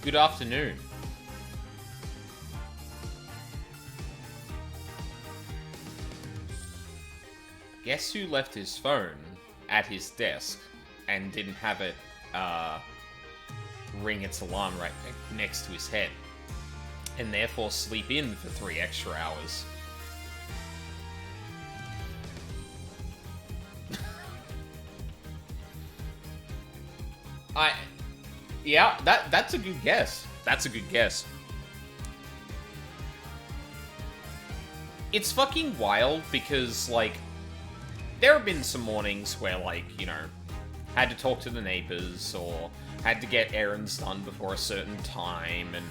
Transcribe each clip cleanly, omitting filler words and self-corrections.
Good afternoon. Guess who left his phone at his desk and didn't have it ring its alarm right next to his head, and therefore sleep in for 3 extra hours? Yeah, that's a good guess. That's a good guess. It's fucking wild because, like, there have been some mornings where, like, you know, had to talk to the neighbors or had to get errands done before a certain time, and,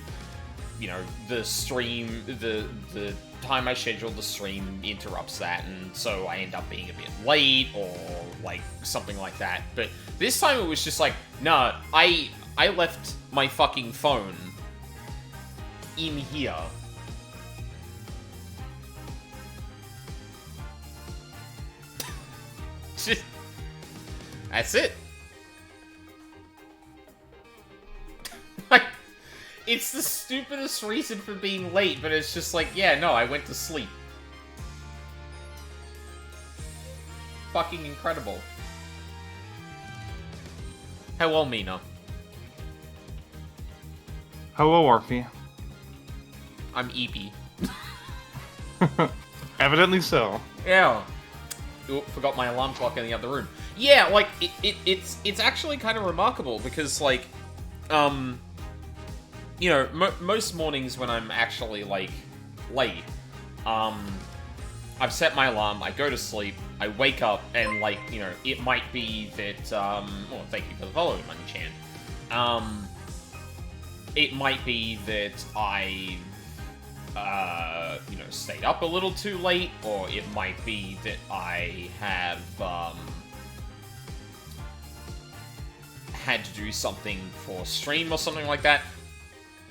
you know, the stream, the time I scheduled the stream interrupts that, and so I end up being a bit late or, like, something like that. But this time it was just like, nah, I left my fucking phone in here. That's it. Like, it's the stupidest reason for being late, but it's just like, yeah, no, I went to sleep. Fucking incredible. Hello, Mina. Hello, Orphe. I'm Eepy. Evidently so. Yeah. Oop, forgot my alarm clock in the other room. Yeah, like, it's actually kind of remarkable because, like, you know, most mornings when I'm actually, like, late, I've set my alarm, I go to sleep, I wake up, and, like, you know, it might be that, well, thank you for the follow, Money Chan. It might be that I, you know, stayed up a little too late, or it might be that I have, had to do something for stream or something like that.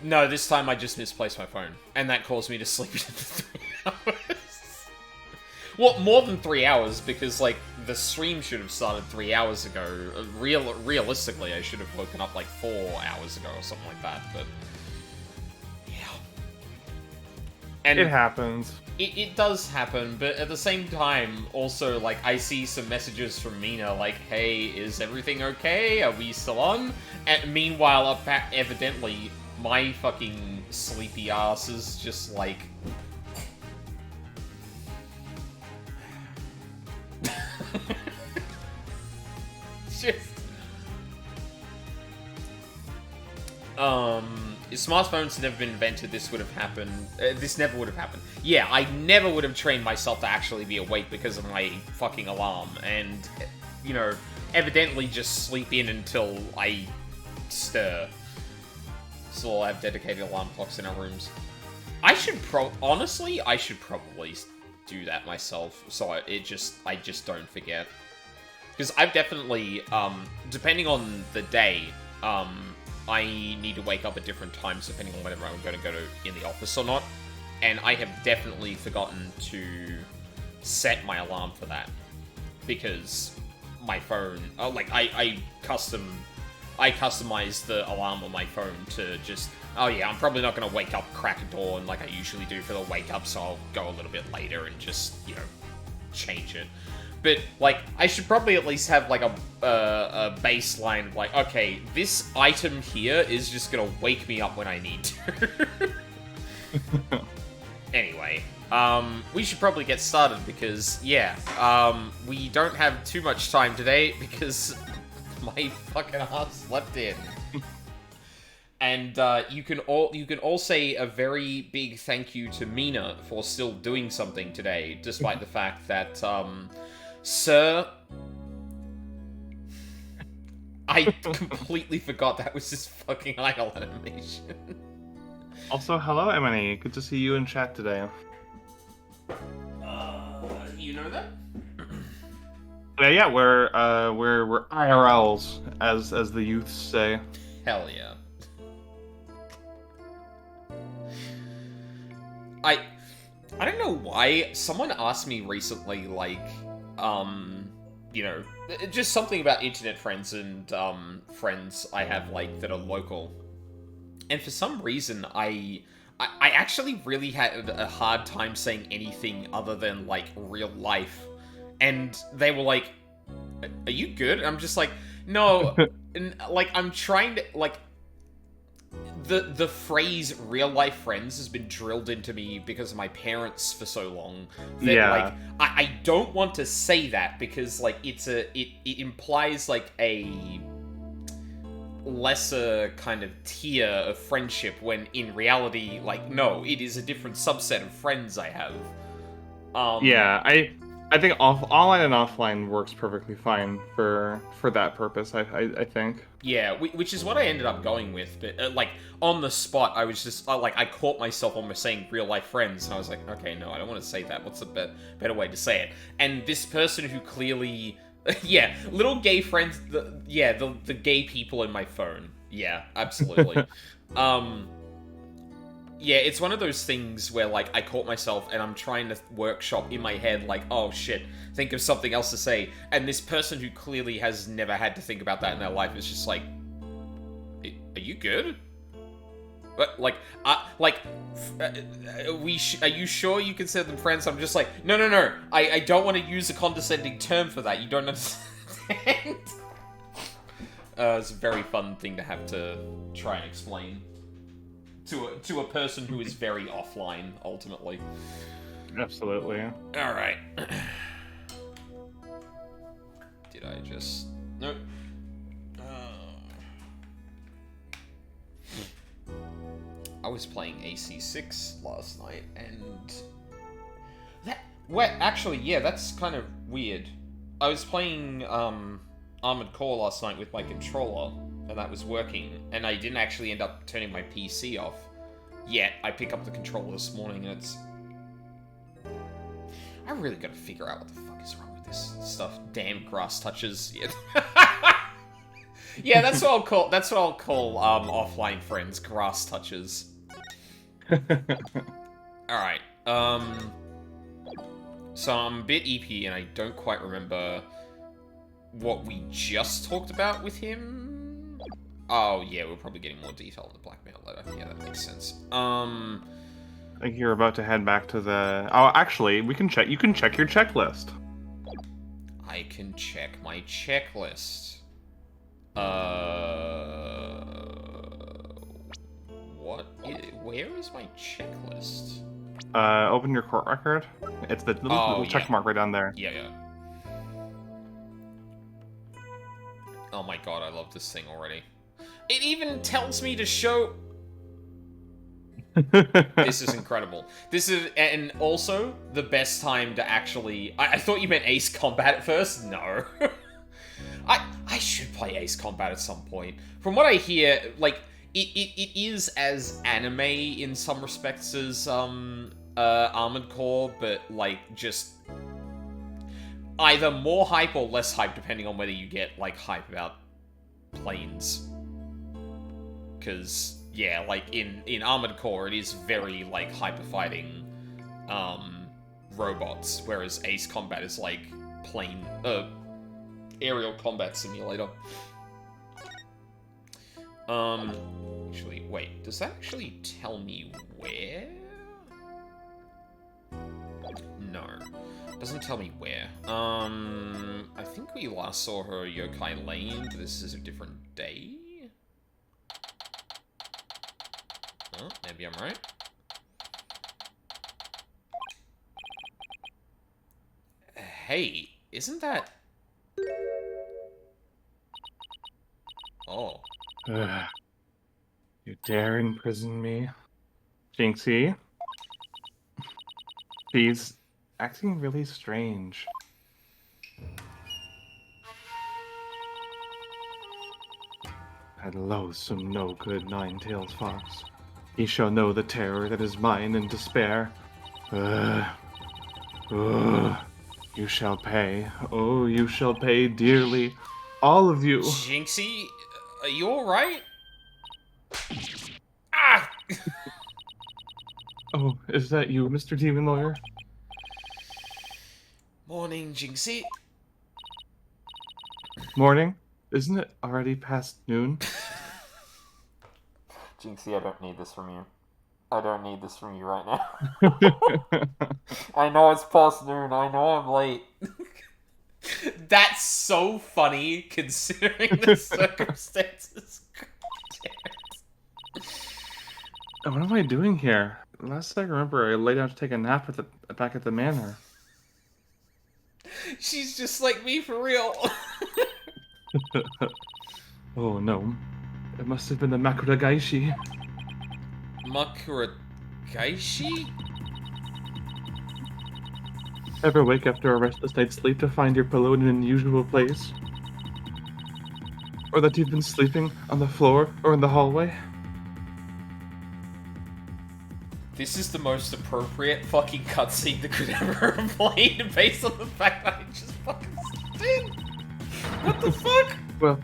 No, this time I just misplaced my phone, and that caused me to sleep in for 3 hours. Well, more than 3 hours, because, like, the stream should have started 3 hours ago. Realistically, I should have woken up, like, 4 hours ago or something like that, but... yeah. And it happens. It does happen, but at the same time, also, like, I see some messages from Mina, like, hey, is everything okay? Are we still on? And meanwhile, evidently, my fucking sleepy ass is just, like... just... If smartphones had never been invented, this would have happened. This never would have happened. Yeah, I never would have trained myself to actually be awake because of my fucking alarm. And, you know, evidently just sleep in until I stir. Still all have dedicated alarm clocks in our rooms. Honestly, I should probably do that myself, so I just don't forget. Because I've definitely, depending on the day, I need to wake up at different times depending on whether I'm going to go in the office or not. And I have definitely forgotten to set my alarm for that. Because my phone, like, I customize the alarm on my phone to just, oh yeah, I'm probably not going to wake up crack of dawn like I usually do for the wake up, so I'll go a little bit later and just, you know, change it. But, like, I should probably at least have, like, a baseline of, like, okay, this item here is just gonna wake me up when I need to. Anyway, we should probably get started because, yeah, we don't have too much time today because my fucking ass slept in. And you can all say a very big thank you to Mina for still doing something today, despite the fact that, sir, I completely forgot that was his fucking idle animation. Also, hello, Emily. Good to see you in chat today. You know that? Yeah, we're IRLs, as the youths say. Hell yeah. I don't know why. Someone asked me recently, like, you know, just something about internet friends and, friends I have, like, that are local. And for some reason, I actually really had a hard time saying anything other than like real life, and they were like, "Are you good?" And I'm just like, "No." And, like I'm trying to like the phrase real life friends has been drilled into me because of my parents for so long that like Yeah. I don't want to say that because like it implies like a lesser kind of tier of friendship when in reality like no, it is a different subset of friends I have. Yeah, I think online and offline works perfectly fine for that purpose. I think. Yeah, which is what I ended up going with. But like on the spot, I was just like I caught myself almost saying real life friends, and I was like, okay, no, I don't want to say that. What's a better way to say it? And this person who clearly, yeah, little gay friends. The gay people in my phone. Yeah, absolutely. um, yeah, it's one of those things where like I caught myself and I'm trying to workshop in my head like, oh shit, think of something else to say, and this person who clearly has never had to think about that in their life is just like, are you good? But like, are you sure you consider them friends? I'm just like, no, no, no. I don't want to use a condescending term for that. You don't understand. It's a very fun thing to have to try and explain to a person who is very offline, ultimately. Absolutely. All right. Did I just... Nope. I was playing AC6 last night, and... Actually, yeah, that's kind of weird. I was playing, Armored Core last night with my controller, and that was working, and I didn't actually end up turning my PC off. Yet, I pick up the controller this morning, and it's... I really gotta figure out what the fuck is wrong with this stuff. Damn grass touches. Yeah, yeah, that's what I'll call. That's what I'll call offline friends. Grass touches. All right. So I'm a bit EP, and I don't quite remember what we just talked about with him. Oh yeah, we're probably getting more detail in the blackmail letter. Yeah, that makes sense. I think you're about to head back to the. Oh, actually, we can check. You can check your checklist. I can check my checklist. Where is my checklist? Open your court record. It's the little check mark right down there. Yeah, yeah. Oh my god, I love this thing already. It even tells me to show... This is incredible. This is... And also, the best time to actually... I thought you meant Ace Combat at first? No. I should play Ace Combat at some point. From what I hear, like, it is as anime in some respects as, Armored Core, but, like, just... either more hype or less hype, depending on whether you get, like, hype about planes. Because, yeah, like, in Armored Core, it is very, like, hyper-fighting, robots, whereas Ace Combat is, like, plane, aerial combat simulator. Actually, wait, does that actually tell me where? No. Doesn't tell me where. I think we last saw her Yokai Lane, but this is a different day? Oh, maybe I'm right. Hey, isn't that... Oh. You dare imprison me? Jinxie? She's acting really strange. That loathsome, no-good Nine-Tails Fox. He shall know the terror that is mine in despair. You shall pay. Oh, you shall pay dearly. All of you. Jinxie, are you alright? Ah! Oh, is that you, Mr. Demon Lawyer? Morning, Jinxie. Morning? Isn't it already past noon? Jinxie, I don't need this from you. I don't need this from you right now. I know it's past noon. I know I'm late. That's so funny considering the circumstances. What am I doing here? Last I remember, I lay down to take a nap back at the manor. She's just like me for real. Oh no. It must have been the Makura Gaishi. Makura Gaishi? Ever wake after a restless night's sleep to find your pillow in an unusual place? Or that you've been sleeping on the floor or in the hallway? This is the most appropriate fucking cutscene that could ever have played based on the fact that I just fucking slept in. What the fuck? Well,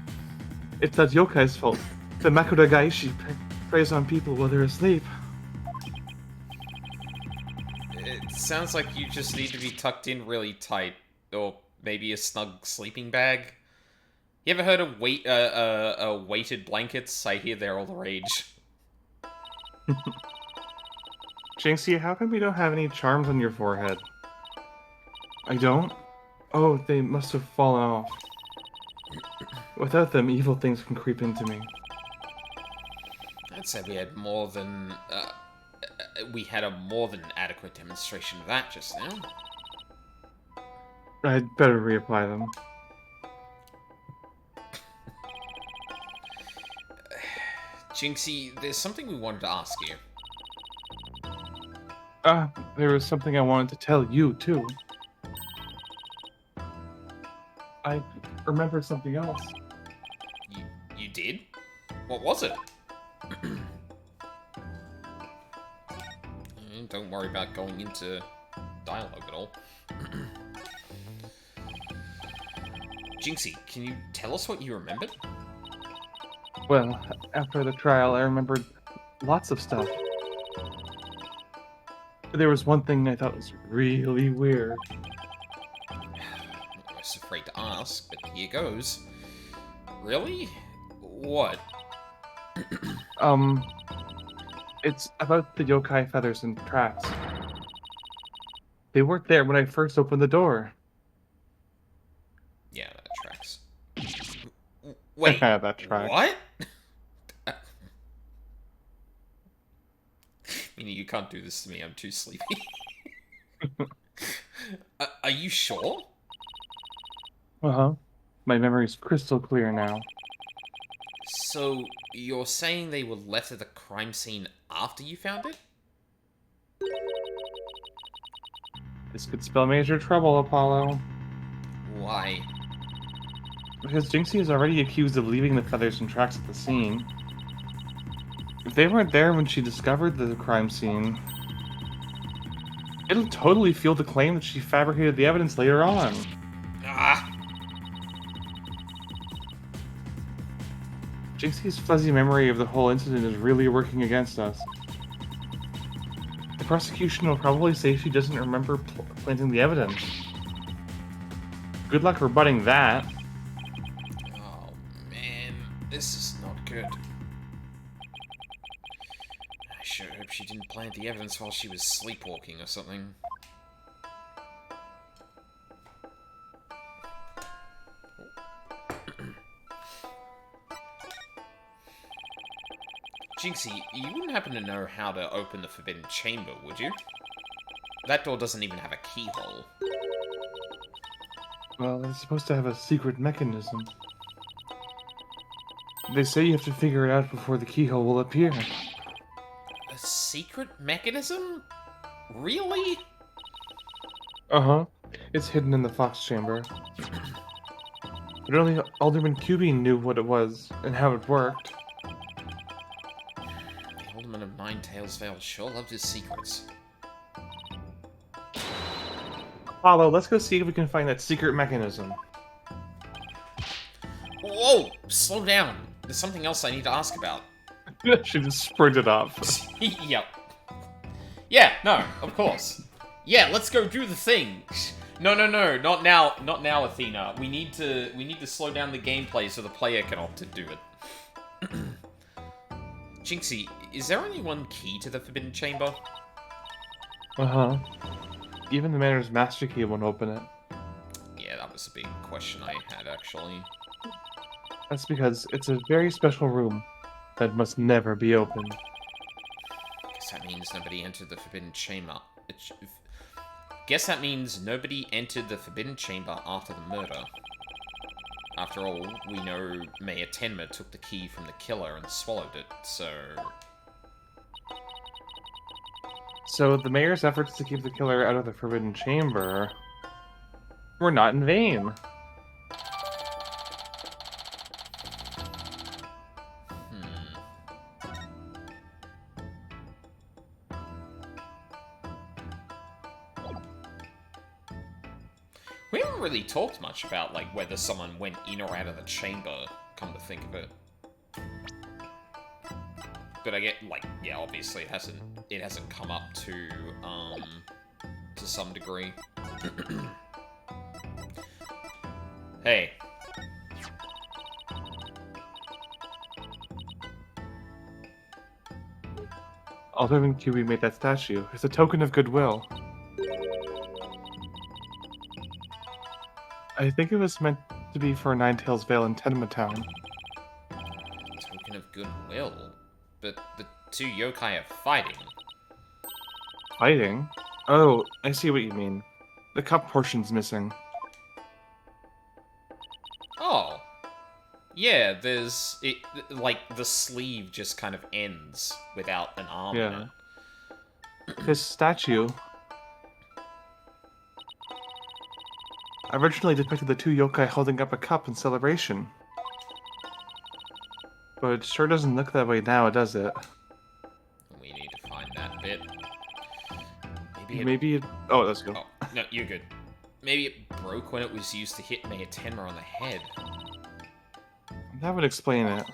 it's that yokai's fault. The Makura Gaishi preys on people while they're asleep. It sounds like you just need to be tucked in really tight, or maybe a snug sleeping bag. You ever heard of weighted blankets? I hear they're all the rage. Jinxie, how come you don't have any charms on your forehead? I don't? Oh, they must have fallen off. Without them, evil things can creep into me. I'd say we had more than... we had a more than adequate demonstration of that just now. I'd better reapply them. Jinxie, there's something we wanted to ask you. There was something I wanted to tell you, too. I remembered something else. You did? What was it? Don't worry about going into dialogue at all. Jinxie, can you tell us what you remembered? Well, after the trial, I remembered lots of stuff. There was one thing I thought was really weird. I was afraid to ask, but here goes. Really? What? It's about the yokai feathers and tracks. They weren't there when I first opened the door. Yeah, that tracks. Wait, That tracks. what? Meaning you can't do this to me, I'm too sleepy. Are you sure? Uh-huh. My memory's crystal clear now. So, you're saying they were left at the crime scene after you found it? This could spell major trouble, Apollo. Why? Because Jinxie is already accused of leaving the feathers and tracks at the scene. If they weren't there when she discovered the crime scene, it'll totally fuel the claim that she fabricated the evidence later on. Ah! Jinxie's fuzzy memory of the whole incident is really working against us. The prosecution will probably say she doesn't remember planting the evidence. Good luck rebutting that. Oh, man. This is not good. I sure hope she didn't plant the evidence while she was sleepwalking or something. Jinxie, you wouldn't happen to know how to open the Forbidden Chamber, would you? That door doesn't even have a keyhole. Well, it's supposed to have a secret mechanism. They say you have to figure it out before the keyhole will appear. A secret mechanism? Really? Uh-huh. It's hidden in the Fox Chamber. But only Alderman Cubine knew what it was and how it worked. The Alderman of Nine Tails Vale sure loved his secrets. Apollo, let's go see if we can find that secret mechanism. Whoa! Slow down. There's something else I need to ask about. She just sprinted off. Yep. Yeah, no, of course. Yeah, let's go do the thing. No, not now, Athena. We need to slow down the gameplay so the player can opt to do it. Jinxie, is there only one key to the Forbidden Chamber? Uh-huh. Even the Manor's Master Key won't open it. Yeah, that was a big question I had, actually. That's because it's a very special room that must never be opened. Guess that means nobody entered the Forbidden Chamber. Guess that means nobody entered the Forbidden Chamber after the murder. After all, we know Mayor Tenma took the key from the killer and swallowed it, so... So the mayor's efforts to keep the killer out of the Forbidden Chamber were not in vain. We haven't really talked much about, like, whether someone went in or out of the chamber, come to think of it. But I get, like, yeah, obviously it hasn't come up to some degree. Hey. Although when QB made that statue, it's a token of goodwill. I think it was meant to be for Ninetales Vale in Tenma Town. Token of goodwill? But the two yokai are fighting. Fighting? Oh, I see what you mean. The cup portion's missing. Oh. Yeah, there's... like, the sleeve just kind of ends without an arm in Yeah. it. His statue originally depicted the two yokai holding up a cup in celebration. But it sure doesn't look that way now, does it? We need to find that bit. Maybe it... Oh, let's go. Oh, no, you're good. Maybe it broke when it was used to hit Mayor Tenma on the head. That would explain it.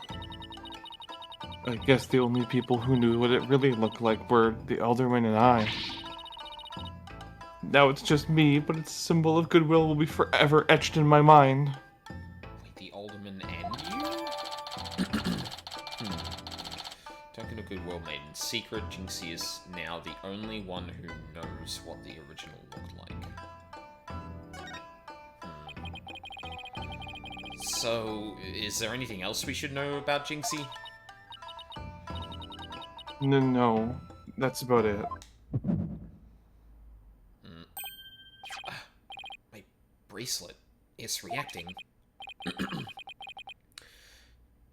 I guess the only people who knew what it really looked like were the Alderman and I. Now it's just me, but its symbol of goodwill will be forever etched in my mind. Wait, the Alderman and you? Token of goodwill made in secret. Jinxie is now the only one who knows what the original looked like. So, is there anything else we should know about Jinxie? No, that's about it. My bracelet is reacting.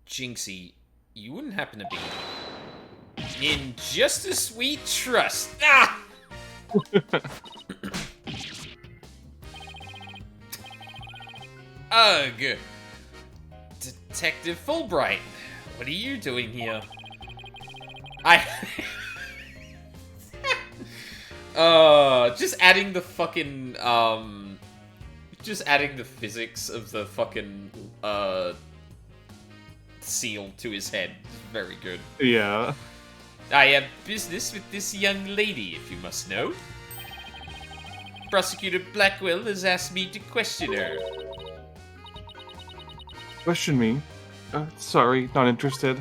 Jinxie, you wouldn't happen to be in Justice We Trust. Ah! Ugh. Detective Fulbright, what are you doing here? Just adding the fucking, just adding the physics of the fucking, seal to his head. Very good. Yeah. I have business with this young lady, if you must know. Prosecutor Blackwell has asked me to question her. Question me? Sorry, not interested.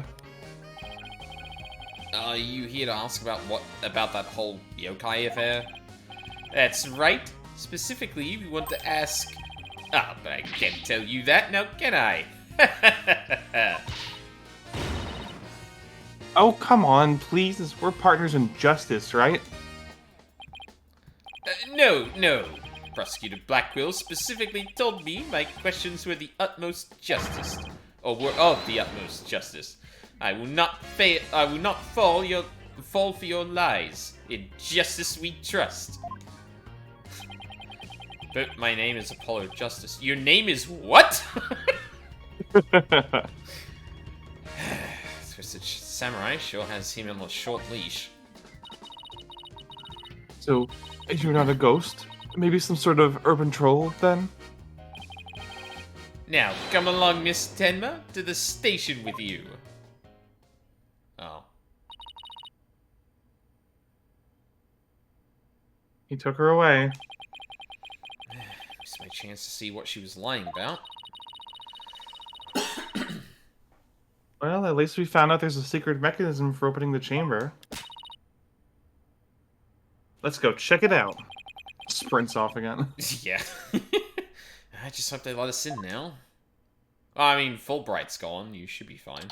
Are you here to ask about that whole yokai affair? That's right. Specifically, we want to ask... Ah, but I can't tell you that now, can I? Oh, come on, please. We're partners in justice, right? No. Prosecutor Blackwell specifically told me my questions were the utmost justice. Or were of the utmost justice. I will not fall for your lies. In justice we trust. But my name is Apollo Justice. Your name is what? Twisted Samurai sure has him on a short leash. So, you're not a ghost? Maybe some sort of urban troll, then? Now, come along, Miss Tenma, to the station with you. Oh. He took her away. Missed my chance to see what she was lying about. Well, at least we found out there's a secret mechanism for opening the chamber. Let's go check it out. Sprints off again. Yeah. I just hope they let us in now. I mean, Fulbright's gone. You should be fine.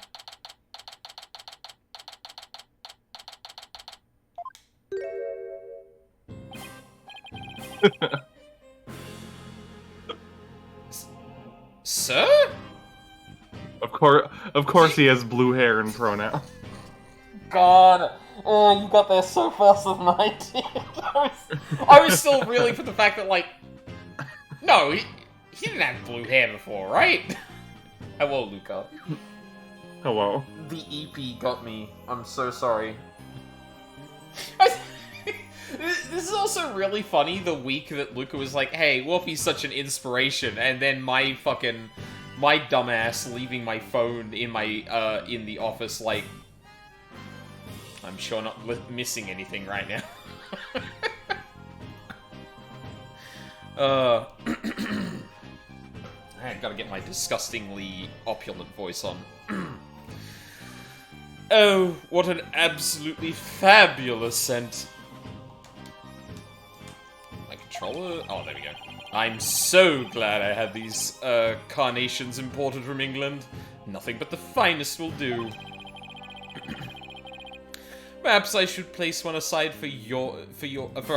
Sir? Of course he has blue hair and pronoun. God. Oh, you got there so faster than I did. I was still reeling for the fact that, like... No, he didn't have blue hair before, right? Hello, Luca. Hello. The EP got me. I'm so sorry. This is also really funny, the week that Luca was like, hey, Wolfie's such an inspiration, and then my dumbass leaving my phone in in the office, like, I'm sure not missing anything right now. I gotta get my disgustingly opulent voice on. Oh, what an absolutely fabulous scent. My controller? Oh, there we go. I'm so glad I had these carnations imported from England. Nothing but the finest will do. Perhaps I should place one aside for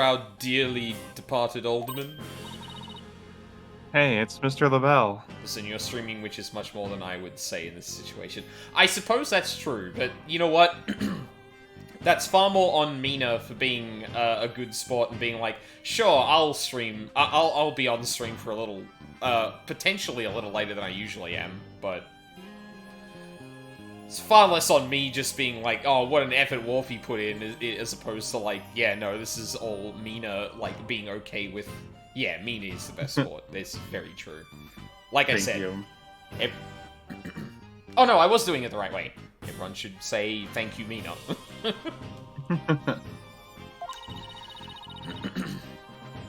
our dearly departed alderman. Hey, it's Mr. LaBelle. Listen, you're streaming, which is much more than I would say in this situation. I suppose that's true, but you know what? That's far more on Mina for being a good sport and being like, sure, I'll stream. I'll be on stream for a little, potentially a little later than I usually am, but it's far less on me just being like, oh, what an effort Wolfie put in, as opposed to like, yeah, no, this is all Mina, like, being okay with, yeah, Mina is the best sport. That's very true. Like I said. Thank you. Oh no, I was doing it the right way. Everyone should say thank you, Mina.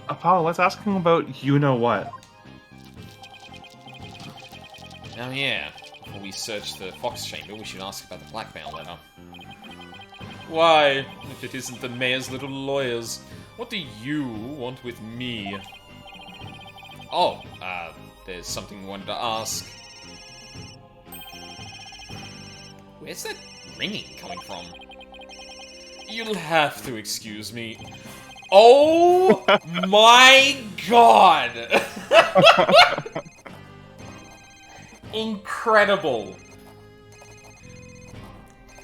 Apollo, let's ask him about you-know-what. Oh yeah. Before we search the Fox Chamber, we should ask about the blackmail letter. Why, if it isn't the mayor's little lawyers, what do you want with me? Oh, there's something we wanted to ask. Where's that ringing coming from? You'll have to excuse me. Oh my god! Incredible.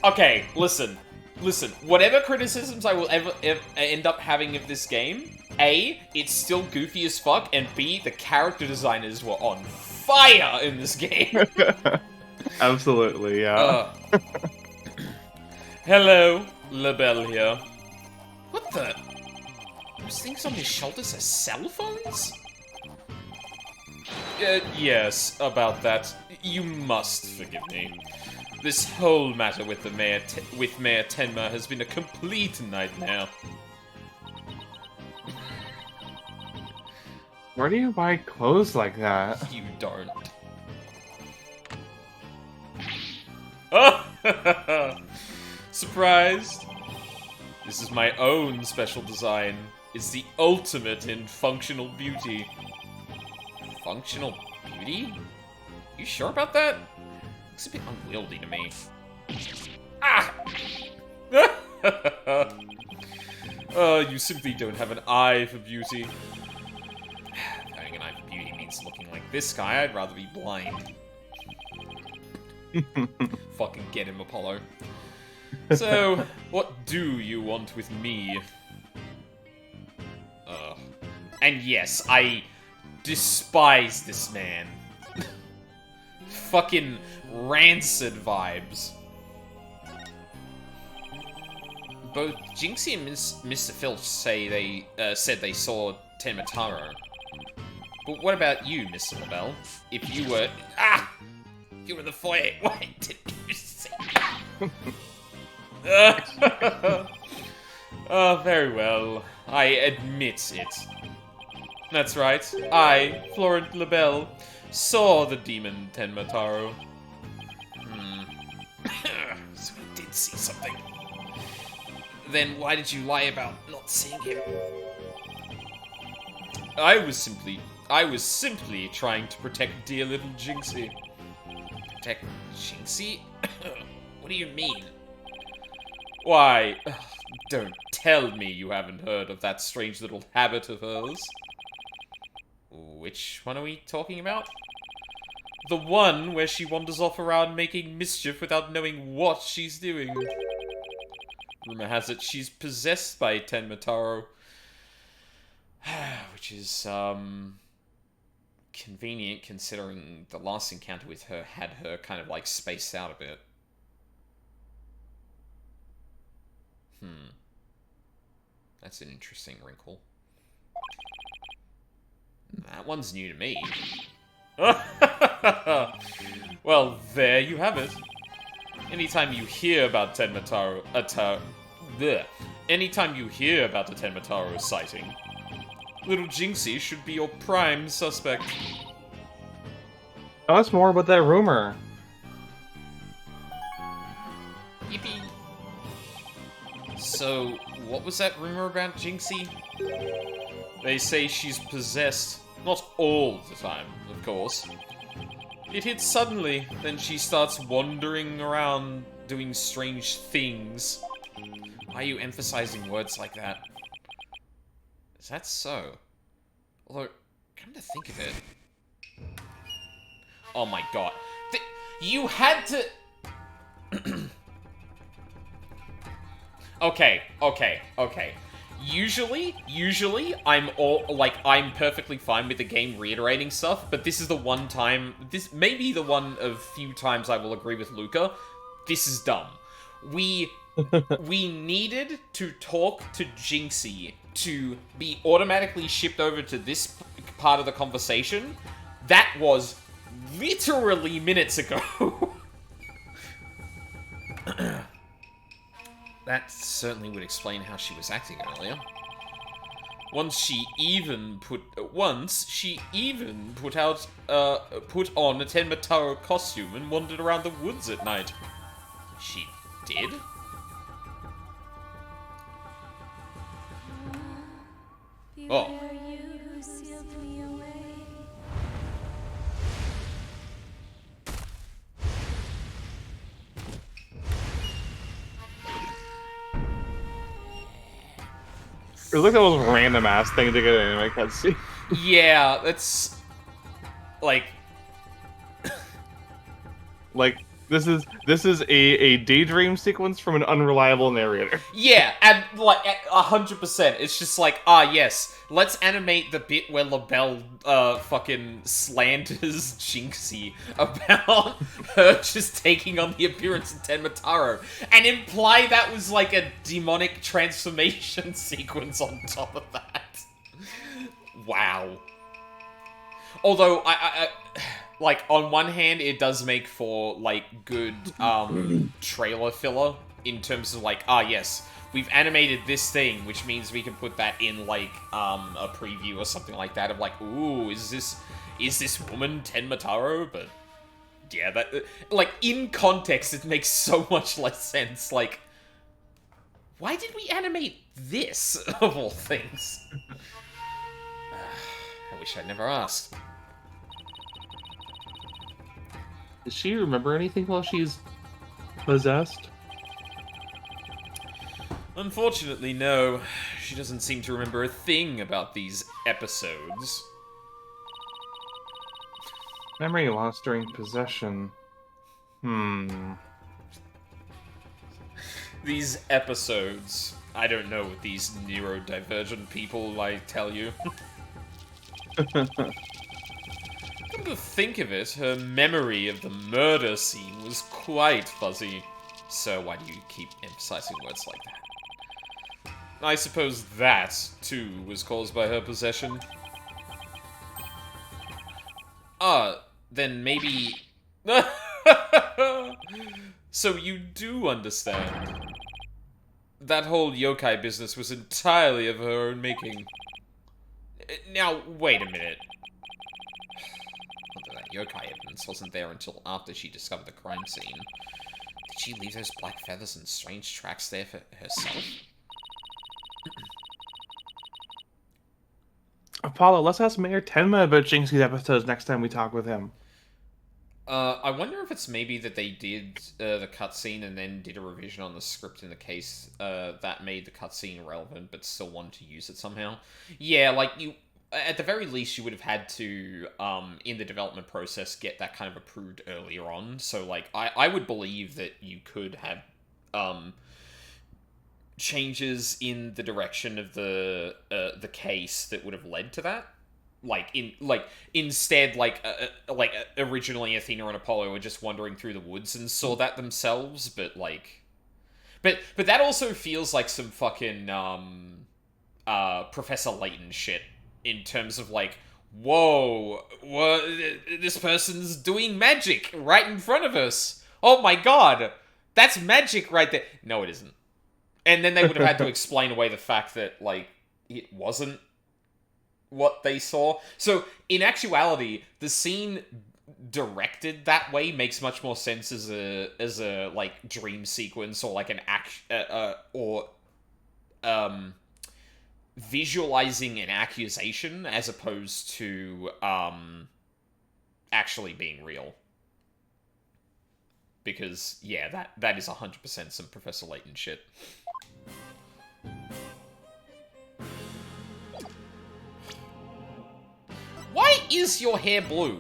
Okay, listen. Whatever criticisms I will ever end up having of this game, A, it's still goofy as fuck, and B, the character designers were on fire in this game. Absolutely, yeah. Hello, LaBelle here. What the? Those things on his shoulders are cell phones? Yes, about that. You must forgive me. This whole matter with the Mayor Tenma has been a complete nightmare. Where do you buy clothes like that? You don't. Surprised? This is my own special design. It's the ultimate in functional beauty. Functional beauty? You sure about that? Looks a bit unwieldy to me. Ah! You simply don't have an eye for beauty. Having an eye for beauty means looking like this guy. I'd rather be blind. Fucking get him, Apollo. So, what do you want with me? And yes, I despise this man. Fucking rancid vibes. Both Jinxie and Mr. Filch say said they saw Tenmataro. But what about you, Mr. LaBelle? If you were... Ah! You were in the foyer. Why didn't you say that? Oh, very well. I admit it. That's right. I, Florent LaBelle, saw the demon Tenmataro. did see something. Then why did you lie about not seeing him? I was simply trying to protect dear little Jinxie. Protect Jinxie? What do you mean? Why, don't tell me you haven't heard of that strange little habit of hers. Which one are we talking about? The one where she wanders off around making mischief without knowing what she's doing. Rumor has it she's possessed by Tenmataro. Which is, convenient considering the last encounter with her had her kind of, like, spaced out a bit. That's an interesting wrinkle. That one's new to me. Well, there you have it. Anytime you hear about Tenmataro... Anytime you hear about the Tenmataro sighting, little Jinxie should be your prime suspect. Tell us more about that rumor. Yippee. So, what was that rumor about Jinxie? They say she's possessed. Not all the time, of course. It hits suddenly, then she starts wandering around doing strange things. Why are you emphasizing words like that? Is that so? Although, come to think of it... Oh my god. You had to... Okay. Usually, I'm perfectly fine with the game reiterating stuff, but this is the one time, this may be the one of few times I will agree with Luca. This is dumb. We needed to talk to Jinxie to be automatically shipped over to this part of the conversation. That was literally minutes ago. That certainly would explain how she was acting earlier. Once she even put on a Tenmataro costume and wandered around the woods at night. She did? Oh. It was like the most random ass thing to get an anime cutscene. Yeah, that's... Like... Like, this is a daydream sequence from an unreliable narrator. Yeah, and, like, 100%. It's just like, yes, let's animate the bit where LaBelle, fucking slanders Jinxie about her just taking on the appearance of Tenmataro, and imply that was, like, a demonic transformation sequence on top of that. Wow. Although, like, on one hand, it does make for, like, good, trailer filler, in terms of, like, yes, we've animated this thing, which means we can put that in, like, a preview or something like that, of, like, ooh, is this woman Tenmataro? But, yeah, that, like, in context, it makes so much less sense, like, why did we animate this, of all things? I wish I'd never asked. Does she remember anything while she's possessed? Unfortunately, no. She doesn't seem to remember a thing about these episodes. Memory lost during possession. These episodes. I don't know what these neurodivergent people, I tell you. Come to think of it, her memory of the murder scene was quite fuzzy. So why do you keep emphasizing words like that? I suppose that, too, was caused by her possession. Then maybe... So you do understand. That whole yokai business was entirely of her own making. Now, wait a minute. That yokai evidence wasn't there until after she discovered the crime scene. Did Did she leave those black feathers and strange tracks there for herself? Apollo, let's ask Mayor Tenma about Jinxie's episodes next time we talk with him. I wonder if it's maybe that they did the cutscene and then did a revision on the script in the case that made the cutscene relevant, but still wanted to use it somehow. Yeah, like, you... At the very least, you would have had to, in the development process, get that kind of approved earlier on. So, like, I would believe that you could have changes in the direction of the case that would have led to that. Instead, originally Athena and Apollo were just wandering through the woods and saw that themselves, but that also feels like some fucking Professor Layton shit in terms of like, whoa, this person's doing magic right in front of us. Oh my god, that's magic right there. No, it isn't. And then they would have had to explain away the fact that like it wasn't what they saw. So, in actuality, the scene directed that way makes much more sense as a like dream sequence or like an visualizing an accusation as opposed to actually being real. Because yeah, that is 100% some Professor Layton shit. Why is your hair blue?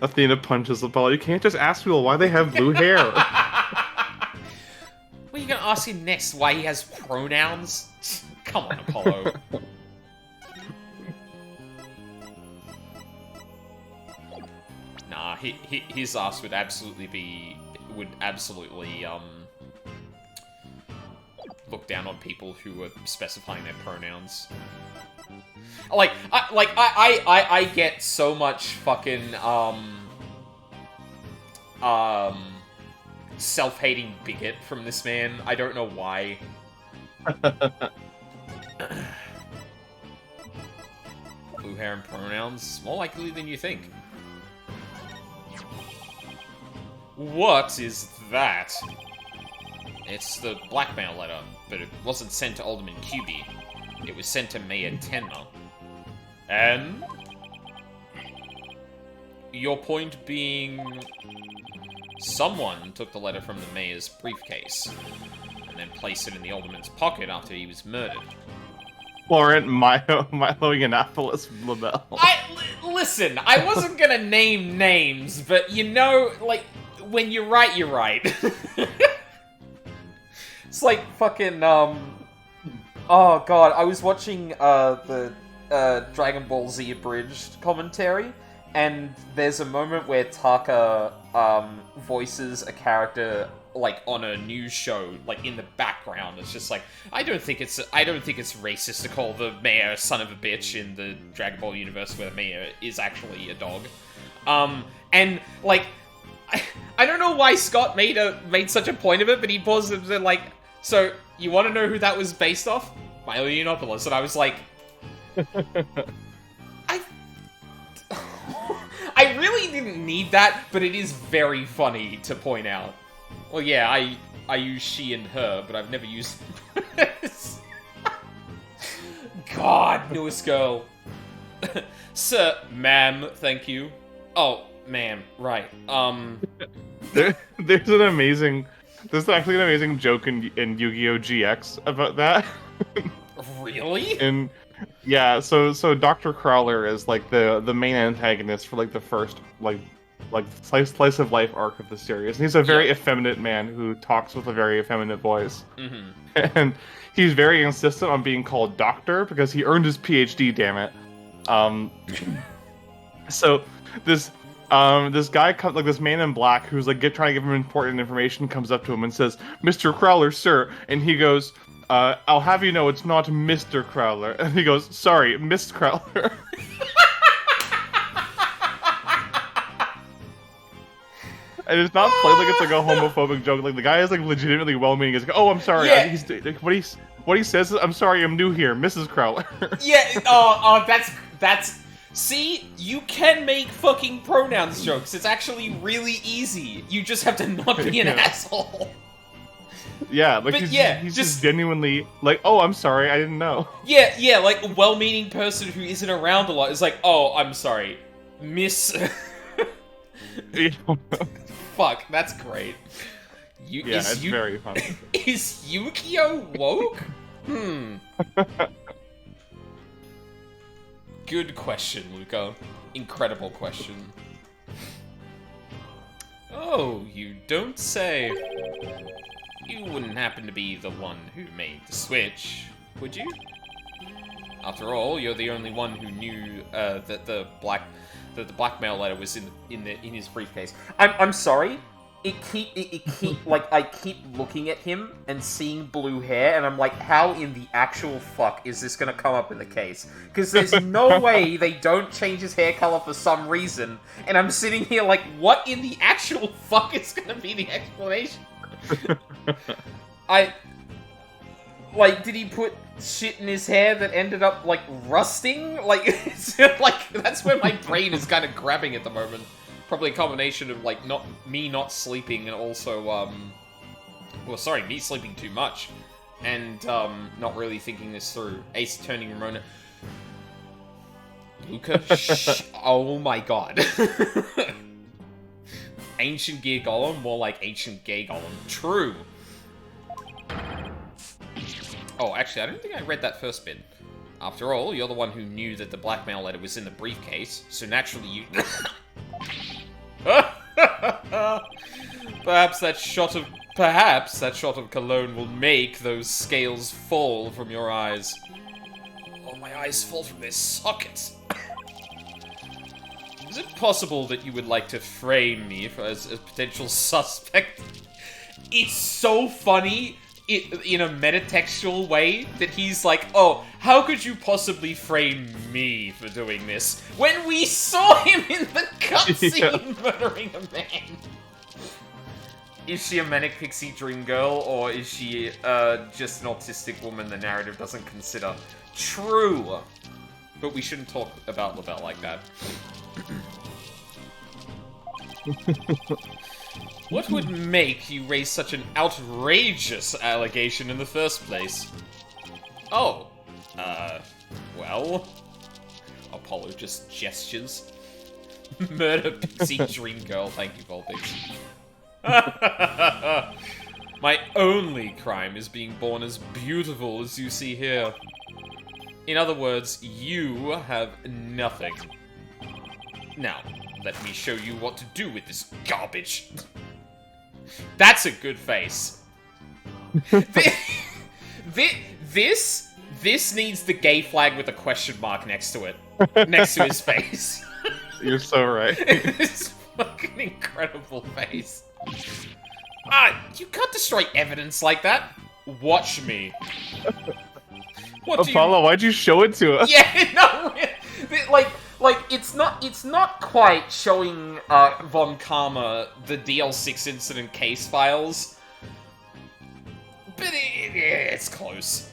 Athena punches Apollo. You can't just ask people why they have blue hair. What are you gonna ask him next? Why he has pronouns? Come on, Apollo. Nah, his ass would absolutely look down on people who are specifying their pronouns. I get so much fucking self-hating bigot from this man. I don't know why. Blue hair and pronouns? More likely than you think. What is that? It's the blackmail letter, but it wasn't sent to Alderman QB. It was sent to Mayor Tenma. And? Your point being... Someone took the letter from the mayor's briefcase, and then placed it in the alderman's pocket after he was murdered. Florent Milo Yiannopoulos LaBelle. Listen, I wasn't gonna name names, but you know, like, when you're right, you're right. It's like fucking, oh god, I was watching, the, Dragon Ball Z abridged commentary, and there's a moment where Taka, voices a character, like, on a news show, like, in the background. It's just like, I don't think it's racist to call the mayor a son of a bitch in the Dragon Ball universe where the mayor is actually a dog. And, like, I don't know why Scott made such a point of it, but he paused and said, like, so, you want to know who that was based off? Milo Yiannopoulos. And I was like... I really didn't need that, but it is very funny to point out. Well, yeah, I use she and her, but I've never used... God, newest girl. Sir, ma'am, thank you. Oh, ma'am, right. There's actually an amazing joke in Yu-Gi-Oh! GX about that. Really? And yeah, so Dr. Crawler is like the main antagonist for like the first like slice of life arc of the series. And he's a very effeminate man who talks with a very effeminate voice. Mm-hmm. And he's very insistent on being called doctor because he earned his PhD, damn it. So this guy comes, like this man in black who's like trying to give him important information, comes up to him and says, "Mr. Crowler, sir," and he goes, "I'll have you know it's not Mr. Crowler," and he goes, "Sorry, Miss Crowler." And it's not played like it's like a homophobic joke. Like the guy is like legitimately well-meaning. He's like, "Oh, I'm sorry." Yeah. What he says is, "I'm sorry, I'm new here, Mrs. Crowler." Yeah. Oh, that's See, you can make fucking pronouns jokes. It's actually really easy. You just have to not be an asshole. Yeah, like But he's, yeah, he's just- just genuinely like, oh, I'm sorry, I didn't know. Yeah, like a well-meaning person who isn't around a lot is like, oh, I'm sorry, miss. Fuck, that's great. Yeah, it's very funny. Is Yukio woke? Good question, Luca. Incredible question. Oh, you don't say. You wouldn't happen to be the one who made the switch, would you? After all, you're the only one who knew that the blackmail letter was in his briefcase. I'm sorry. It keep like I keep looking at him and seeing blue hair, and I'm like, how in the actual fuck is this gonna come up in the case? Because there's no way they don't change his hair color for some reason, and I'm sitting here like, what in the actual fuck is gonna be the explanation? Like, did he put shit in his hair that ended up, like, rusting? Like, it's, like that's where my brain is kind of grabbing at the moment. Probably a combination of, like, me not sleeping and also, me sleeping too much. And, not really thinking this through. Ace turning Ramona. Luca, oh my god. Ancient Gear Golem, more like Ancient Gay Golem. True. Oh, actually, I don't think I read that first bit. After all, you're the one who knew that the blackmail letter was in the briefcase, so naturally you... Perhaps that shot of cologne will make those scales fall from your eyes. Oh, my eyes fall from their sockets. Is it possible that you would like to frame me as a potential suspect? It's so funny in a metatextual way that he's like, oh, how could you possibly frame me for doing this? When we saw him in the cutscene murdering a man! Is she a manic pixie dream girl, or is she just an autistic woman the narrative doesn't consider? True! But we shouldn't talk about Lavelle like that. What would make you raise such an outrageous allegation in the first place? Oh, well... Apollo just gestures. Murder pixie dream girl, thank you, Volpix. My only crime is being born as beautiful as you see here. In other words, you have nothing. Now, let me show you what to do with this garbage. That's a good face. This needs the gay flag with a question mark next to it. Next to his face. You're so right. This fucking incredible face. You can't destroy evidence like that. Watch me. What Apollo, why'd you show it to us? Yeah, no, like it's not quite showing Von Karma the DL6 incident case files, but it's close.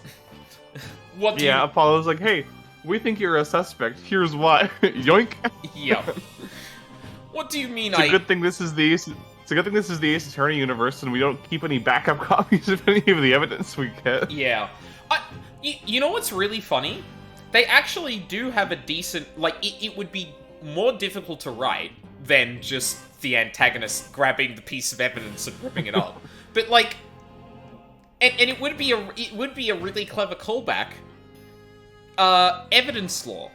What? Do Yeah, Apollo's like, hey, we think you're a suspect. Here's why. Yoink. Yeah. What do you mean? It's a good thing this is the Ace Attorney universe, and we don't keep any backup copies of any of the evidence we get. Yeah. You know what's really funny? They actually do have a decent... Like, it would be more difficult to write than just the antagonist grabbing the piece of evidence and ripping it up. But, like... And it would be a really clever callback. Evidence law.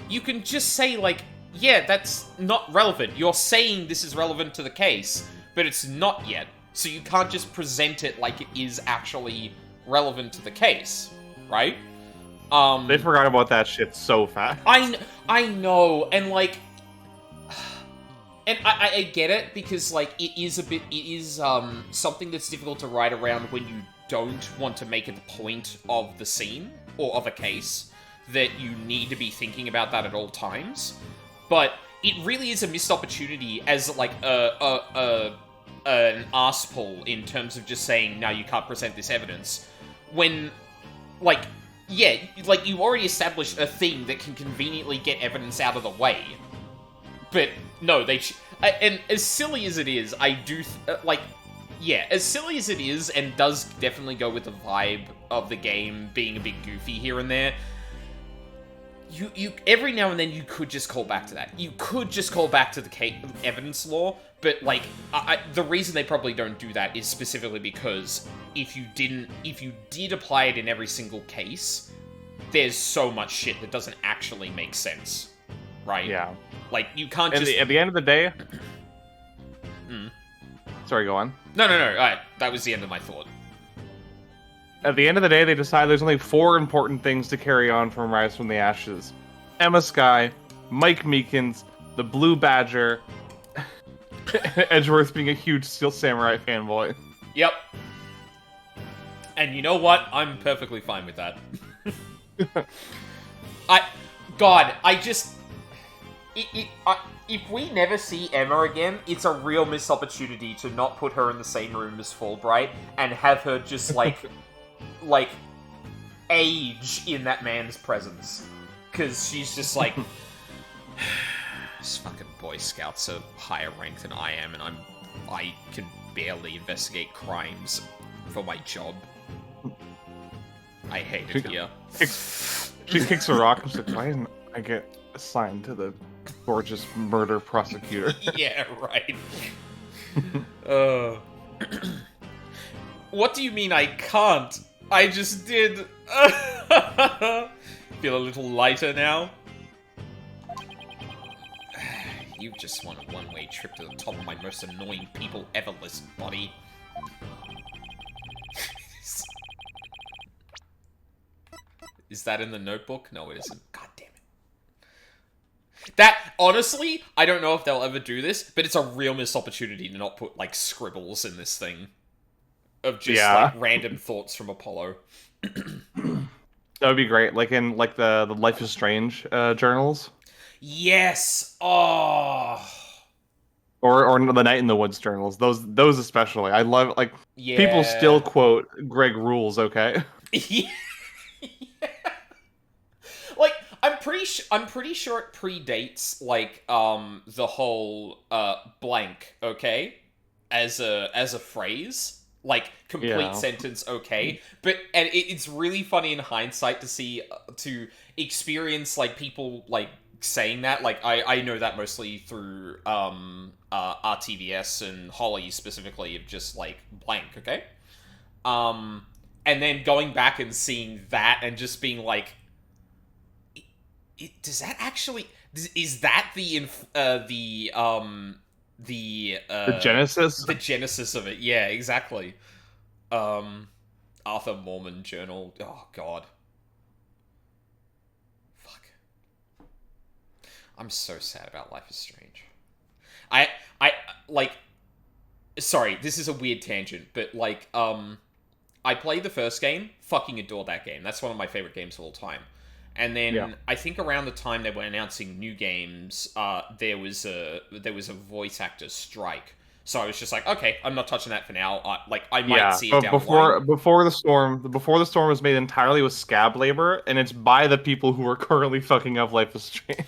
You can just say, like, yeah, that's not relevant. You're saying this is relevant to the case, but it's not yet. So you can't just present it like it is actually relevant to the case, right? They forgot about that shit so fast. I know, and like, and I get it, because like it is something that's difficult to write around when you don't want to make it the point of the scene or of a case that you need to be thinking about that at all times. But it really is a missed opportunity as like an arse pull in terms of just saying, no, you can't present this evidence, when like yeah, like, you already established a thing that can conveniently get evidence out of the way. But, no, and as silly as it is, I do, yeah, as silly as it is, and does definitely go with the vibe of the game being a bit goofy here and there, you every now and then you could just call back to that. You could just call back to the evidence law, but, like, the reason they probably don't do that is specifically because if you did apply it in every single case, there's so much shit that doesn't actually make sense, right? Yeah. Like, you can't just... At the end of the day... Sorry, go on. No, alright, that was the end of my thought. At the end of the day, they decide there's only 4 important things to carry on from Rise from the Ashes. Emma Skye, Mike Meekins, the Blue Badger, Edgeworth being a huge Steel Samurai fanboy. Yep. And you know what? I'm perfectly fine with that. If we never see Emma again, it's a real missed opportunity to not put her in the same room as Fulbright and have her just, like, age in that man's presence. Because she's just like, this fucking Boy Scouts are higher rank than I am, and I can barely investigate crimes for my job. I hate it here. She kicks a rock and she's like, why didn't I get assigned to the gorgeous murder prosecutor? Yeah, right. What do you mean I can't? I just did. Feel a little lighter now. You just want a one-way trip to the top of my most annoying people ever list, buddy. Is that in the notebook? No, it isn't. God damn it. That, honestly, I don't know if they'll ever do this, but it's a real missed opportunity to not put, like, scribbles in this thing. Of just, like, random thoughts from Apollo. That would be great. Like in, like, the Life is Strange journals. Yes! Oh! Or the Night in the Woods journals. Those especially. I love, like, people still quote Greg Rules, okay? Yeah. Like, I'm pretty sure it predates, like, the whole, blank, okay? As a phrase. Like, complete sentence, okay? But, and it's really funny in hindsight to see, to experience, like, people, like, saying that. Like, I know that mostly through, RTVS and Holly specifically, of just, like, blank, okay? And then going back and seeing that and just being like, does that actually, is that the Genesis? The genesis of it, yeah, exactly. Arthur Mormon journal, oh god. Fuck. I'm so sad about Life is Strange. I, like, sorry, this is a weird tangent, but, like, I played the first game, fucking adore that game. That's one of my favorite games of all time. And then I think around the time they were announcing new games, there was a voice actor strike. So I was just like, okay, I'm not touching that for now. I might see it down the line. Before the storm was made entirely with scab labor, and it's by the people who are currently fucking up Life is Strange.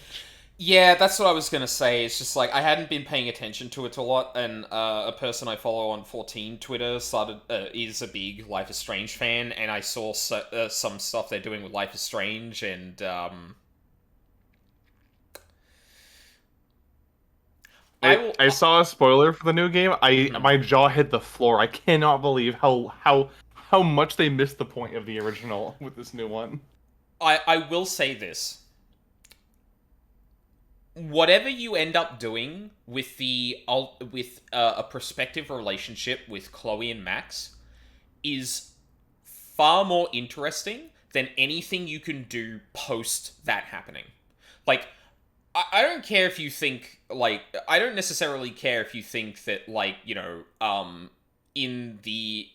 Yeah, that's what I was gonna say. It's just like, I hadn't been paying attention to it a lot, and a person I follow on 14 Twitter is a big Life is Strange fan, and I saw some stuff they're doing with Life is Strange, and I saw a spoiler for the new game. My jaw hit the floor. I cannot believe how much they missed the point of the original with this new one. I will say this. Whatever you end up doing with a prospective relationship with Chloe and Max is far more interesting than anything you can do post that happening. Like, I don't care if you think, like, I don't necessarily care if you think that, like, you know, in the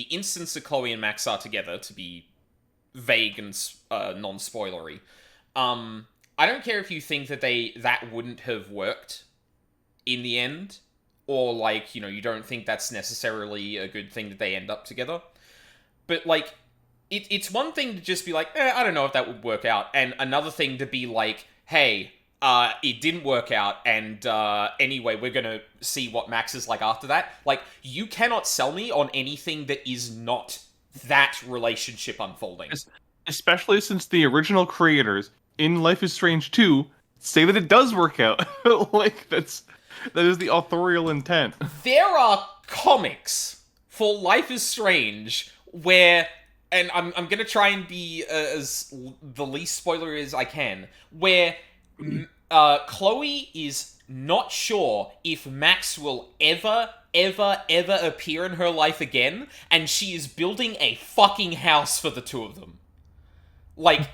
instance that Chloe and Max are together, to be vague and non-spoilery, I don't care if you think that that wouldn't have worked in the end, or, like, you know, you don't think that's necessarily a good thing that they end up together. But, like, it's one thing to just be like, I don't know if that would work out, and another thing to be like, hey, it didn't work out, and anyway, we're gonna see what Max is like after that. Like, you cannot sell me on anything that is not that relationship unfolding. Especially since the original creators in Life is Strange 2 say that it does work out. Like, that is the authorial intent. There are comics for Life is Strange where, and I'm gonna try and be as the least spoilery as I can, where Chloe is not sure if Max will ever appear in her life again, and she is building a fucking house for the two of them. Like,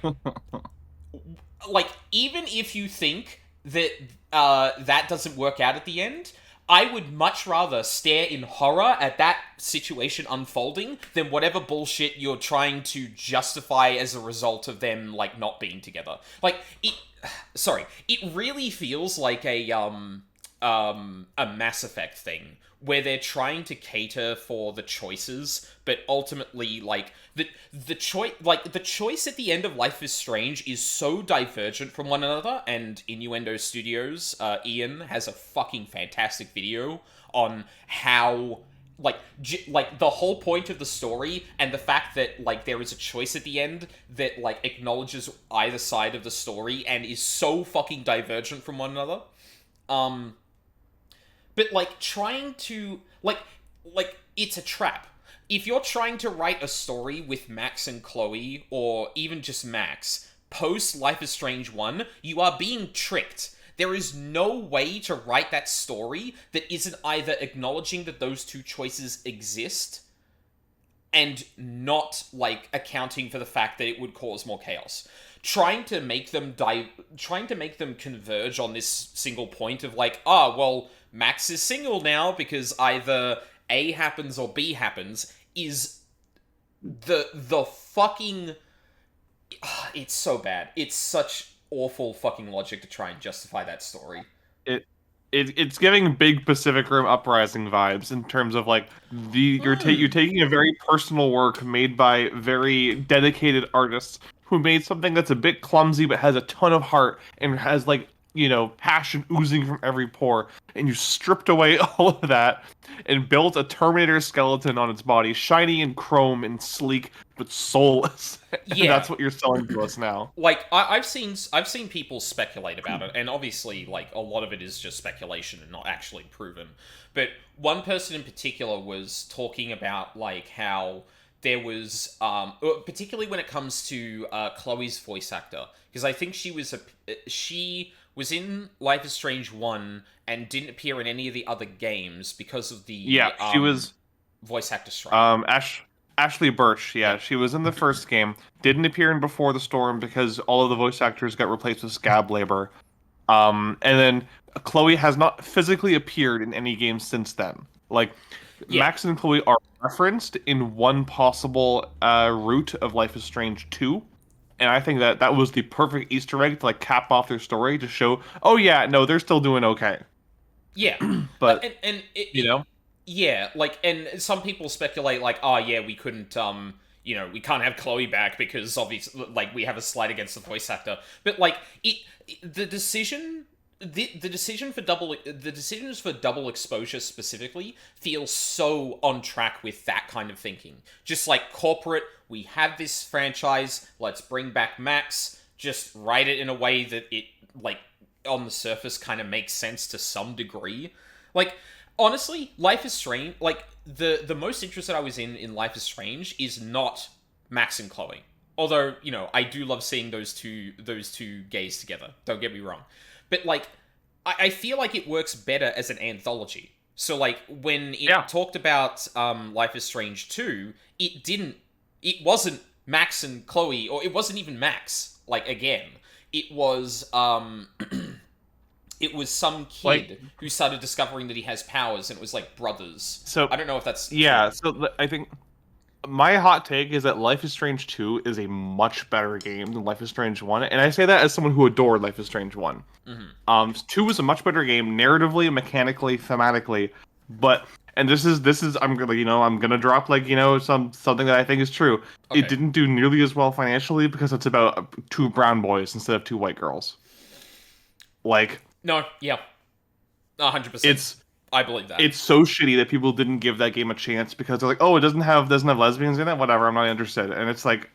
even if you think that that doesn't work out at the end, I would much rather stare in horror at that situation unfolding than whatever bullshit you're trying to justify as a result of them, like, not being together. Like, it really feels like a Mass Effect thing, where they're trying to cater for the choices, but ultimately, like, the choice at the end of Life is Strange is so divergent from one another, and Innuendo Studios, Ian, has a fucking fantastic video on how, like, the whole point of the story, and the fact that, like, there is a choice at the end that, like, acknowledges either side of the story and is so fucking divergent from one another. But, like, trying to, like, it's a trap. If you're trying to write a story with Max and Chloe, or even just Max, post Life is Strange 1, you are being tricked. There is no way to write that story that isn't either acknowledging that those two choices exist and not, like, accounting for the fact that it would cause more chaos. Trying to make them converge on this single point of, like, well, Max is single now because either A happens or B happens, is the fucking... It's so bad. It's such awful fucking logic to try and justify that story. It's giving big Pacific Rim Uprising vibes in terms of, like, you're taking a very personal work made by very dedicated artists who made something that's a bit clumsy but has a ton of heart and has, like, passion oozing from every pore, and you stripped away all of that and built a Terminator skeleton on its body, shiny and chrome and sleek but soulless. Yeah. And that's what you're selling to us now. Like, I've seen people speculate about it, and obviously, like, a lot of it is just speculation and not actually proven. But one person in particular was talking about, like, how there was, particularly when it comes to Chloe's voice actor, because I think she was in Life is Strange 1 and didn't appear in any of the other games because of the she was voice actor strike. Ashley Birch, she was in the first game, didn't appear in Before the Storm because all of the voice actors got replaced with scab labor. And then Chloe has not physically appeared in any game since then. Like, Max and Chloe are referenced in one possible route of Life is Strange 2. And I think that was the perfect Easter egg to, like, cap off their story to show, oh yeah, no, they're still doing okay. Yeah. But, yeah, like, and some people speculate, like, oh yeah, we couldn't, we can't have Chloe back because obviously, like, we have a slight against the voice actor. But, like, the decisions for double exposure specifically feel so on track with that kind of thinking. Just like corporate, we have this franchise, let's bring back Max, just write it in a way that it, like, on the surface kind of makes sense to some degree. Like, honestly, Life is Strange, like, the most interested I was in Life is Strange is not Max and Chloe. Although, I do love seeing those two gays together, don't get me wrong. But, like, I feel like it works better as an anthology. So, like, when it talked about Life is Strange 2, it wasn't Max and Chloe, or it wasn't even Max, like, again. It was, it was some kid, like, who started discovering that he has powers, and it was, like, brothers. So, I don't know if that's true. So I think my hot take is that Life is Strange 2 is a much better game than Life is Strange 1, and I say that as someone who adored Life is Strange 1. 2 was a much better game, narratively, mechanically, thematically, but and this is I'm gonna drop something that I think is true. It Okay. didn't do nearly as well financially because it's about two brown boys instead of two white girls. Like No, yeah, 100%. it's I believe that. it's so shitty that people didn't give that game a chance because they're like, oh, it doesn't have lesbians in it, whatever, I'm not interested. And it's like,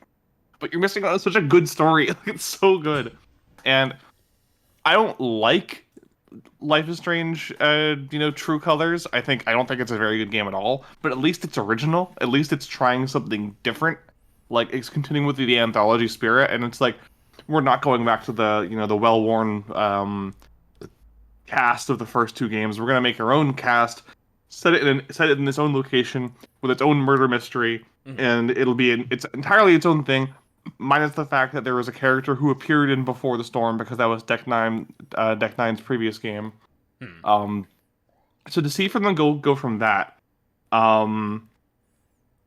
but you're missing out on such a good story. Like, it's so good. And I don't like Life is Strange, True Colors. I don't think it's a very good game at all, but at least it's original. At least it's trying something different. Like it's continuing with the anthology spirit, and it's like we're not going back to the well-worn cast of the first two games. We're gonna make our own cast, set it in its own location with its own murder mystery, Mhm. and it's entirely its own thing. Minus the fact that there was a character who appeared in Before the Storm because that was Deck Nine's previous game. Hmm. Um, so to see from them go from that, um,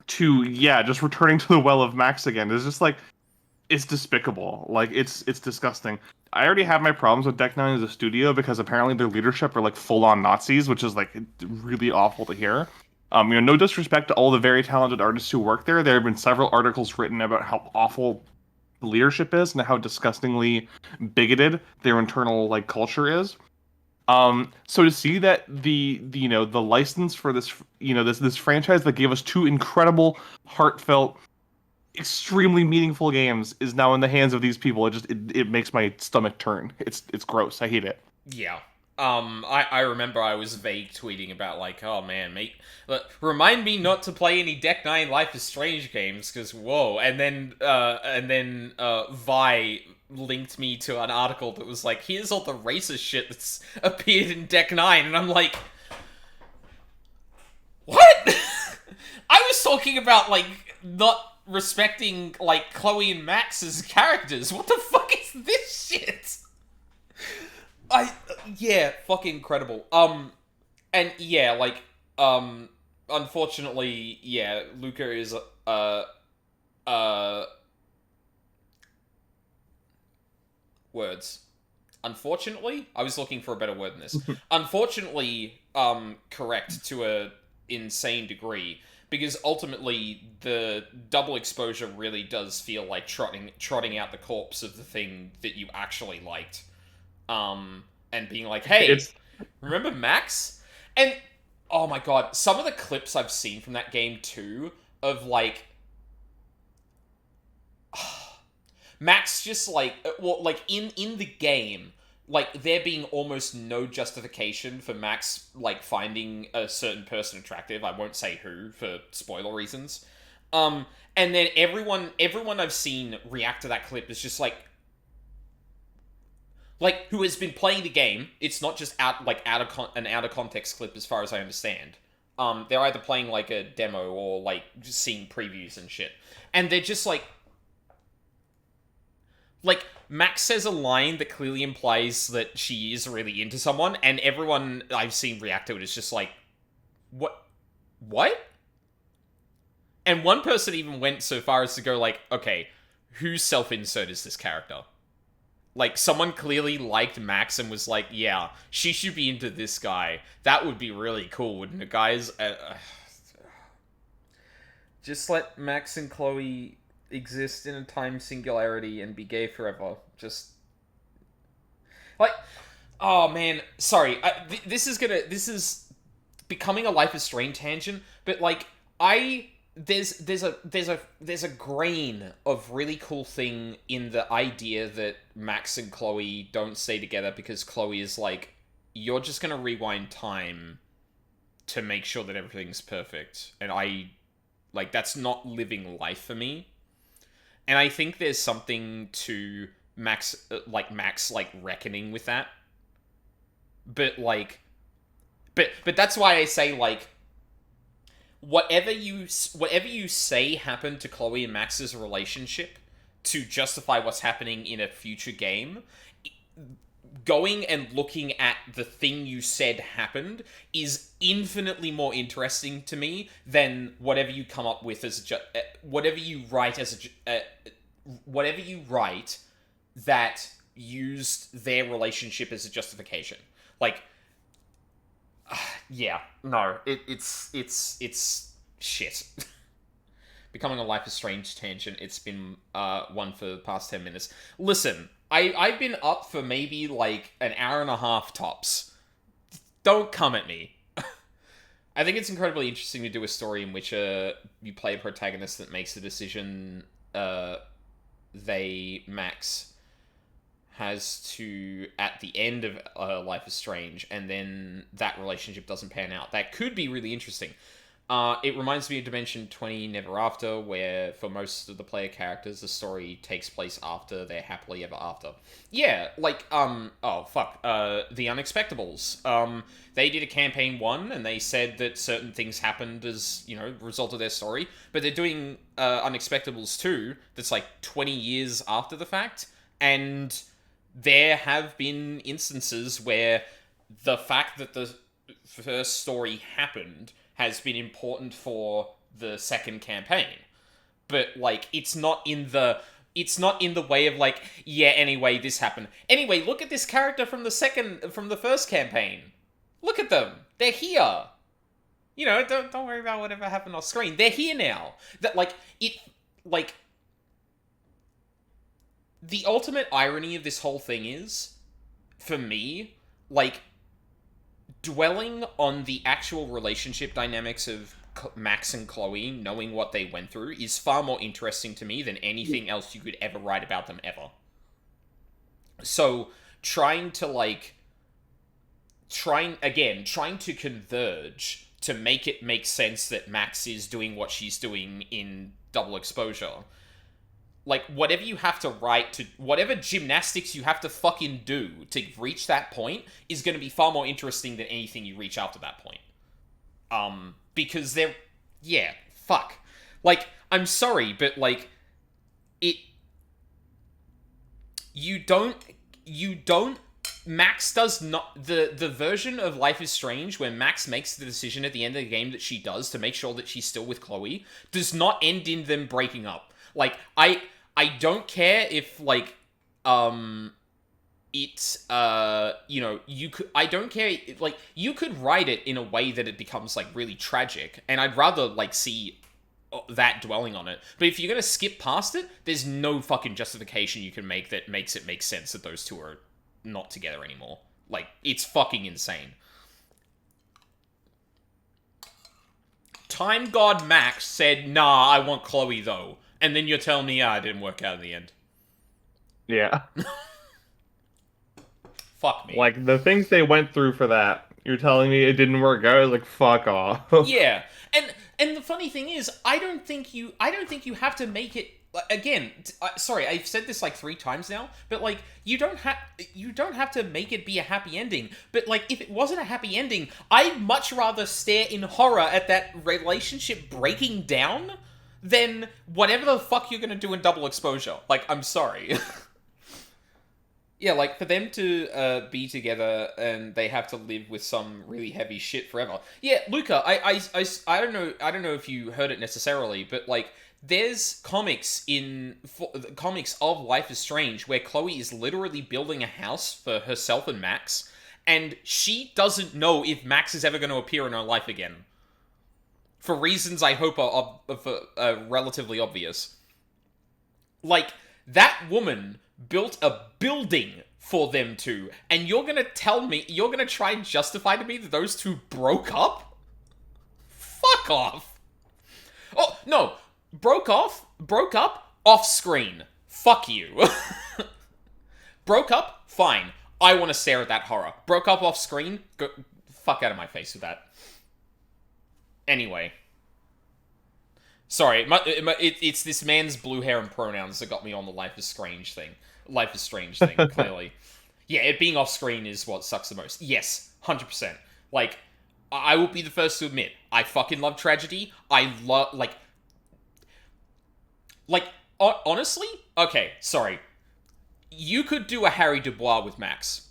to just returning to the well of Max again is just like it's despicable. Like it's disgusting. I already have my problems with Deck Nine as a studio because apparently their leadership are like full on Nazis, which is like really awful to hear. No disrespect to all the very talented artists who work there. There have been several articles written about how awful the leadership is and how disgustingly bigoted their internal like culture is. So to see that the license for this this franchise that gave us two incredible, heartfelt, extremely meaningful games is now in the hands of these people, it makes my stomach turn. It's gross. I hate it. Yeah. I remember I was vague tweeting about, like, oh man, mate, remind me not to play any Deck 9 Life is Strange games, because whoa. And then Vi linked me to an article that was like, here's all the racist shit that's appeared in Deck 9, and I'm like, what? I was talking about, like, not respecting, like, Chloe and Max's characters. What the fuck is this shit? Yeah, fucking incredible. And yeah, like, unfortunately, yeah, Luca is, uh, words. Unfortunately, I was looking for a better word than this. Unfortunately, correct to a insane degree, because ultimately the double exposure really does feel like trotting out the corpse of the thing that you actually liked. And being like, hey, It's remember Max? And oh my god, some of the clips I've seen from that game too, of like Max just like, well, like in the game, like there being almost no justification for Max like finding a certain person attractive. I won't say who for spoiler reasons. And then everyone I've seen react to that clip is just like who has been playing the game. It's not just an out of context clip, as far as I understand. They're either playing like a demo or like just seeing previews and shit, and they're just like Max says a line that clearly implies that she is really into someone, and everyone I've seen react to it is just like, what? And one person even went so far as to go like, okay, whose self-insert is this character? Like, someone clearly liked Max and was like, yeah, she should be into this guy. That would be really cool, wouldn't it, guys? Just let Max and Chloe exist in a time singularity and be gay forever. Just... like... oh, man. Sorry. This is becoming a Life is Strange tangent, but, like, there's a grain of really cool thing in the idea that Max and Chloe don't stay together because Chloe is like, you're just gonna rewind time to make sure that everything's perfect, and that's not living life for me. And I think there's something to Max reckoning with that, but that's why I say, like, whatever you say happened to Chloe and Max's relationship to justify what's happening in a future game, going and looking at the thing you said happened is infinitely more interesting to me than whatever you come up with whatever you write whatever you write that used their relationship as a justification. Like, Yeah, no, it's shit. Becoming a Life is Strange tangent. It's been one for the past 10 minutes. Listen, I've been up for maybe like an hour and a half tops. Don't come at me. I think it's incredibly interesting to do a story in which you play a protagonist that makes a decision Max has to at the end of Life is Strange, and then that relationship doesn't pan out. That could be really interesting. It reminds me of Dimension 20 Never After, where for most of the player characters, the story takes place after they're happily ever after. Yeah, like, oh, fuck, The Unexpectables. They did a campaign 1, and they said that certain things happened as, you know, result of their story, but they're doing, Unexpectables 2, that's like 20 years after the fact, and there have been instances where the fact that the first story happened has been important for the second campaign. But, like, it's not in the way of, like, yeah, anyway, this happened. Anyway, look at this character from the first campaign. Look at them. They're here. You know, don't worry about whatever happened off screen. They're here now. That, like, the ultimate irony of this whole thing is, for me, like, dwelling on the actual relationship dynamics of Max and Chloe, knowing what they went through, is far more interesting to me than anything else you could ever write about them ever. So, trying to converge to make it make sense that Max is doing what she's doing in Double Exposure, like, whatever you have to write to... whatever gymnastics you have to fucking do to reach that point is going to be far more interesting than anything you reach after that point. Because they're... yeah, fuck. Like, I'm sorry, but, like, it... You don't... Max does not... The version of Life is Strange where Max makes the decision at the end of the game that she does to make sure that she's still with Chloe does not end in them breaking up. Like, I don't care if, like, it's, you know, I don't care, like, you could write it in a way that it becomes, like, really tragic, and I'd rather, like, see that dwelling on it. But if you're gonna skip past it, there's no fucking justification you can make that makes it make sense that those two are not together anymore. Like, it's fucking insane. Time God Max said, nah, I want Chloe, though. And then you're telling me, it didn't work out in the end. Yeah. Fuck me. Like, the things they went through for that, you're telling me it didn't work out? I was like, fuck off. Yeah. And the funny thing is, I don't think you have to make it... Again, sorry, I've said this like 3 times now, but, like, you don't have to make it be a happy ending. But, like, if it wasn't a happy ending, I'd much rather stare in horror at that relationship breaking down than whatever the fuck you're gonna do in Double Exposure. Like, I'm sorry. Yeah, like, for them to be together and they have to live with some really heavy shit forever. Yeah, Luca, I don't know if you heard it necessarily, but, like, there's comics of Life is Strange where Chloe is literally building a house for herself and Max, and she doesn't know if Max is ever going to appear in her life again. For reasons I hope are relatively obvious. Like, that woman built a building for them two, and you're gonna try and justify to me that those two broke up? Fuck off. Oh, no. Broke up off screen. Fuck you. Broke up? Fine. I want to stare at that horror. Broke up off screen? Go fuck out of my face with that. Anyway. Sorry, it's this man's blue hair and pronouns that got me on the Life is Strange thing, clearly. Yeah, it being off screen is what sucks the most. Yes, 100%. Like, I will be the first to admit, I fucking love tragedy. I love, honestly? Okay, sorry. You could do a Harry Dubois with Max.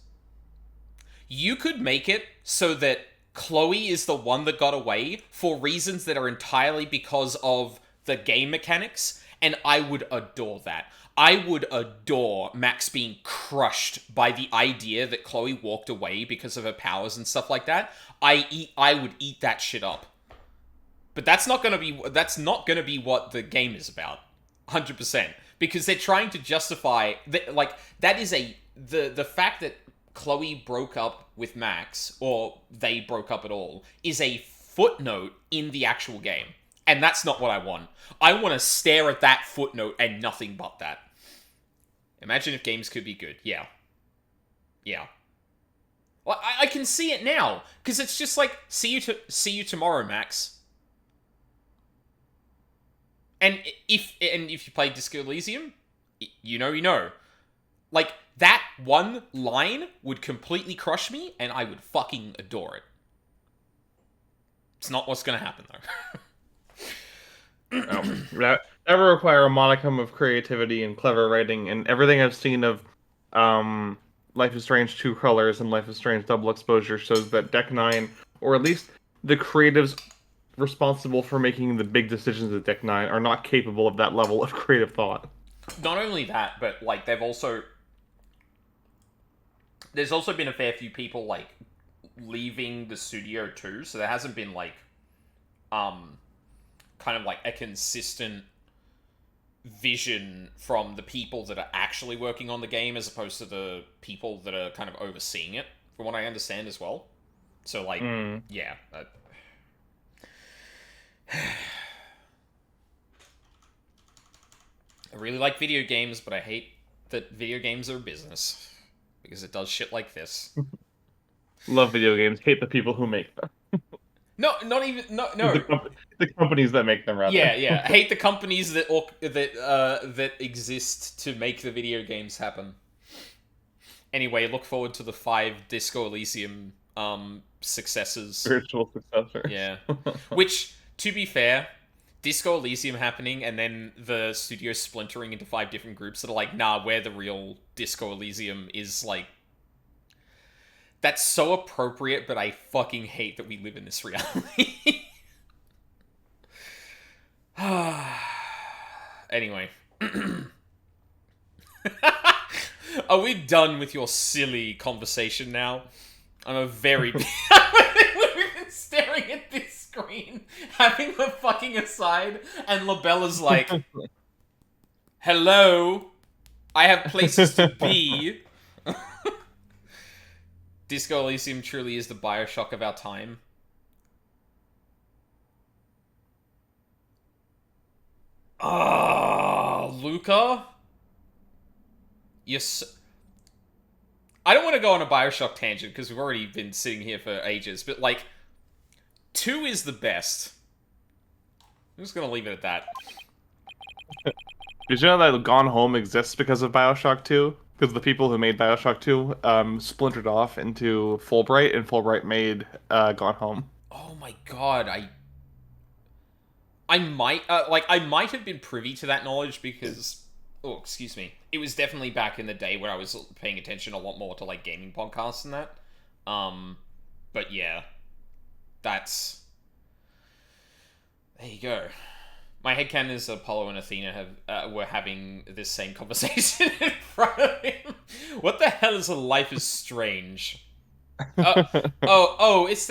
You could make it so that Chloe is the one that got away for reasons that are entirely because of the game mechanics, and I would adore that. I would adore Max being crushed by the idea that Chloe walked away because of her powers and stuff like that. I would eat that shit up. But that's not gonna be what the game is about. 100%. Because they're trying to justify that, like, that is the fact that Chloe broke up with Max, or they broke up at all, is a footnote in the actual game. And that's not what I want. I want to stare at that footnote and nothing but that. Imagine if games could be good. Yeah. Yeah. Well, I can see it now, because it's just like, see you tomorrow, Max. And if you play Disco Elysium, you know. Like, that one line would completely crush me, and I would fucking adore it. It's not what's gonna happen, though. That would require a modicum of creativity and clever writing, and everything I've seen of Life is Strange Two Colors and Life is Strange Double Exposure shows that Deck 9, or at least the creatives responsible for making the big decisions at Deck 9, are not capable of that level of creative thought. Not only that, but, like, there's also been a fair few people, like, leaving the studio too, so there hasn't been, like, kind of like a consistent vision from the people that are actually working on the game as opposed to the people that are kind of overseeing it, from what I understand as well. So, like, yeah. I really like video games, but I hate that video games are a business. Because it does shit like this. Love video games, hate the people who make them. No, not even... No. The companies that make them, rather. Yeah. I hate the companies that exist to make the video games happen. Anyway, look forward to the 5 Disco Elysium successors. Spiritual successors. Yeah. Which, to be fair, Disco Elysium happening and then the studio splintering into 5 different groups that are like, nah, we're the real Disco Elysium is like... That's so appropriate, but I fucking hate that we live in this reality. Anyway. Are we done with your silly conversation now? I'm We've been staring at this screen, having the fucking aside, and Labella's like, hello, I have places to be. Disco Elysium truly is the Bioshock of our time. Luca? Yes. I don't want to go on a Bioshock tangent because we've already been sitting here for ages, but like, 2 is the best. I'm just gonna leave it at that. Did you know that Gone Home exists because of Bioshock 2? Because the people who made Bioshock 2 splintered off into Fulbright, and Fulbright made Gone Home. Oh my god, I might have been privy to that knowledge because, oh, excuse me, it was definitely back in the day where I was paying attention a lot more to like gaming podcasts and that. But yeah, that's, there you go. My headcanon is Apollo and Athena were having this same conversation in front of him. What the hell is a Life is Strange? It's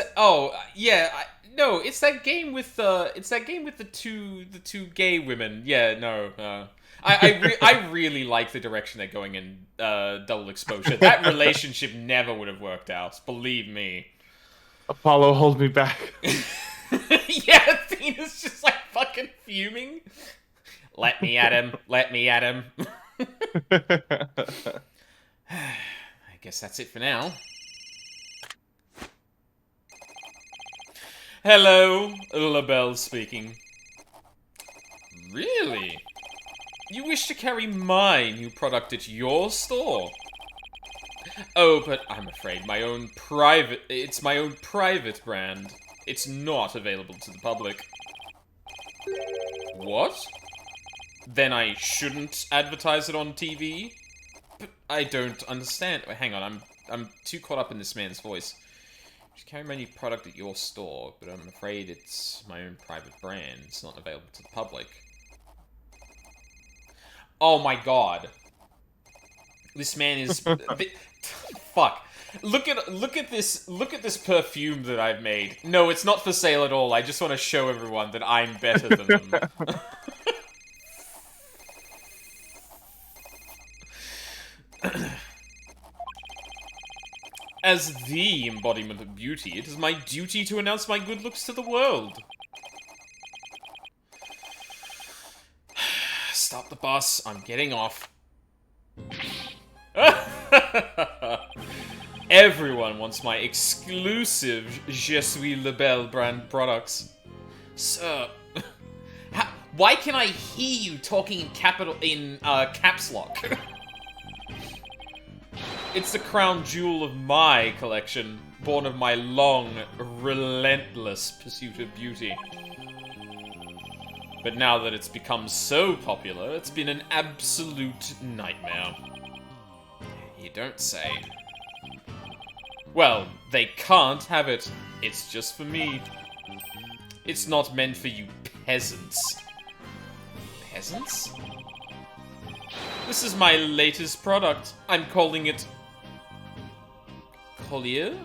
that game with the two gay women. Yeah, no. I really like the direction they're going in Double Exposure. That relationship never would have worked out, believe me. Apollo, hold me back. Yeah, Athena's just like fucking fuming. Let me at him. I guess that's it for now. Hello, LaBelle speaking. Really? You wish to carry my new product at your store? Oh, but I'm afraid it's my own private brand. It's not available to the public. What? Then I shouldn't advertise it on TV? But I don't understand. Wait, hang on, I'm too caught up in this man's voice. Just carry my new product at your store, but I'm afraid it's my own private brand. It's not available to the public. Oh my god. This man is... Fuck. Look at this perfume that I've made. No, it's not for sale at all. I just want to show everyone that I'm better than them. As the embodiment of beauty, it is my duty to announce my good looks to the world. Stop the bus. I'm getting off. Everyone wants my exclusive Je suis le Belle brand products. Sir, why can I hear you talking in caps lock? It's the crown jewel of my collection, born of my long, relentless pursuit of beauty. But now that it's become so popular, it's been an absolute nightmare. You don't say. Well, they can't have it. It's just for me. It's not meant for you peasants. Peasants? This is my latest product. I'm calling it... Collier?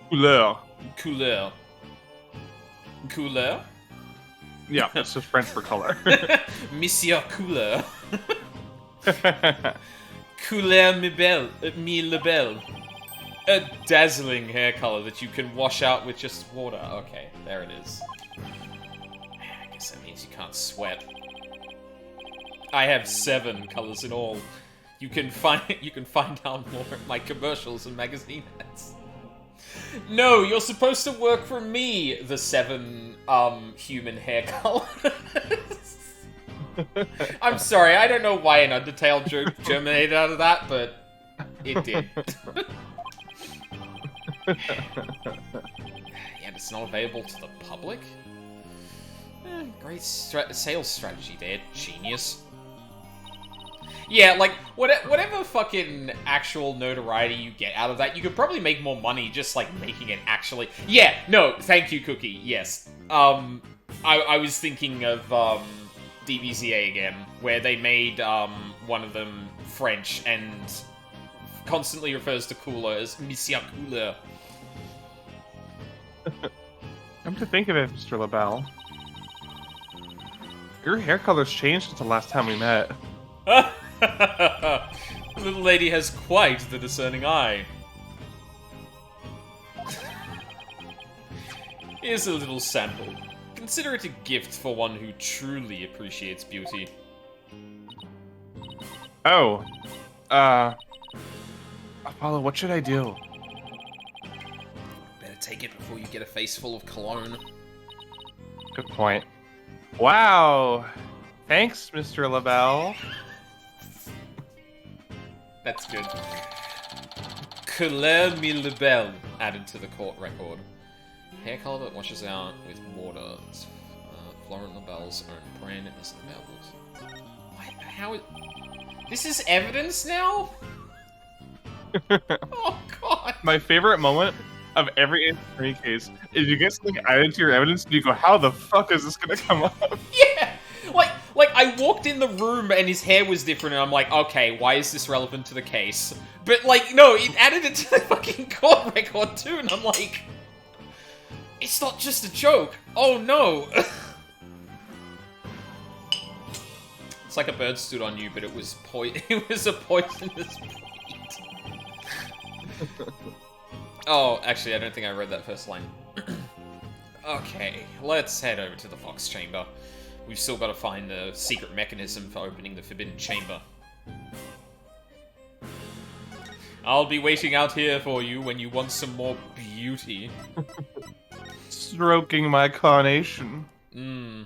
Couleur. Couleur. Couleur? Yeah, that's just French for color. Monsieur Couleur. Couleur mi labelle. A dazzling hair color that you can wash out with just water. Okay, there it is. I guess that means you can't sweat. I have 7 colors in all. You can find out more at my commercials and magazine ads. No, you're supposed to work for me, the 7 human hair colors. I'm sorry, I don't know why an Undertale joke germinated out of that, but it did. Yeah, it's not available to the public? Great sales strategy there, genius. Yeah, like, whatever fucking actual notoriety you get out of that, you could probably make more money just, like, making it actually... Yeah, no, thank you, Cookie, yes. I was thinking of, DBZA again, where they made, one of them French, and constantly refers to Couleur as Monsieur Couleur. Come to think of it, Mr. LaBelle, your hair color's changed since the last time we met. The little lady has quite the discerning eye. Here's a little sample. Consider it a gift for one who truly appreciates beauty. Oh. Apollo, what should I do? Better take it before you get a face full of cologne. Good point. Wow. Thanks, Mr. LaBelle. That's good. Couleur mi labelle added to the court record. Hair color that washes out with water. Florent Labelle's own brand is available. How is... This is evidence now? Oh god. My favorite moment of every attorney case is you get something added to your evidence and you go, how the fuck is this gonna come up? Yeah! Like, I walked in the room and his hair was different and I'm like, okay, why is this relevant to the case? But, like, no, it added it to the fucking court record too, and I'm like... It's not just a joke! Oh no! It's like a bird stood on you, but it was it was a poisonous breed. Oh, actually, I don't think I read that first line. Okay, let's head over to the Fox Chamber. We've still got to find the secret mechanism for opening the Forbidden Chamber. I'll be waiting out here for you when you want some more beauty. Stroking my carnation. Mmm.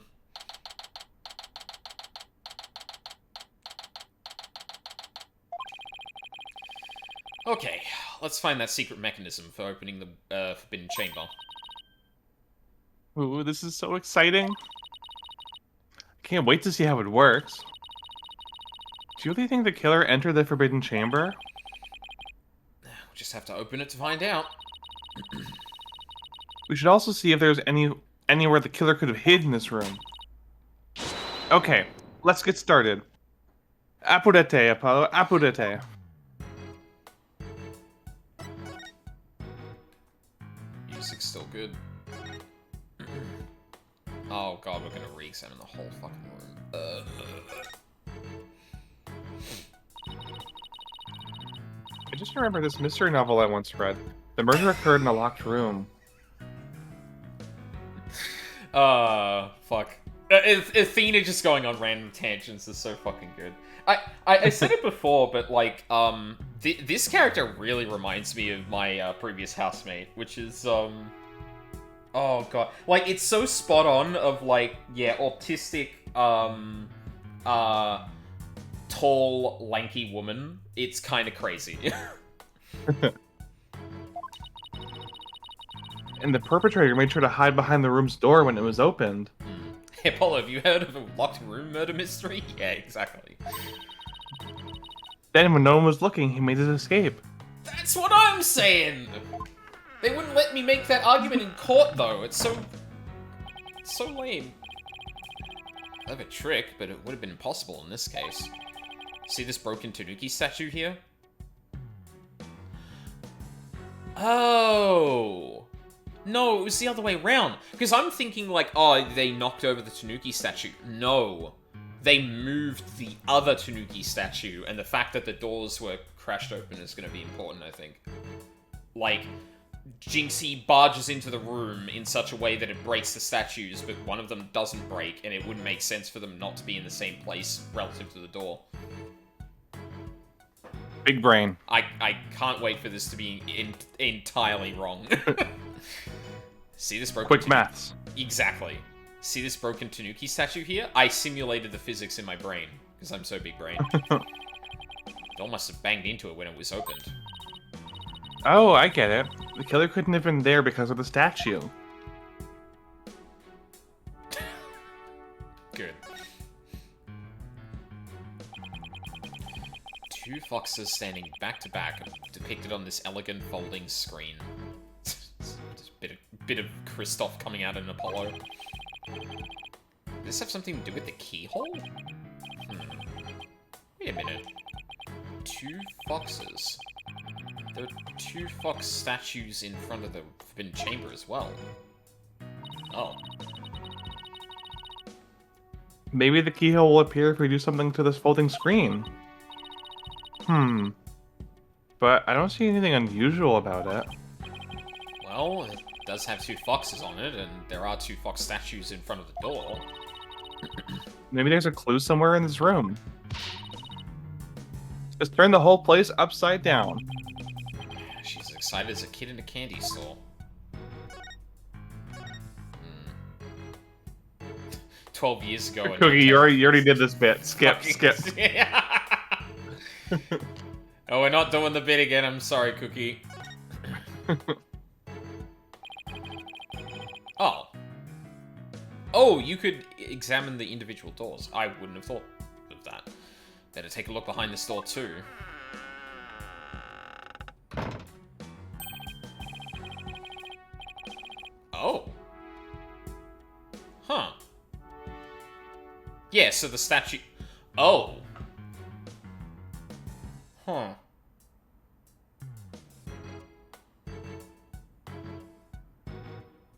Okay, let's find that secret mechanism for opening the Forbidden Chamber. Ooh, this is so exciting. Can't wait to see how it works. Do you really think the killer entered the Forbidden Chamber? We'll just have to open it to find out. We should also see if there's anywhere the killer could have hidden this room. Okay, let's get started. Apurete, Apollo, apurete. Music's still good. Oh god, we're gonna re-examine the whole fucking room. I just remember this mystery novel I once read. The murder occurred in a locked room. Fuck. Athena just going on random tangents is so fucking good. I said it before, but like, this character really reminds me of my previous housemate, which is, oh god. Like, it's so spot on of, like, yeah, autistic, tall, lanky woman. It's kind of crazy. And the perpetrator made sure to hide behind the room's door when it was opened. Hey, Apollo, have you heard of a locked room murder mystery? Yeah, exactly. Then, when no one was looking, he made his escape. That's what I'm saying! They wouldn't let me make that argument in court, though. It's so lame. I have a trick, but it would have been impossible in this case. See this broken Tanuki statue here? Oh! No, it was the other way around. Because I'm thinking like, oh, they knocked over the Tanuki statue. No. They moved the other Tanuki statue, and the fact that the doors were crashed open is going to be important, I think. Like, Jinxie barges into the room in such a way that it breaks the statues, but one of them doesn't break, and it wouldn't make sense for them not to be in the same place relative to the door. Big brain. I can't wait for this to be entirely wrong. See this broken... Quick maths. Exactly. See this broken Tanuki statue here? I simulated the physics in my brain, because I'm so big-brained. Door must have banged into it when it was opened. Oh, I get it. The killer couldn't have been there because of the statue. Good. Two foxes standing back to back, depicted on this elegant folding screen. Just a bit of Kristoff coming out in Apollo. Does this have something to do with the keyhole? Wait a minute. Two foxes. There are two fox statues in front of the forbidden chamber as well. Oh. Maybe the keyhole will appear if we do something to this folding screen. But I don't see anything unusual about it. Well, it does have two foxes on it, and there are two fox statues in front of the door. Maybe there's a clue somewhere in this room. Just turn the whole place upside down. She's as excited as a kid in a candy store. 12 years ago... Cookie, you already did this bit. Skip. Oh, we're not doing the bit again. I'm sorry, Cookie. Oh. Oh, you could examine the individual doors. I wouldn't have thought of that. Better take a look behind this door, too. Oh. Huh. Yeah, so the statue... Oh. Huh.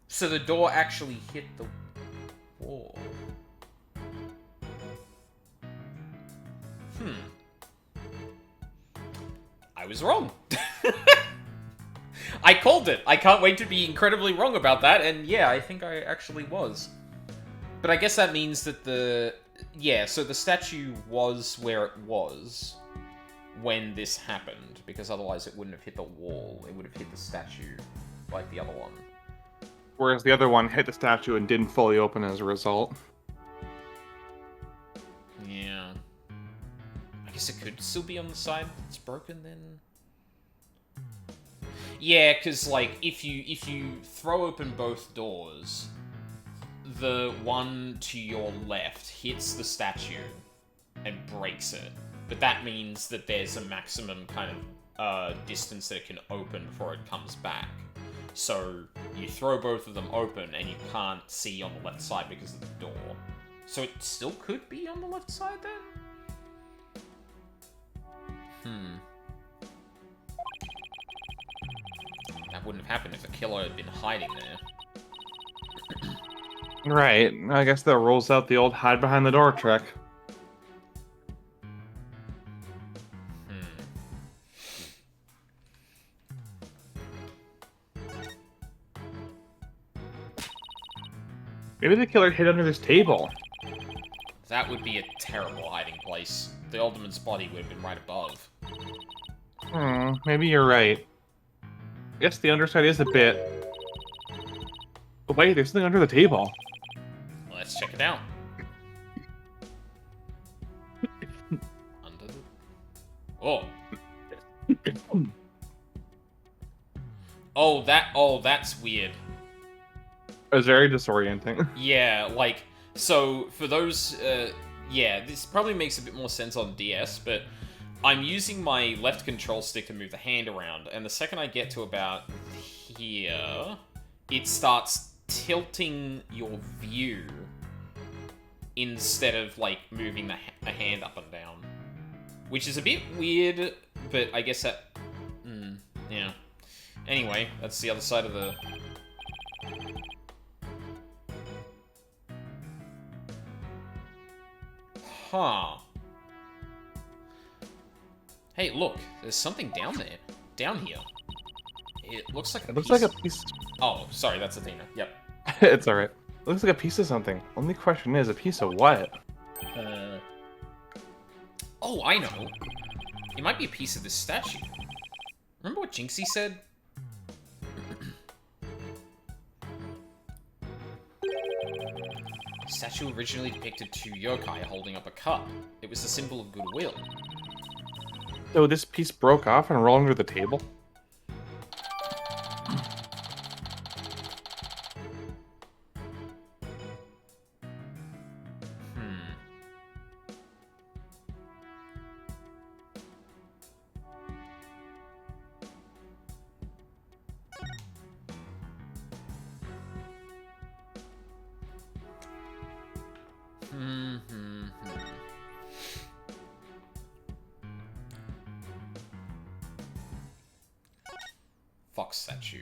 So the door actually hit the wall. I was wrong. I called it. I can't wait to be incredibly wrong about that, and yeah, I think I actually was. But I guess that means that the... Yeah, so the statue was where it was when this happened, because otherwise it wouldn't have hit the wall. It would have hit the statue, like the other one. Whereas the other one hit the statue and didn't fully open as a result. Yeah. I guess it could still be on the side that's broken, then? Yeah, because, like, if you throw open both doors, the one to your left hits the statue and breaks it. But that means that there's a maximum kind of distance that it can open before it comes back. So you throw both of them open and you can't see on the left side because of the door. So it still could be on the left side then? That wouldn't have happened if the killer had been hiding there. Right. I guess that rolls out the old hide behind the door trick. Maybe the killer hid under this table. That would be a terrible hiding place. The Alderman's body would have been right above. Maybe you're right. I guess the underside is a bit... Oh, wait, there's something under the table. Let's check it out. Under the... Oh. Oh, that's weird. It was very disorienting. Yeah, like, so, for those, yeah, this probably makes a bit more sense on DS, but I'm using my left control stick to move the hand around, and the second I get to about here, it starts tilting your view instead of, like, moving the hand up and down. Which is a bit weird, but I guess that... yeah. Anyway, that's the other side of the... Huh. Hey, look, there's something down there. Down here. It looks like a It looks piece... like a piece... Oh, sorry, that's Athena. Yep. It's alright. It looks like a piece of something. Only question is, a piece of what? Oh, I know. It might be a piece of this statue. Remember what Jinxie said? The statue originally depicted two yokai holding up a cup. It was a symbol of goodwill. So this piece broke off and rolled under the table? Fox statue.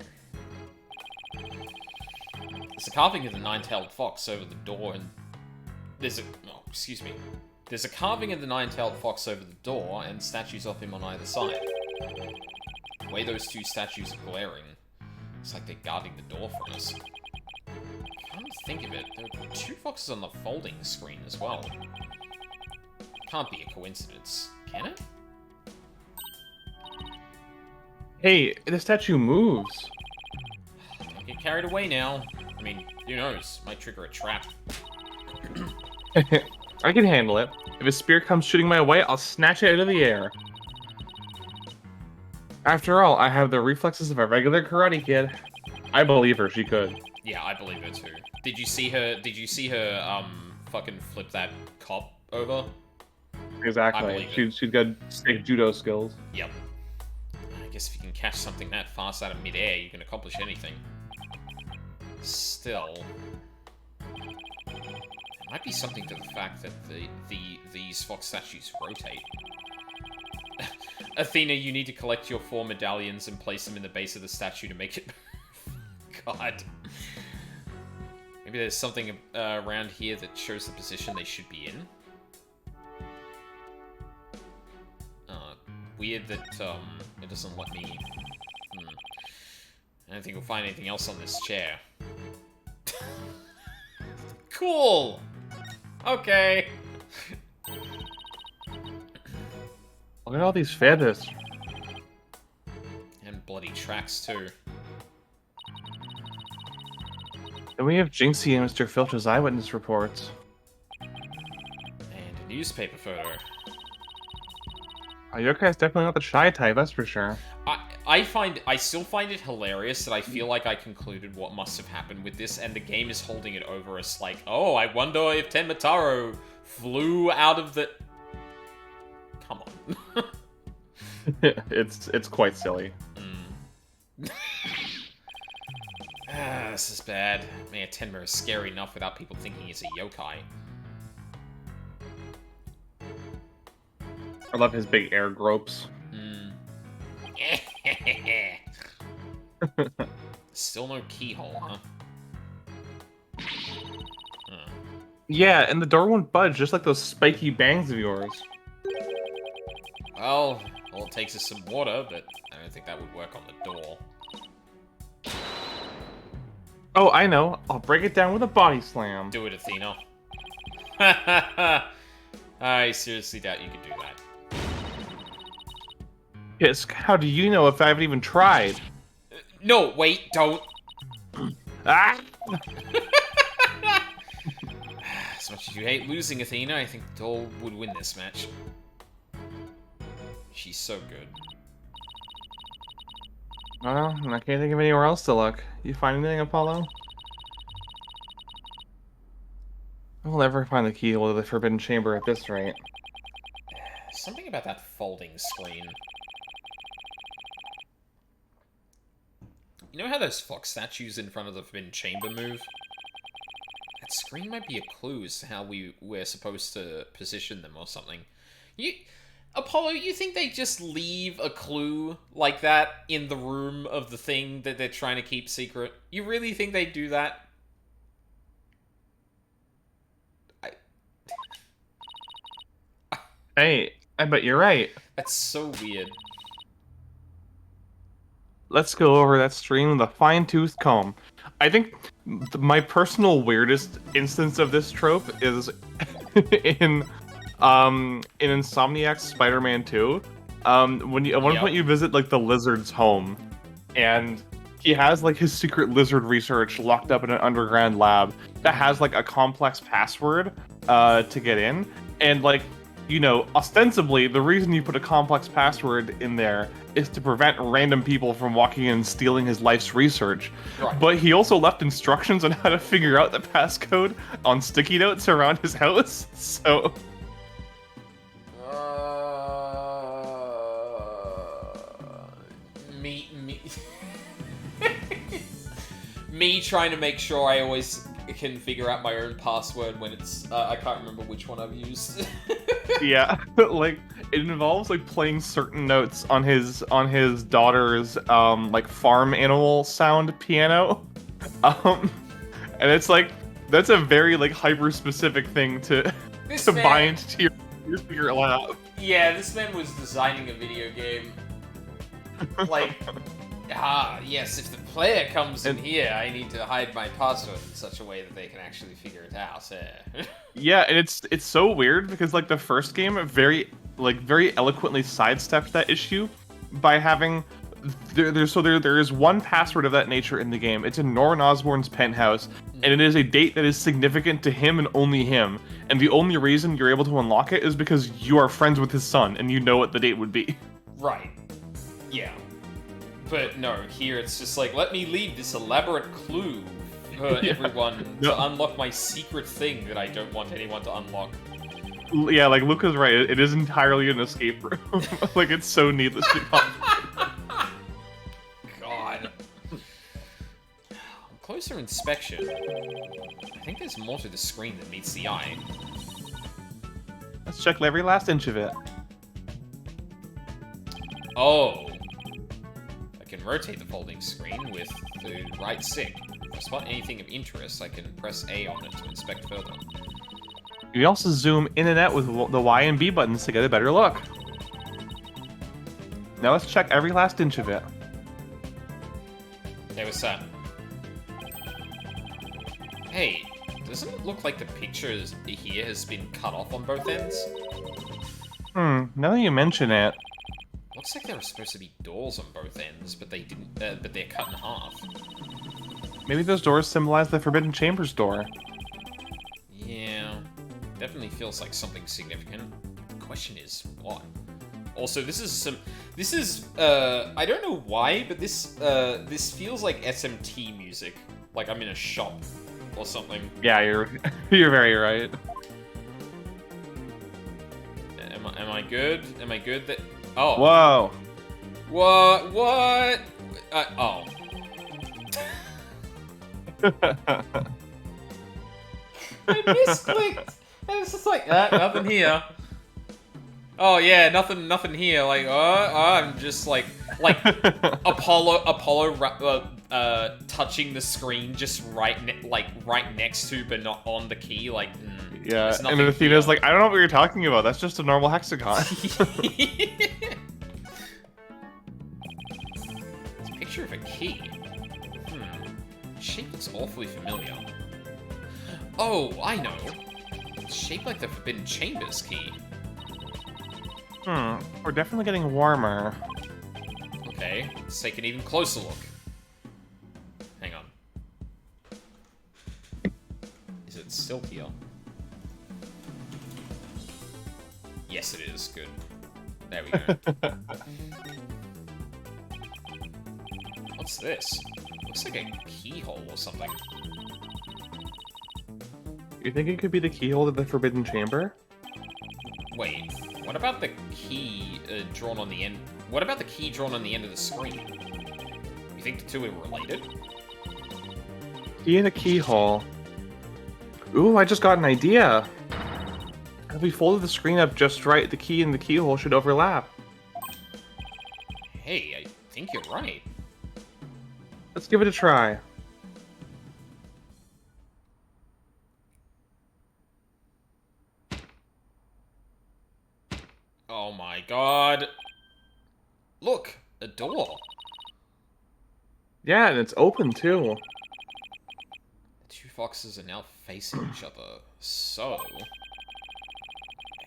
There's a carving of the nine-tailed fox over the door, and there's a... Oh, excuse me. There's a carving of the nine-tailed fox over the door, and statues of him on either side. The way those two statues are glaring, it's like they're guarding the door from us. Come to think of it, there are two foxes on the folding screen as well. Can't be a coincidence, can it? Hey, the statue moves. Don't get carried away now. I mean, who knows? Might trigger a trap. I can handle it. If a spear comes shooting my way, I'll snatch it out of the air. After all, I have the reflexes of a regular karate kid. I believe her, she could. Yeah, I believe her too. Did you see her, fucking flip that cop over? Exactly. She's got sick judo skills. Yep. I guess if you can catch something that fast out of midair, you can accomplish anything. Still... There might be something to the fact that these fox statues rotate. Athena, you need to collect your 4 medallions and place them in the base of the statue to make it... God. Maybe there's something around here that shows the position they should be in. Weird that, it doesn't let me... I don't think we'll find anything else on this chair. Cool! Okay. Look at all these feathers. And bloody tracks, too. Then we have Jinxie and Mr. Filch's eyewitness reports. And a newspaper photo. Yokai's definitely not the shy type, that's for sure. I still find it hilarious that I feel like I concluded what must have happened with this, and the game is holding it over us like, oh, I wonder if Tenmataro flew out of the... Come on. It's quite silly. This is bad. Man, Tenma is scary enough without people thinking he's a yokai. I love his big air gropes. Still no keyhole, huh? Yeah, and the door won't budge, just like those spiky bangs of yours. Well, all it takes is some water, but I don't think that would work on the door. Oh, I know. I'll break it down with a body slam. Do it, Athena. I seriously doubt you could do that. Kisk, how do you know if I haven't even tried? No, wait, don't. Ah! As much as you hate losing, Athena, I think the doll would win this match. She's so good. Well, I can't think of anywhere else to look. You find anything, Apollo? We'll never find the keyhole to the Forbidden Chamber at this rate. Something about that folding screen. You know how those fox statues in front of the Forbidden Chamber move? That screen might be a clue as to how we're supposed to position them or something. Apollo, you think they just leave a clue like that in the room of the thing that they're trying to keep secret? You really think they do that? Hey, I bet you're right. That's so weird. Let's go over that stream with a fine-tooth comb. I think my personal weirdest instance of this trope is in Insomniac's Spider-Man 2. When at one point you visit like the lizard's home, and he has like his secret lizard research locked up in an underground lab that has like a complex password to get in, and like, you know, ostensibly the reason you put a complex password in there is to prevent random people from walking in and stealing his life's research. Right. But he also left instructions on how to figure out the passcode on sticky notes around his house. So me trying to make sure I always can figure out my own password when it's I can't remember which one I've used. yeah, like it involves like playing certain notes on his daughter's like farm animal sound piano, and it's like that's a very like hyper specific thing to bind to your secret lab. Yeah, this man was designing a video game. Like, yes, if the player comes in here, I need to hide my password in such a way that they can actually figure it out. Yeah, and it's so weird because like the first game very eloquently sidestepped that issue by having there is one password of that nature in the game. It's in Norman Osborn's penthouse, and it is a date that is significant to him and only him. And the only reason you're able to unlock it is because you are friends with his son and you know what the date would be. Right. Yeah. But no, here it's just like, let me leave this elaborate clue for everyone to unlock my secret thing that I don't want anyone to unlock. Yeah, like Luca's right. It is entirely an escape room. Like it's so needlessly complicated. God. On closer inspection, I think there's more to the screen than meets the eye. Let's check every last inch of it. Oh. I can rotate the folding screen with the right stick. If I spot anything of interest, I can press A on it to inspect further. You can also zoom in and out with the Y and B buttons to get a better look. Now let's check every last inch of it. Hey, what's that? Hey, doesn't it look like the picture here has been cut off on both ends? Now that you mention it. Looks like there were supposed to be doors on both ends, but they didn't. But they're cut in half. Maybe those doors symbolize the Forbidden Chamber's door. Yeah, definitely feels like something significant. The question is, what? Also, this is I don't know why, but this feels like SMT music. Like I'm in a shop or something. Yeah, you're very right. Am I good? Am I good? That oh. Whoa. What? Oh. I misclicked. And it's just like, nothing here. Oh yeah, nothing here. Like, I'm just like Apollo touching the screen just right next to, but not on the key. Like, Yeah, there's and nothing Athena's here. like, I don't know what you're talking about. That's just a normal hexagon. It's a picture of a key. Shape looks awfully familiar. Oh, I know. It's shaped like the Forbidden Chambers key. We're definitely getting warmer. Okay, let's take an even closer look. Hang on. Is it still here? Yes, it is. Good. There we go. What's this? Looks like a keyhole or something. You think it could be the keyhole to the Forbidden Chamber? Wait, what about the key drawn on the end? What about the key drawn on the end of the screen? You think the two are related? Key in a keyhole. Ooh, I just got an idea. If we folded the screen up just right, the key and the keyhole should overlap. Hey, I think you're right. Let's give it a try. Oh my god. Look, a door. Yeah, and it's open too. The two foxes are now facing each other. So...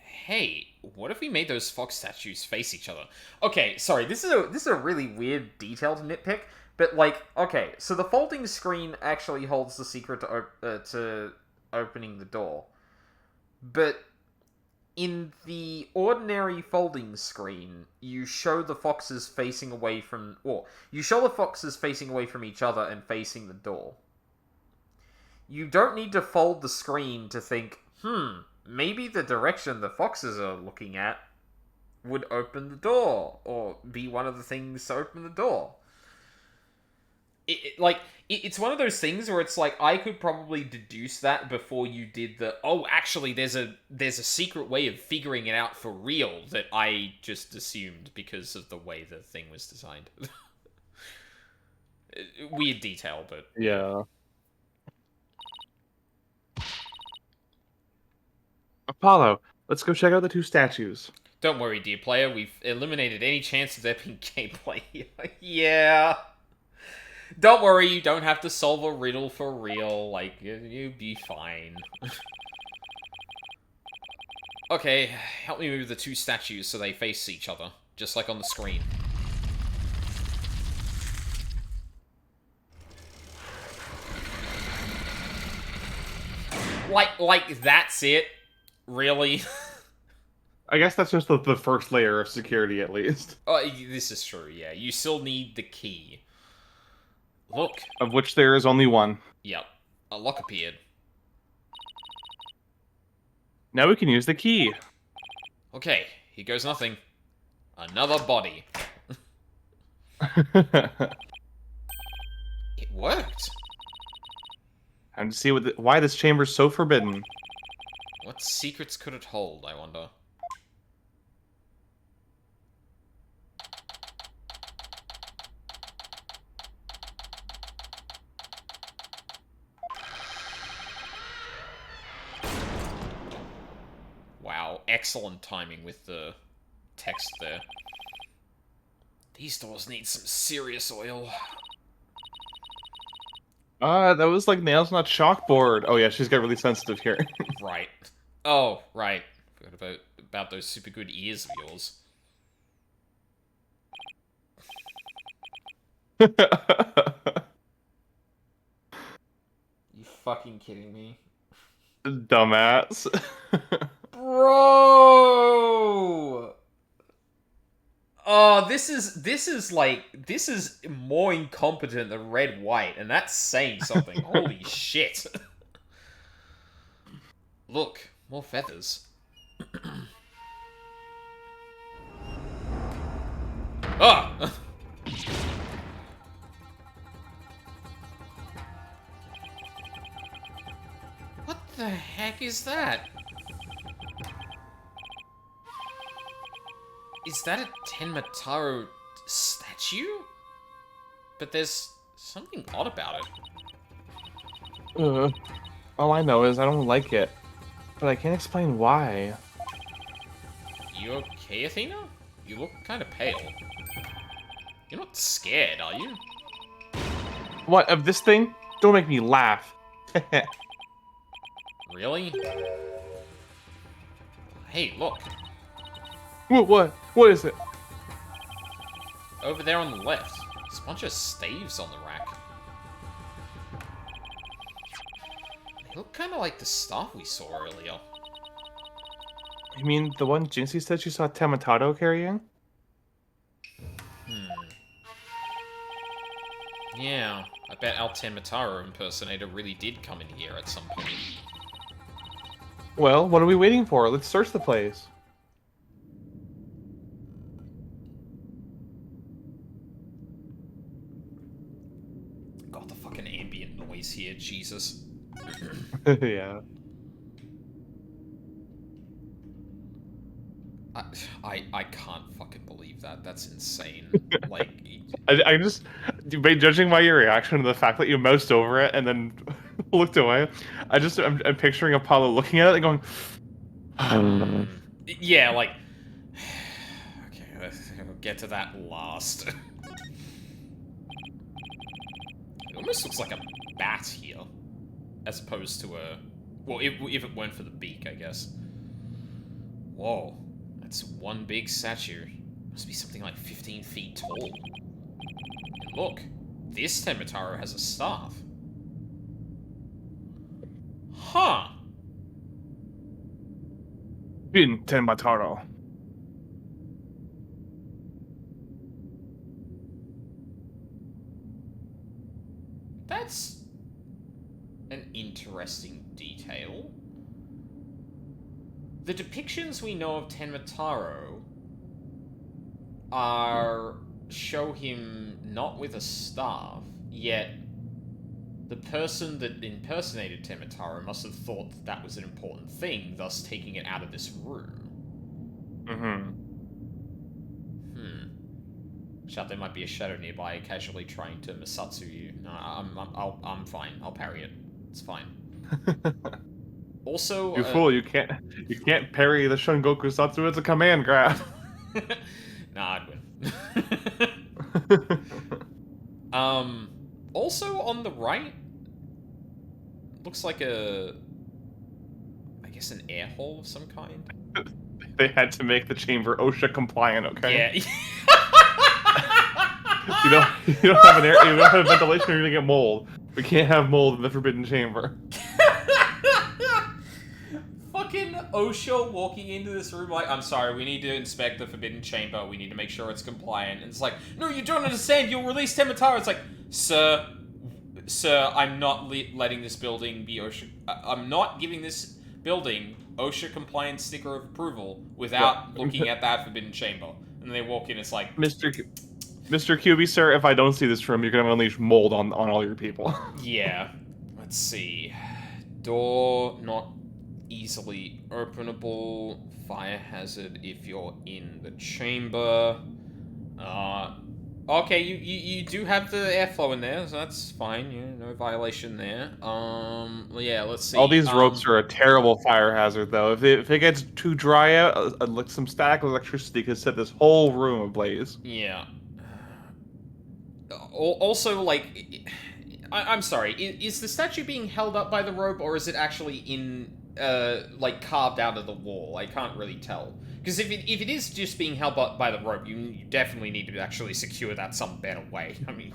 Hey, what if we made those fox statues face each other? Okay, sorry, this is a really weird detail to nitpick, but like, okay, so the folding screen actually holds the secret to opening the door. But in the ordinary folding screen, you show the foxes facing away from... Or, you show the foxes facing away from each other and facing the door. You don't need to fold the screen to think, maybe the direction the foxes are looking at would open the door, or be one of the things to open the door. It's one of those things where it's like, I could probably deduce that before you did the, oh, actually, there's a secret way of figuring it out for real that I just assumed because of the way the thing was designed. Weird detail, but... Yeah. Apollo, let's go check out the two statues. Don't worry, dear player, we've eliminated any chance of there being gameplay here. Yeah. Don't worry, you don't have to solve a riddle for real. Like, you'll be fine. Okay, help me move the two statues so they face each other, just like on the screen. Like that's it? Really? I guess that's just the first layer of security, at least. This is true, yeah. You still need the key. Look. Of which there is only one. Yep. A lock appeared. Now we can use the key. Okay, here goes nothing. Another body. It worked. Time to see why this chamber's so forbidden. What secrets could it hold, I wonder? Wow, excellent timing with the text there. These doors need some serious oil. That was like nails on a chalkboard. Oh yeah, she's got really sensitive here. Right. Oh, right. Forgot about those super good ears of yours. You fucking kidding me? Dumbass. Bro! Oh, this is more incompetent than Red White, and that's saying something. Holy shit. Look, more feathers. Ah! What the heck is that? Is that a Tenmataro statue? But there's something odd about it. All I know is I don't like it, but I can't explain why. You okay, Athena? You look kind of pale. You're not scared, are you? What, of this thing? Don't make me laugh. Really? Hey, look. What? What is it? Over there on the left. There's a bunch of staves on the rack. They look kind of like the stuff we saw earlier. You mean the one Jinxie said she saw Tamatado carrying? Yeah, I bet our Tenmataro impersonator really did come in here at some point. Well, what are we waiting for? Let's search the place. God, the fucking ambient noise here, Jesus. Yeah. I can't fucking believe that. That's insane. Like, I just, judging by your reaction to the fact that you moused over it and then looked away, I'm picturing Apollo looking at it and going, yeah, like, okay, we'll get to that last. It almost looks like a bat here, as opposed to a, well, if it weren't for the beak, I guess. Whoa, that's one big statue. Must be something like 15 feet tall. And look, this Tenmataro has a staff. Huh. Bin Tenmataro. That's an interesting detail. The depictions we know of Tenmataro show him not with a staff, yet the person that impersonated Tenmataro must have thought that was an important thing, thus taking it out of this room. Shout, there might be a shadow nearby, casually trying to Masatsu you. No, I'm fine. I'll parry it. It's fine. Also, You fool! You can't parry the Shungoku Satsu. It's a command grab. nah, I'd win. Also on the right, looks like I guess an air hole of some kind. They had to make the chamber OSHA compliant. Okay. Yeah. You don't have you don't have ventilation, or you're gonna get mold. We can't have mold in the forbidden chamber. Fucking OSHA walking into this room like, I'm sorry, we need to inspect the forbidden chamber. We need to make sure it's compliant. And it's like, no, you don't understand. You'll release Tenmataro. It's like, sir, I'm not letting this building be OSHA. I'm not giving this building OSHA compliant sticker of approval without looking at that forbidden chamber. And they walk in. It's like, Mr. QB, sir, if I don't see this room, you're gonna unleash mold on all your people. Yeah. Let's see. Door not easily openable. Fire hazard if you're in the chamber. Okay, you do have the airflow in there, so that's fine. Yeah, no violation there. Yeah, let's see. All these ropes are a terrible fire hazard, though. If it gets too dry out, like some static electricity could set this whole room ablaze. Yeah. Also, like, I'm sorry. Is the statue being held up by the rope, or is it actually in, like, carved out of the wall? I can't really tell. Because if it is just being held up by the rope, you definitely need to actually secure that some better way. I mean,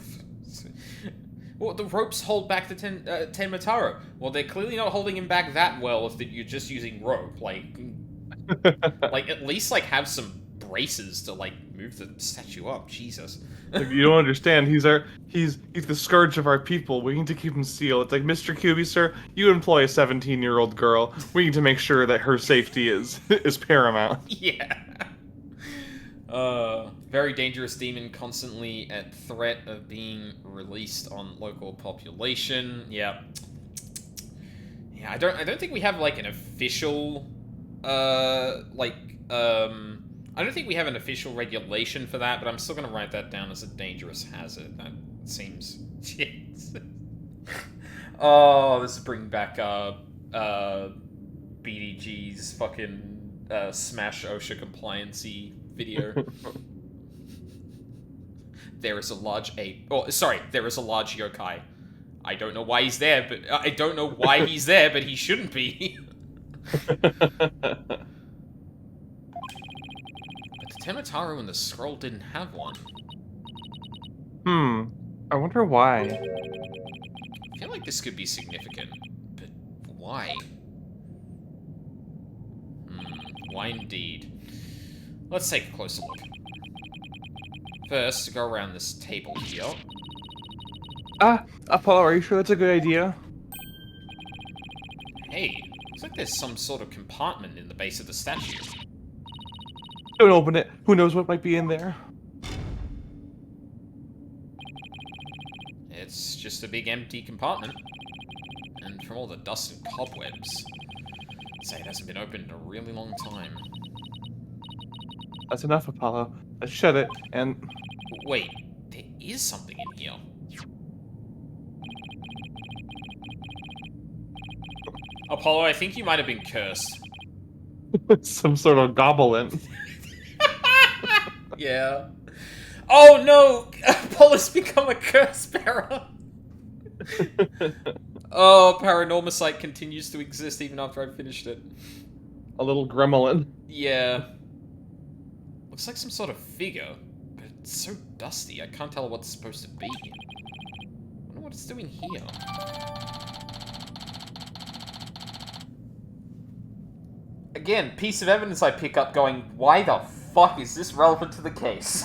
well, the ropes hold back the Tenmataro. Well, they're clearly not holding him back that well if you're just using rope. Like, at least, like, have some braces to, like, move the statue up. Jesus. Like, you don't understand. He's the scourge of our people. We need to keep him sealed. It's like, Mr. QB, sir, you employ a 17-year-old girl. We need to make sure that her safety is paramount. Yeah. Very dangerous demon, constantly at threat of being released on local population. Yeah. Yeah, I don't think we have, like, an official I don't think we have an official regulation for that, but I'm still going to write that down as a dangerous hazard. That seems... Oh, this is bringing back BDG's fucking Smash OSHA compliancy video. There is a large ape. Oh, sorry, there is a large yokai. I don't know why he's there, but I don't know why he's there, but he shouldn't be. But the Temetaru and the scroll didn't have one. I wonder why. I feel like this could be significant, but why? Why indeed? Let's take a closer look. First, go around this table here. Apollo, are you sure that's a good idea? Hey, looks like there's some sort of compartment in the base of the statue. Don't open it. Who knows what might be in there? It's just a big empty compartment. And from all the dust and cobwebs, I'd say it hasn't been opened in a really long time. That's enough, Apollo. Let's shut it, and... Wait, there is something in here. Apollo, I think you might have been cursed. some sort of goblin. Yeah. Oh no! Apollo's become a curse bearer! Oh, Paranormosite continues to exist even after I finished it. A little gremlin. Yeah. Looks like some sort of figure, but it's so dusty, I can't tell what it's supposed to be. I wonder what it's doing here. Again, piece of evidence I pick up going, why the fuck is this relevant to the case?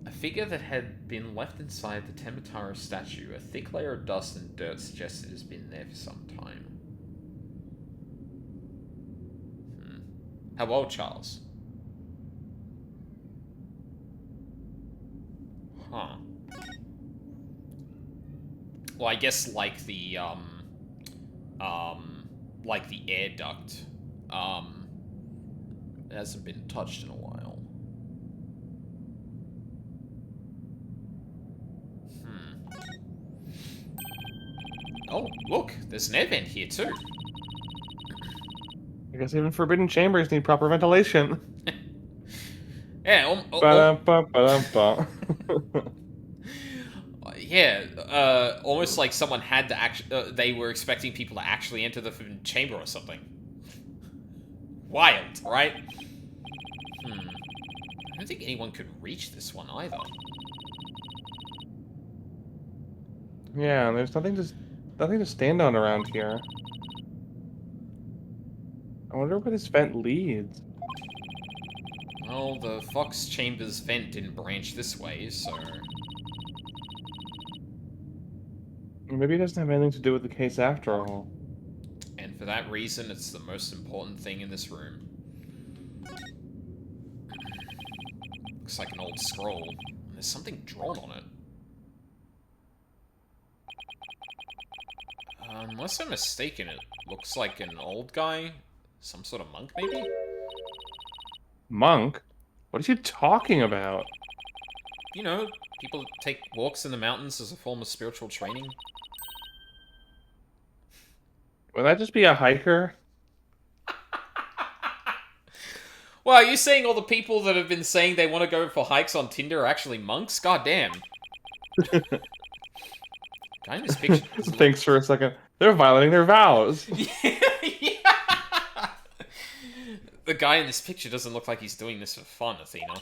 A figure that had been left inside the Temetaru statue. A thick layer of dust and dirt suggests it has been there for some time. How old, Charles? Huh. Well, I guess like the air duct, it hasn't been touched in a while. Oh, look, there's an air vent here too. I guess even forbidden chambers need proper ventilation. Yeah, Ba-dum-ba-ba-dum-ba. yeah, almost like someone had to actually, they were expecting people to actually enter the chamber or something. Wild, right? I don't think anyone could reach this one either. Yeah, there's nothing to stand on around here. I wonder where this vent leads. Well, the Fox Chambers vent didn't branch this way, so... Maybe it doesn't have anything to do with the case after all. And for that reason, it's the most important thing in this room. Looks like an old scroll. There's something drawn on it. Unless I'm mistaken, it looks like an old guy. Some sort of monk, maybe? Monk? What are you talking about? You know, people that take walks in the mountains as a form of spiritual training. Would that just be a hiker? Well, are you saying all the people that have been saying they want to go for hikes on Tinder are actually monks? God damn. Guy in this picture. Thanks for a second. They're violating their vows. Yeah. The guy in this picture doesn't look like he's doing this for fun, Athena.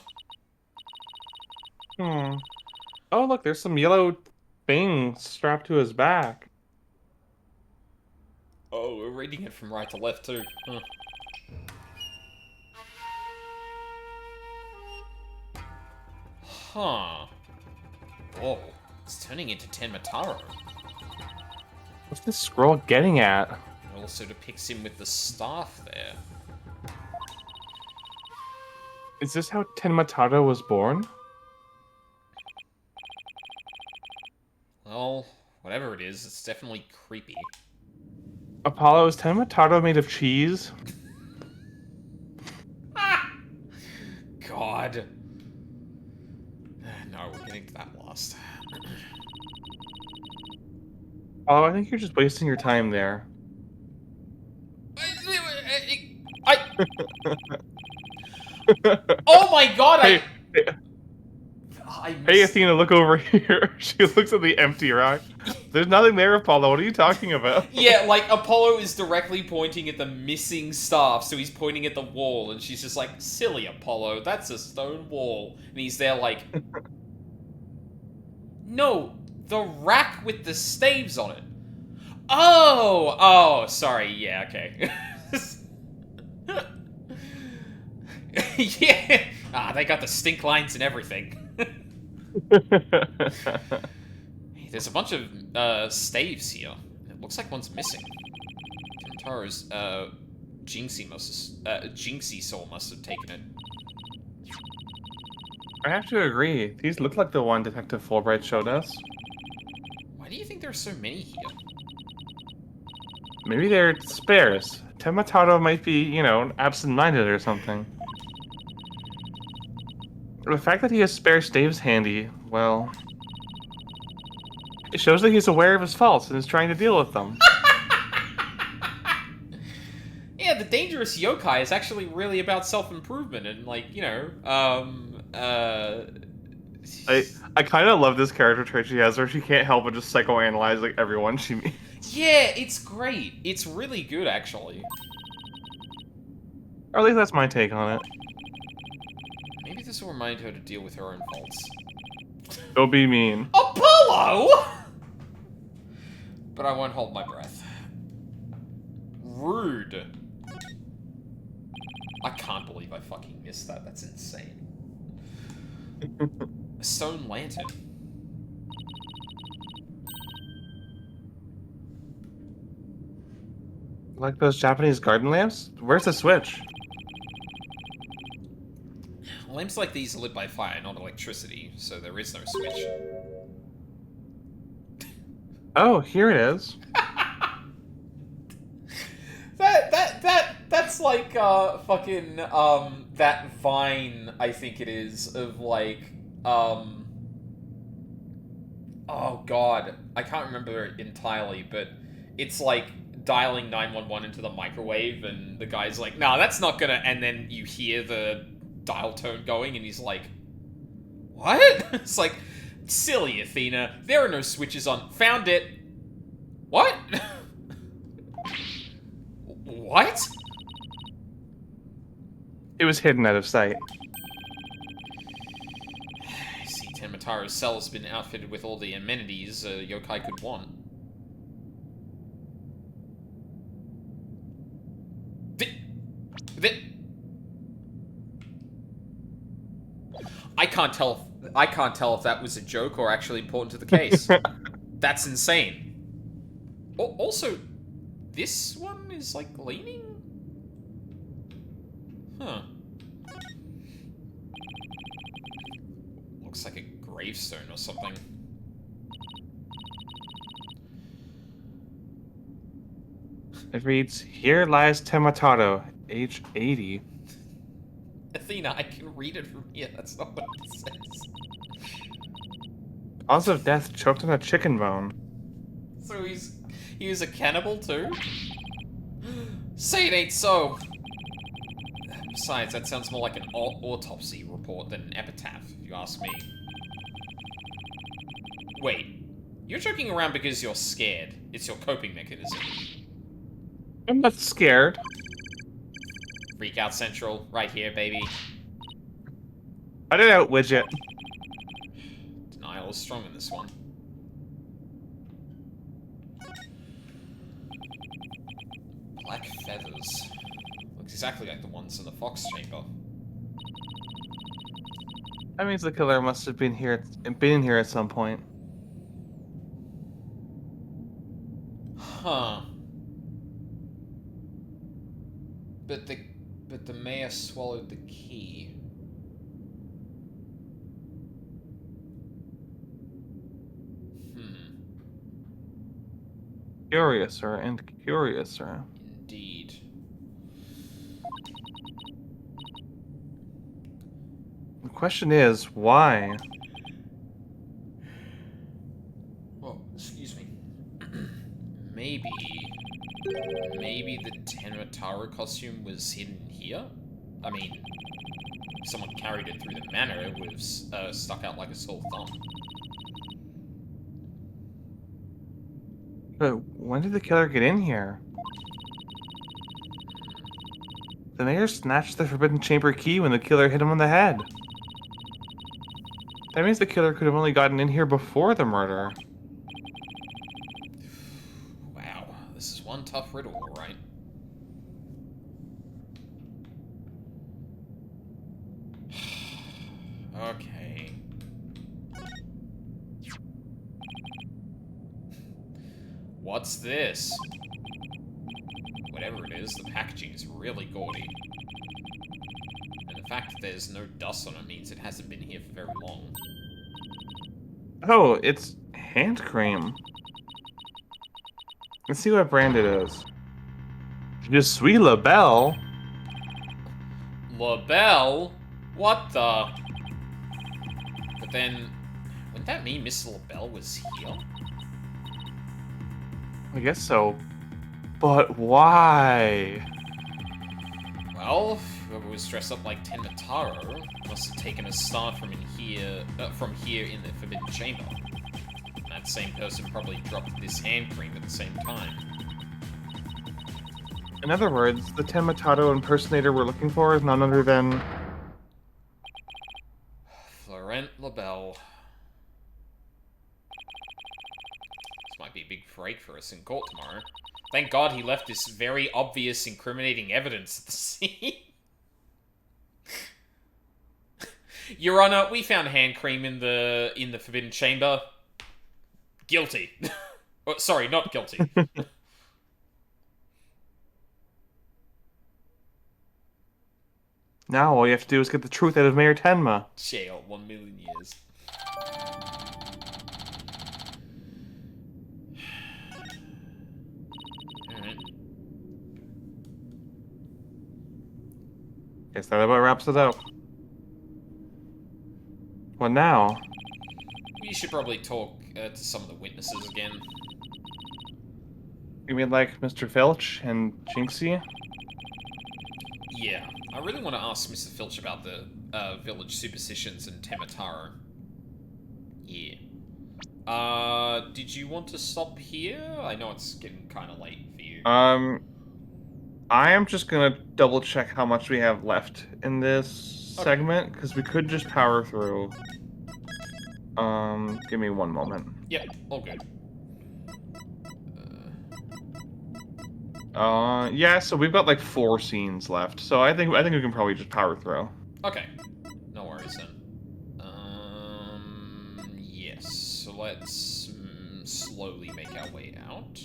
Oh, look, there's some yellow thing strapped to his back. Oh, we're reading it from right to left, too. Huh. Huh. Whoa. It's turning into Tenmataro. What's this scroll getting at? It also depicts him with the staff there. Is this how Tenmataro was born? Well, whatever it is, it's definitely creepy. Apollo, is Tenmataro made of cheese? last. Oh, I think you're just wasting your time there. I. Oh my god! Hey, hey, I hey, missed. Athena, look over here. She looks at the empty rock. There's nothing there, Apollo. What are you talking about? Yeah, like Apollo is directly pointing at the missing staff, so he's pointing at the wall, and she's just like, "Silly Apollo, that's a stone wall," and he's there like, "No, the rack with the staves on it." Oh, sorry. Yeah, okay. Yeah. Ah, they got the stink lines and everything. There's a bunch of staves here. It looks like one's missing. Timtaro's Jinxie soul must have taken it. I have to agree. These look like the one Detective Fulbright showed us. Why do you think there are so many here? Maybe they're spares. Tematato might be, you know, absent-minded or something. The fact that he has spare staves handy, well... It shows that he's aware of his faults and is trying to deal with them. Yeah, the dangerous yokai is actually really about self-improvement and, like, you know, I kind of love this character trait she has where she can't help but just psychoanalyze, like, everyone she meets. Yeah, it's great. It's really good, actually. Or at least that's my take on it. Maybe this will remind her to deal with her own faults. Don't be mean. Apollo! But I won't hold my breath. Rude. I can't believe I fucking missed that. That's insane. A stone lantern. Like those Japanese garden lamps? Where's the switch? Lamps like these are lit by fire, not electricity, so there is no switch. Oh, here it is. That's like fucking that Vine, I think it is, of like oh god, I can't remember it entirely, but it's like dialing 911 into the microwave and the guy's like, "Nah, that's not gonna," and then you hear the dial tone going and he's like, "What?" It's like, silly Athena, there are no switches on. Found it. What? What? It was hidden out of sight. I see, Tenmataro's cell has been outfitted with all the amenities a yokai could want. I can't tell. I can't tell if that was a joke or actually important to the case. That's insane. Also, this one is like leaning. Huh. Looks like a gravestone or something. It reads, "Here lies Tematato, age 80." Athena, I can read it from here. That's not what it says. Cause of death choked on a chicken bone. So he was a cannibal too? Say it ain't so. Besides, that sounds more like an autopsy report than an epitaph, if you ask me. Wait, you're joking around because you're scared. It's your coping mechanism. I'm not scared. Freak out Central, right here, baby. Cut it out, widget. Denial is strong in this one. Black feathers. Looks exactly like the ones in the fox chamber. That means the killer must have been in here at some point. Huh. But the mayor swallowed the key. Curiouser and curiouser. Indeed. The question is, why? Maybe the Tenmataro costume was hidden here? I mean, if someone carried it through the manor, it would have stuck out like a sore thumb. But when did the killer get in here? The mayor snatched the Forbidden Chamber key when the killer hit him on the head. That means the killer could have only gotten in here before the murder. Wow, this is one tough riddle, alright. Okay. What's this? Whatever it is, the packaging is really gaudy. And the fact that there's no dust on it means it hasn't been here for very long. Oh, it's hand cream. Let's see what brand it is. Je suis la belle. LaBelle? What the? But then, wouldn't that mean Miss LaBelle was here? I guess so. But why? Well, whoever was dressed up like Tenmataro must have taken a star from here in the Forbidden Chamber. That same person probably dropped this hand cream at the same time. In other words, the Tenmatato impersonator we're looking for is none other than... Florent LaBelle. This might be a big break for us in court tomorrow. Thank God he left this very obvious incriminating evidence at the scene. Your Honor, we found hand cream in the Forbidden Chamber. Guilty. Oh, sorry, not guilty. Now all you have to do is get the truth out of Mayor Tenma. Jail, 1 million years. Alright. Guess that about wraps it up. What now? We should probably talk to some of the witnesses again. You mean like Mr. Filch and Jinxie? Yeah, I really want to ask Mr. Filch about the village superstitions and Temataro. Yeah. Did you want to stop here? I know it's getting kind of late for you. I am just gonna double check how much we have left in this segment, because we could just power through. Give me one moment. Yep, all good. Yeah, so we've got like 4 scenes left, so I think we can probably just power through. Okay, no worries then. Yes, so let's slowly make our way out.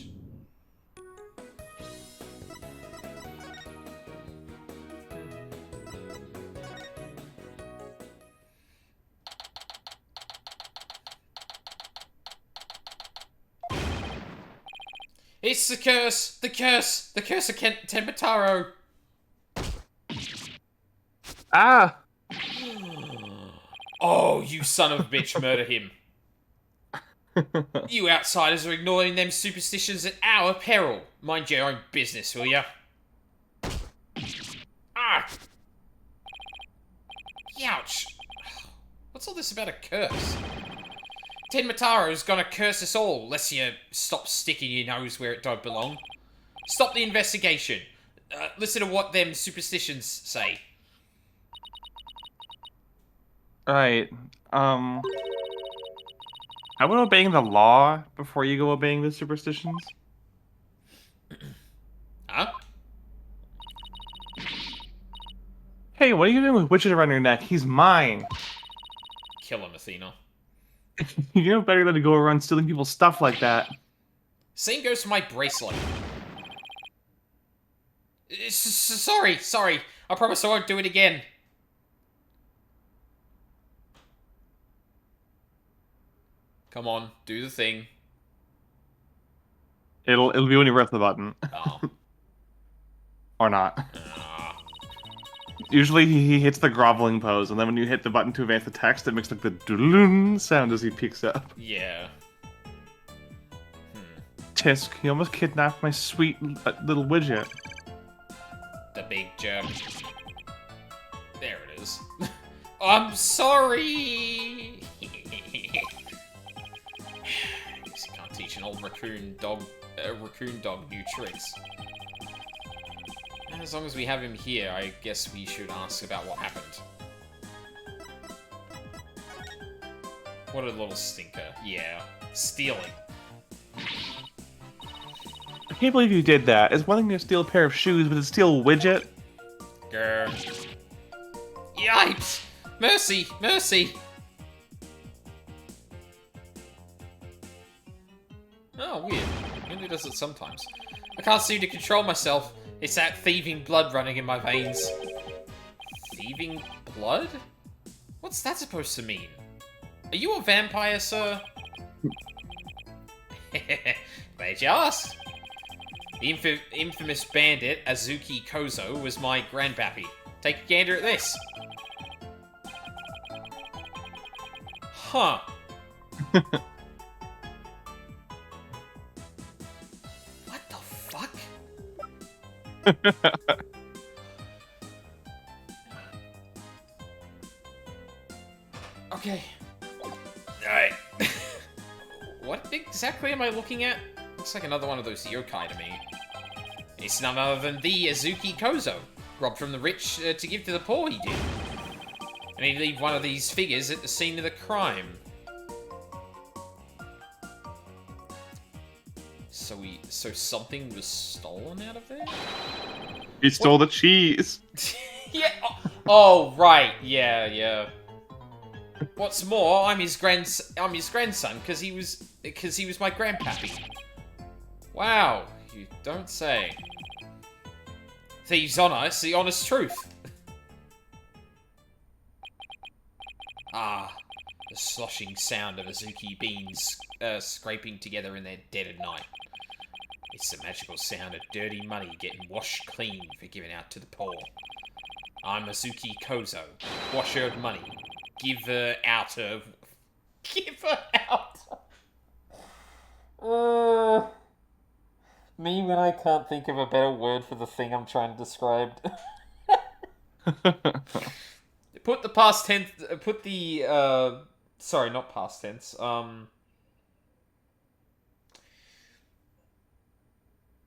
It's the curse! The curse! The curse of Tenmataro! Ah! Oh, you son of a bitch, murder him. You outsiders are ignoring them superstitions at our peril. Mind your own business, will ya? Ah! Youch! What's all this about a curse? Tenmataro's gonna curse us all, unless you stop sticking your nose where it don't belong. Stop the investigation. Listen to what them superstitions say. Alright, how about obeying the law before you go obeying the superstitions? Huh? Hey, what are you doing with witches around your neck? He's mine! Kill him, Athena. You know better than to go around stealing people's stuff like that. Same goes for my bracelet. Sorry. I promise I won't do it again. Come on, do the thing. It'll be when you press the button. Oh. Or not. Ah. Usually he hits the groveling pose, and then when you hit the button to advance the text, it makes like the doodle sound as he peeks up. Yeah. Tisk, he almost kidnapped my sweet little widget. The big jerk. There it is. I'm sorry! Guess you can't teach an old raccoon dog new tricks. And as long as we have him here, I guess we should ask about what happened. What a little stinker. Yeah. Stealing. I can't believe you did that. It's one thing to steal a pair of shoes, but to steal a widget? Grr. Yipes! Mercy! Mercy! Oh, weird. It only does it sometimes. I can't seem to control myself. It's that thieving blood running in my veins. Thieving blood? What's that supposed to mean? Are you a vampire, sir? Glad you asked. The infamous bandit, Azuki Kozo, was my grandpappy. Take a gander at this. Huh. What the fuck? Okay. Alright. What exactly am I looking at? Looks like another one of those yokai to me. It's none other than the Azuki Kozo. Robbed from the rich to give to the poor, he did. And he'd leave one of these figures at the scene of the crime. So something was stolen out of there? You stole the cheese. Yeah. Oh, right. Yeah. What's more, I'm his grandson because he was my grandpappy. Wow, you don't say. Thieves' honor, it's the honest truth. Ah, the sloshing sound of Azuki beans scraping together in their dead of night. It's the magical sound of dirty money getting washed clean for giving out to the poor. I'm Azuki Kozo, washer of money, giver out of... Giver out! Me when I can't think of a better word for the thing I'm trying to describe. Put the past tense... Put the, sorry, not past tense.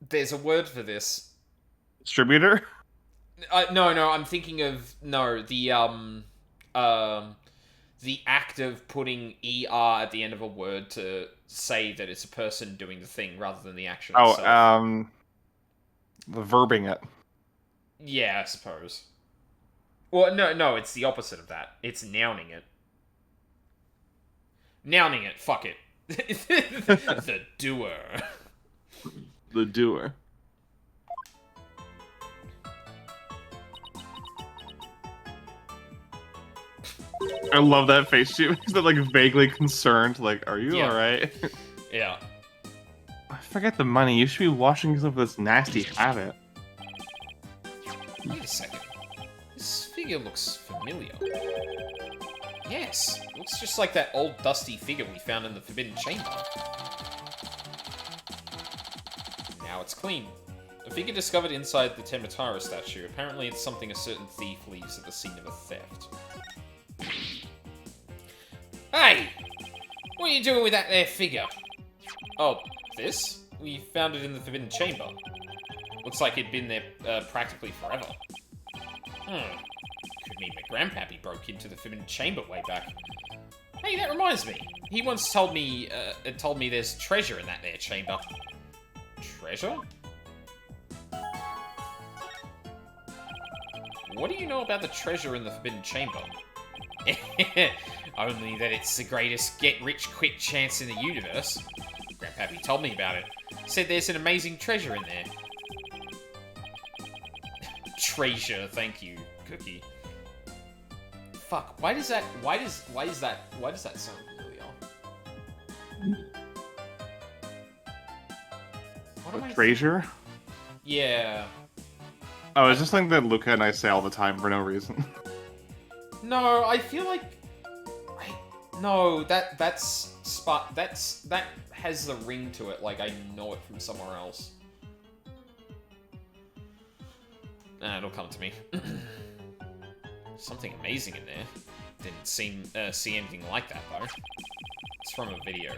There's a word for this. Distributor? No, I'm thinking of... No, the act of putting ER at the end of a word to say that it's a person doing the thing rather than the action itself. The verbing it. Yeah, I suppose. Well, no, it's the opposite of that. It's nouning it. Nouning it, fuck it. The doer. The doer. I love that face. She's like vaguely concerned. Like, are you alright? Yeah. I forget the money. You should be washing yourself with this nasty habit. Wait a second. This figure looks familiar. Yes, looks just like that old dusty figure we found in the Forbidden Chamber. Now it's clean. A figure discovered inside the Tematara statue. Apparently it's something a certain thief leaves at the scene of a theft. Hey! What are you doing with that there figure? Oh, this? We found it in the Forbidden Chamber. Looks like it'd been there practically forever. Could mean my grandpappy broke into the Forbidden Chamber way back. Hey, that reminds me. He once told me there's treasure in that there chamber. Treasure? What do you know about the treasure in the Forbidden Chamber? Only that it's the greatest get-rich-quick chance in the universe. Grandpappy told me about it. Said there's an amazing treasure in there. Treasure, thank you, Cookie. Fuck, why does that sound familiar? What am I... Treasure? Yeah. Oh, it's just something that Luca and I say all the time for no reason. No, I feel like... No, that has the ring to it, like I know it from somewhere else. It'll come to me. Something amazing in there. Didn't see anything like that, though. It's from a video.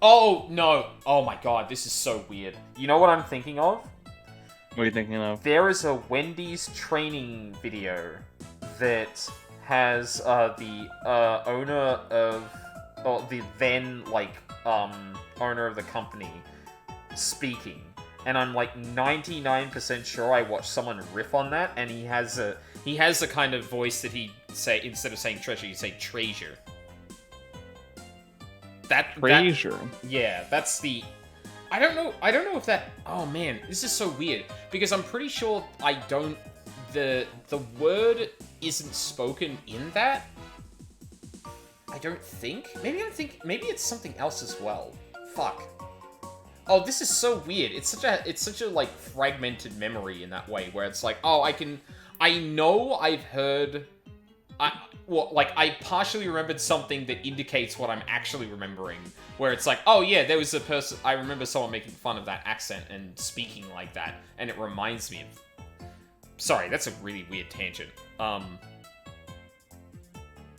Oh, no. Oh, my God. This is so weird. You know what I'm thinking of? What are you thinking of? There is a Wendy's training video that has the owner of... Or the then, like, owner of the company speaking. And I'm, like, 99% sure I watched someone riff on that, and he has a kind of voice that he'd say, instead of saying treasure, he'd say treasure. Treasure? Yeah, that's the... I don't know if that... Oh, man, this is so weird. Because I'm pretty sure I don't... The word isn't spoken in that. I don't think. Maybe it's something else as well. Fuck. Oh, this is so weird. It's such a like fragmented memory in that way, where it's like, oh, I know I've heard, I partially remembered something that indicates what I'm actually remembering, where it's like, oh yeah, there was a person, I remember someone making fun of that accent and speaking like that, and it reminds me of, sorry, that's a really weird tangent.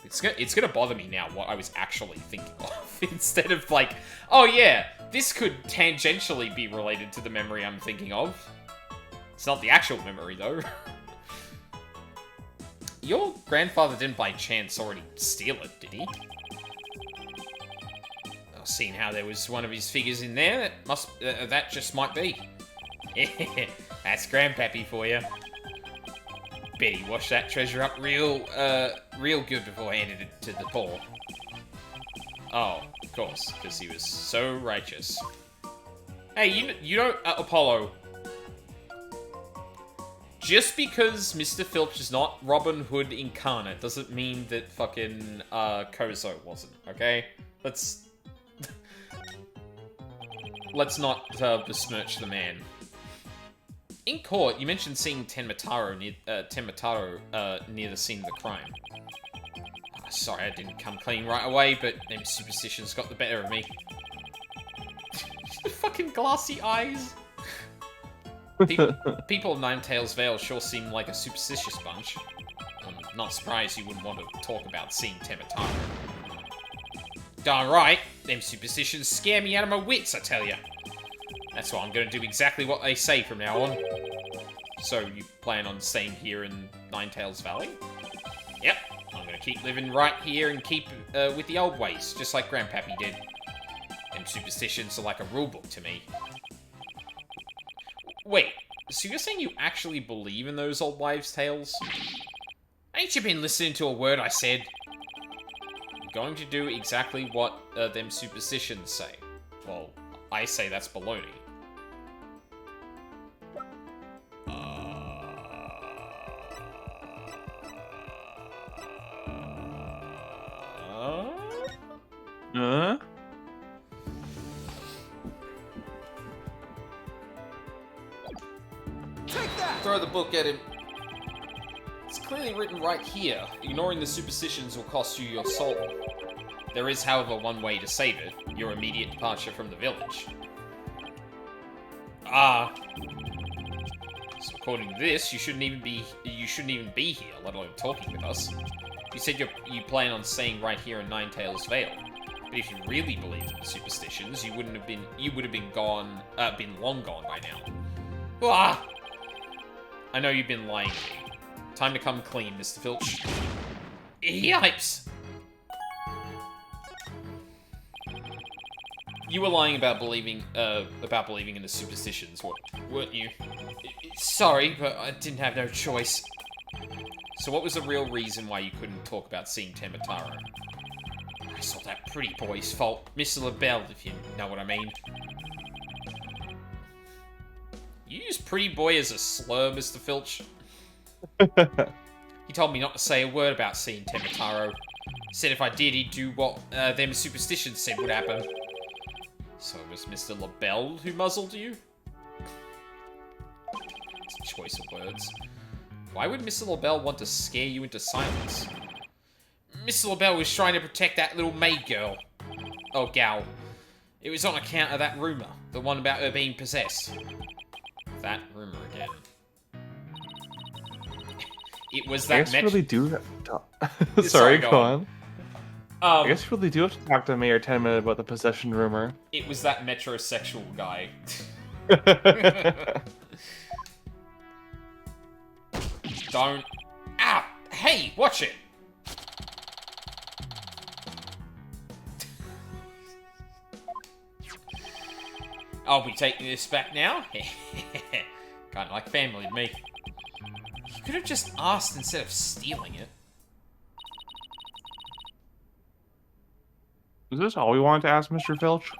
It's gonna bother me now what I was actually thinking of, instead of like, oh yeah, this could tangentially be related to the memory I'm thinking of. It's not the actual memory, though. Your grandfather didn't by chance already steal it, did he? I've seen how there was one of his figures in there. That just might be. That's Grandpappy for you. Bet he washed that treasure up real good before handing it to the poor. Oh, of course, because he was so righteous. Hey, you know, Apollo. Just because Mr. Filch is not Robin Hood incarnate doesn't mean that fucking Kozo wasn't, okay? Let's not besmirch the man. In court, you mentioned seeing Tenmataro near the scene of the crime. Sorry, I didn't come clean right away, but them superstitions got the better of me. Fucking glassy eyes. People of Ninetales Vale sure seem like a superstitious bunch. I'm not surprised you wouldn't want to talk about seeing Tenmataro. Darn right, them superstitions scare me out of my wits, I tell ya. That's why I'm gonna do exactly what they say from now on. So, you plan on staying here in Ninetales Valley? Yep, I'm gonna keep living right here and keep with the old ways, just like Grandpappy did. Them superstitions are like a rulebook to me. Wait, so you're saying you actually believe in those old wives' tales? Ain't you been listening to a word I said? I'm going to do exactly what them superstitions say. Well, I say that's baloney. Throw the book at him. It's clearly written right here. Ignoring the superstitions will cost you your soul. There is, however, one way to save it. Your immediate departure from the village. So according to this, you shouldn't even be here, let alone talking with us. You said you plan on staying right here in Ninetales Vale. But if you really believed in the superstitions, you would have been long gone by now. Ah! I know you've been lying to me. Time to come clean, Mr. Filch. Yipes! You were lying about believing in the superstitions, weren't you? Sorry, but I didn't have no choice. So what was the real reason why you couldn't talk about seeing Tenmataro? It's all that pretty boy's fault. Mr. LaBelle, if you know what I mean. You use pretty boy as a slur, Mr. Filch. He told me not to say a word about seeing Tenmataro. Said if I did, he'd do what them superstitions said would happen. So it was Mr. LaBelle who muzzled you? It's a choice of words. Why would Mr. LaBelle want to scare you into silence? Mr. LaBelle was trying to protect that little maid girl. Oh, gal. It was on account of that rumor. The one about her being possessed. That rumor again. It was I that guess you really do. Sorry, Sorry, go go on. on. I guess you really do have to talk to Mayor 10-Minute about the possession rumor. It was that metrosexual guy. Don't. Ah! Hey, watch it! I'll be taking this back now. Kinda like family to me. You could have just asked instead of stealing it. Is this all we wanted to ask, Mr. Filch?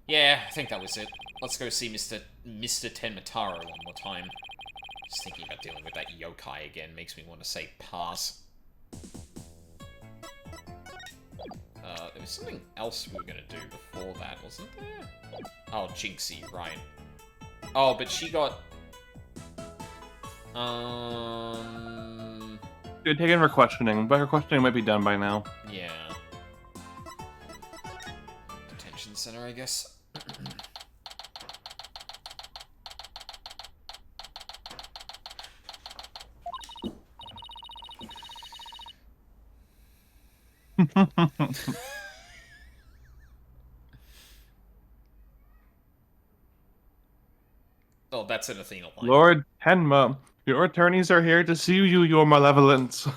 Yeah, I think that was it. Let's go see Mr. Tenmataro one more time. Just thinking about dealing with that yokai again makes me want to say pass. There was something else we were gonna do before that, wasn't there? Oh, Jinxie, right. Oh, but she got... Dude, take in her questioning, but her questioning might be done by now. Yeah. Detention center, I guess. Oh, that's an Athena line. Lord Tenma, your attorneys are here to sue you, your malevolence.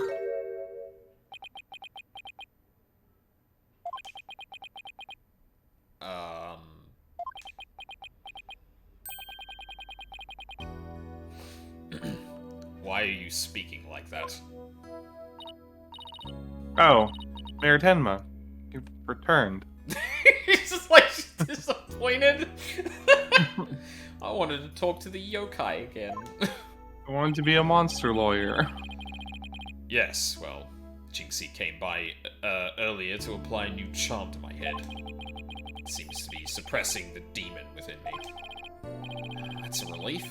Why are you speaking like that? Oh, Mayor Tenma, you've returned. He's just like disappointed. I wanted to talk to the yokai again. I wanted to be a monster lawyer. Yes, well, Jinxie came by earlier to apply a new charm to my head. It seems to be suppressing the demon within me. That's a relief.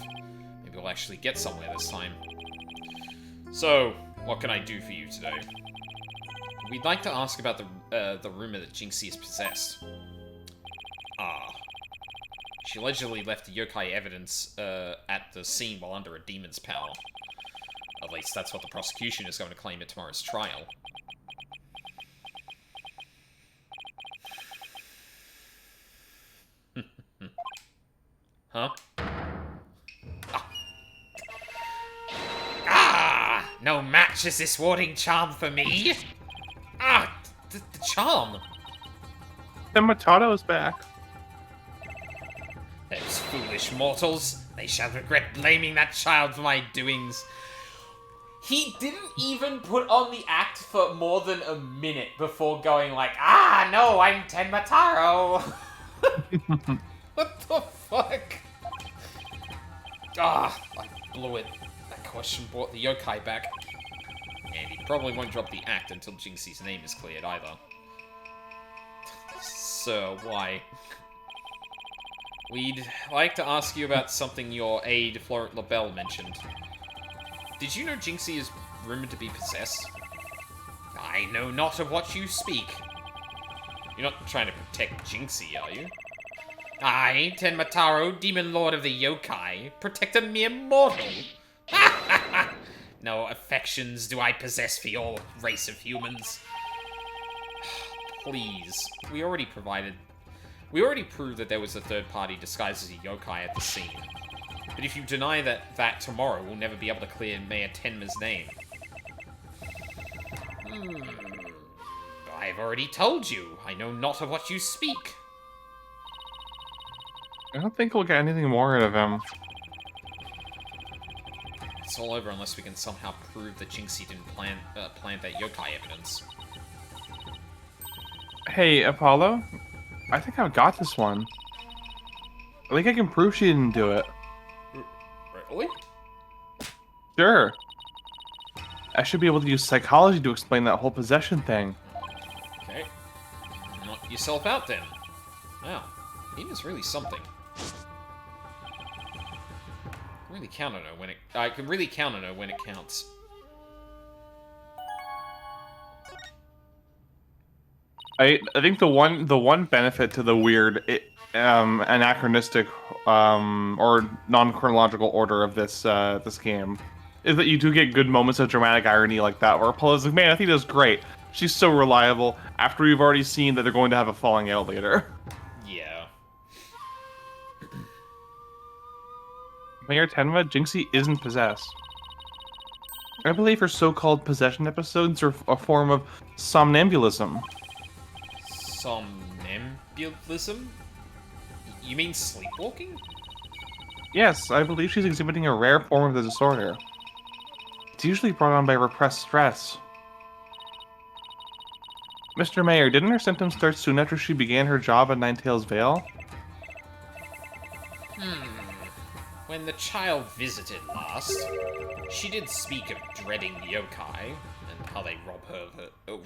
Maybe we'll actually get somewhere this time. So, what can I do for you today? We'd like to ask about the rumor that Jinxie is possessed. Ah. She allegedly left yokai evidence at the scene while under a demon's power. At least that's what the prosecution is going to claim at tomorrow's trial. Huh? Ah! No match is this warding charm for me! Ah! The charm! Tenmataro is back. Those foolish mortals, they shall regret blaming that child for my doings. He didn't even put on the act for more than a minute before going like, ah, no, I'm Tenmataro. What the fuck? Ah, I blew it. That question brought the yokai back. And he probably won't drop the act until Jinxie's name is cleared either. Sir, why? We'd like to ask you about something your aide, Florent LaBelle, mentioned. Did you know Jinxie is rumored to be possessed? I know not of what you speak. You're not trying to protect Jinxie, are you? I, Tenmataro, Demon Lord of the Yokai, protect a mere mortal. No affections do I possess for your race of humans. Please, we already proved that there was a third party disguised as a yokai at the scene. But if you deny that tomorrow, we'll never be able to clear Mayor Tenma's name. I've already told you. I know not of what you speak. I don't think we'll get anything more out of him. It's all over unless we can somehow prove that Jinxie didn't plant that yokai evidence. Hey, Apollo? I think I've got this one. I think I can prove she didn't do it. Really? Sure. I should be able to use psychology to explain that whole possession thing. Okay. Knock yourself out then. Wow. Nina's really something. Really count on her when I can really count on her when it counts. I think the one benefit to the weird anachronistic or non-chronological order of this game is that you do get good moments of dramatic irony like that, where Apollo's like, man, I think that's great. She's so reliable. After we've already seen that they're going to have a falling out later. Yeah. Mayor Tenma, Jinxie isn't possessed. I believe her so-called possession episodes are a form of somnambulism. Somnambulism? You mean sleepwalking? Yes, I believe she's exhibiting a rare form of the disorder. It's usually brought on by repressed stress. Mr. Mayor, didn't her symptoms start soon after she began her job at Ninetales Vale? When the child visited last, she did speak of dreading yokai and how they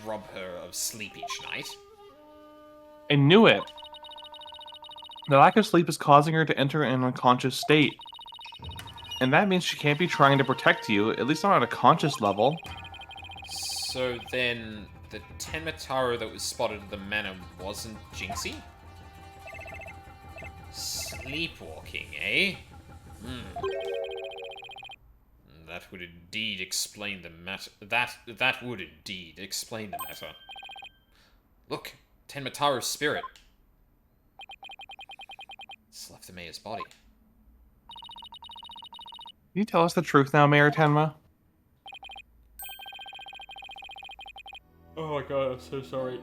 rob her of sleep each night. I knew it! The lack of sleep is causing her to enter an unconscious state. And that means she can't be trying to protect you, at least not at a conscious level. So then, the Tenmataro that was spotted at the manor wasn't Jinxie? Sleepwalking, eh? That would indeed explain the matter. That would indeed explain the matter. Look, Tenmataro's spirit. It's left the mayor's body. Can you tell us the truth now, Mayor Tenma? Oh my god, I'm so sorry.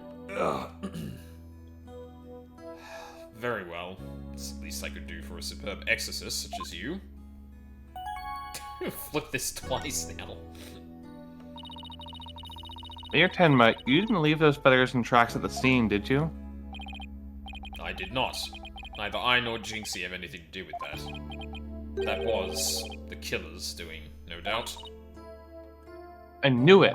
Very well. It's the least I could do for a superb exorcist such as you. Flip this twice now. Mayor Tenma, you didn't leave those feathers and tracks at the scene, did you? I did not. Neither I nor Jinxie have anything to do with that. That was the killer's doing, no doubt. I knew it!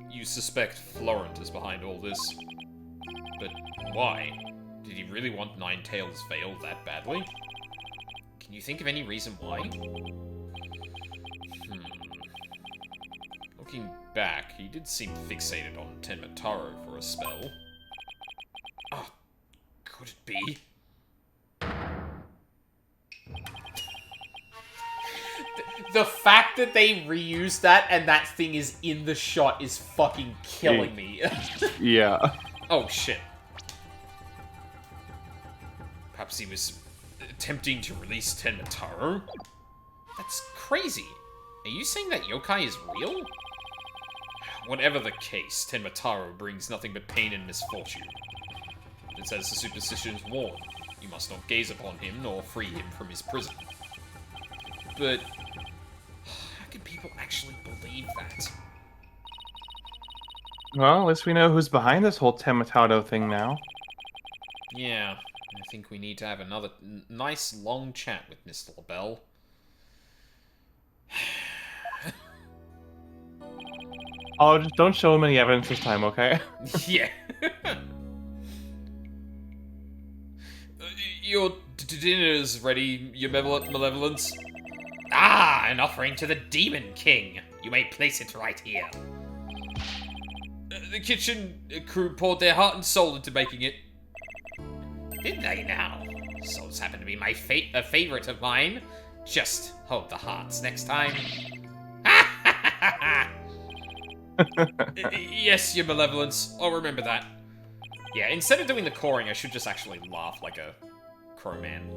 You suspect Florent is behind all this. But why? Did he really want Ninetales Vale that badly? Can you think of any reason why? Looking back, he did seem fixated on Tenmataro for a spell. Ah, could it be? The fact that they reused that and that thing is in the shot is fucking killing me. Yeah. Oh shit. Perhaps he was attempting to release Tenmataro? That's crazy. Are you saying that yokai is real? Whatever the case, Tenmataro brings nothing but pain and misfortune. It's as the superstitions warn. You must not gaze upon him nor free him from his prison. But how can people actually believe that? Well, at least we know who's behind this whole Tematado thing now. Yeah, I think we need to have another nice long chat with Mr. LaBelle. Oh, just don't show him any evidence this time, okay? Yeah. Your dinner's ready, your malevolence. Ah, an offering to the Demon King. You may place it right here. The kitchen crew poured their heart and soul into making it. Did they now? Souls happen to be a favorite of mine. Just hold the hearts next time. Yes, your malevolence. I'll remember that. Yeah, instead of doing the coring, I should just actually laugh like a crowman.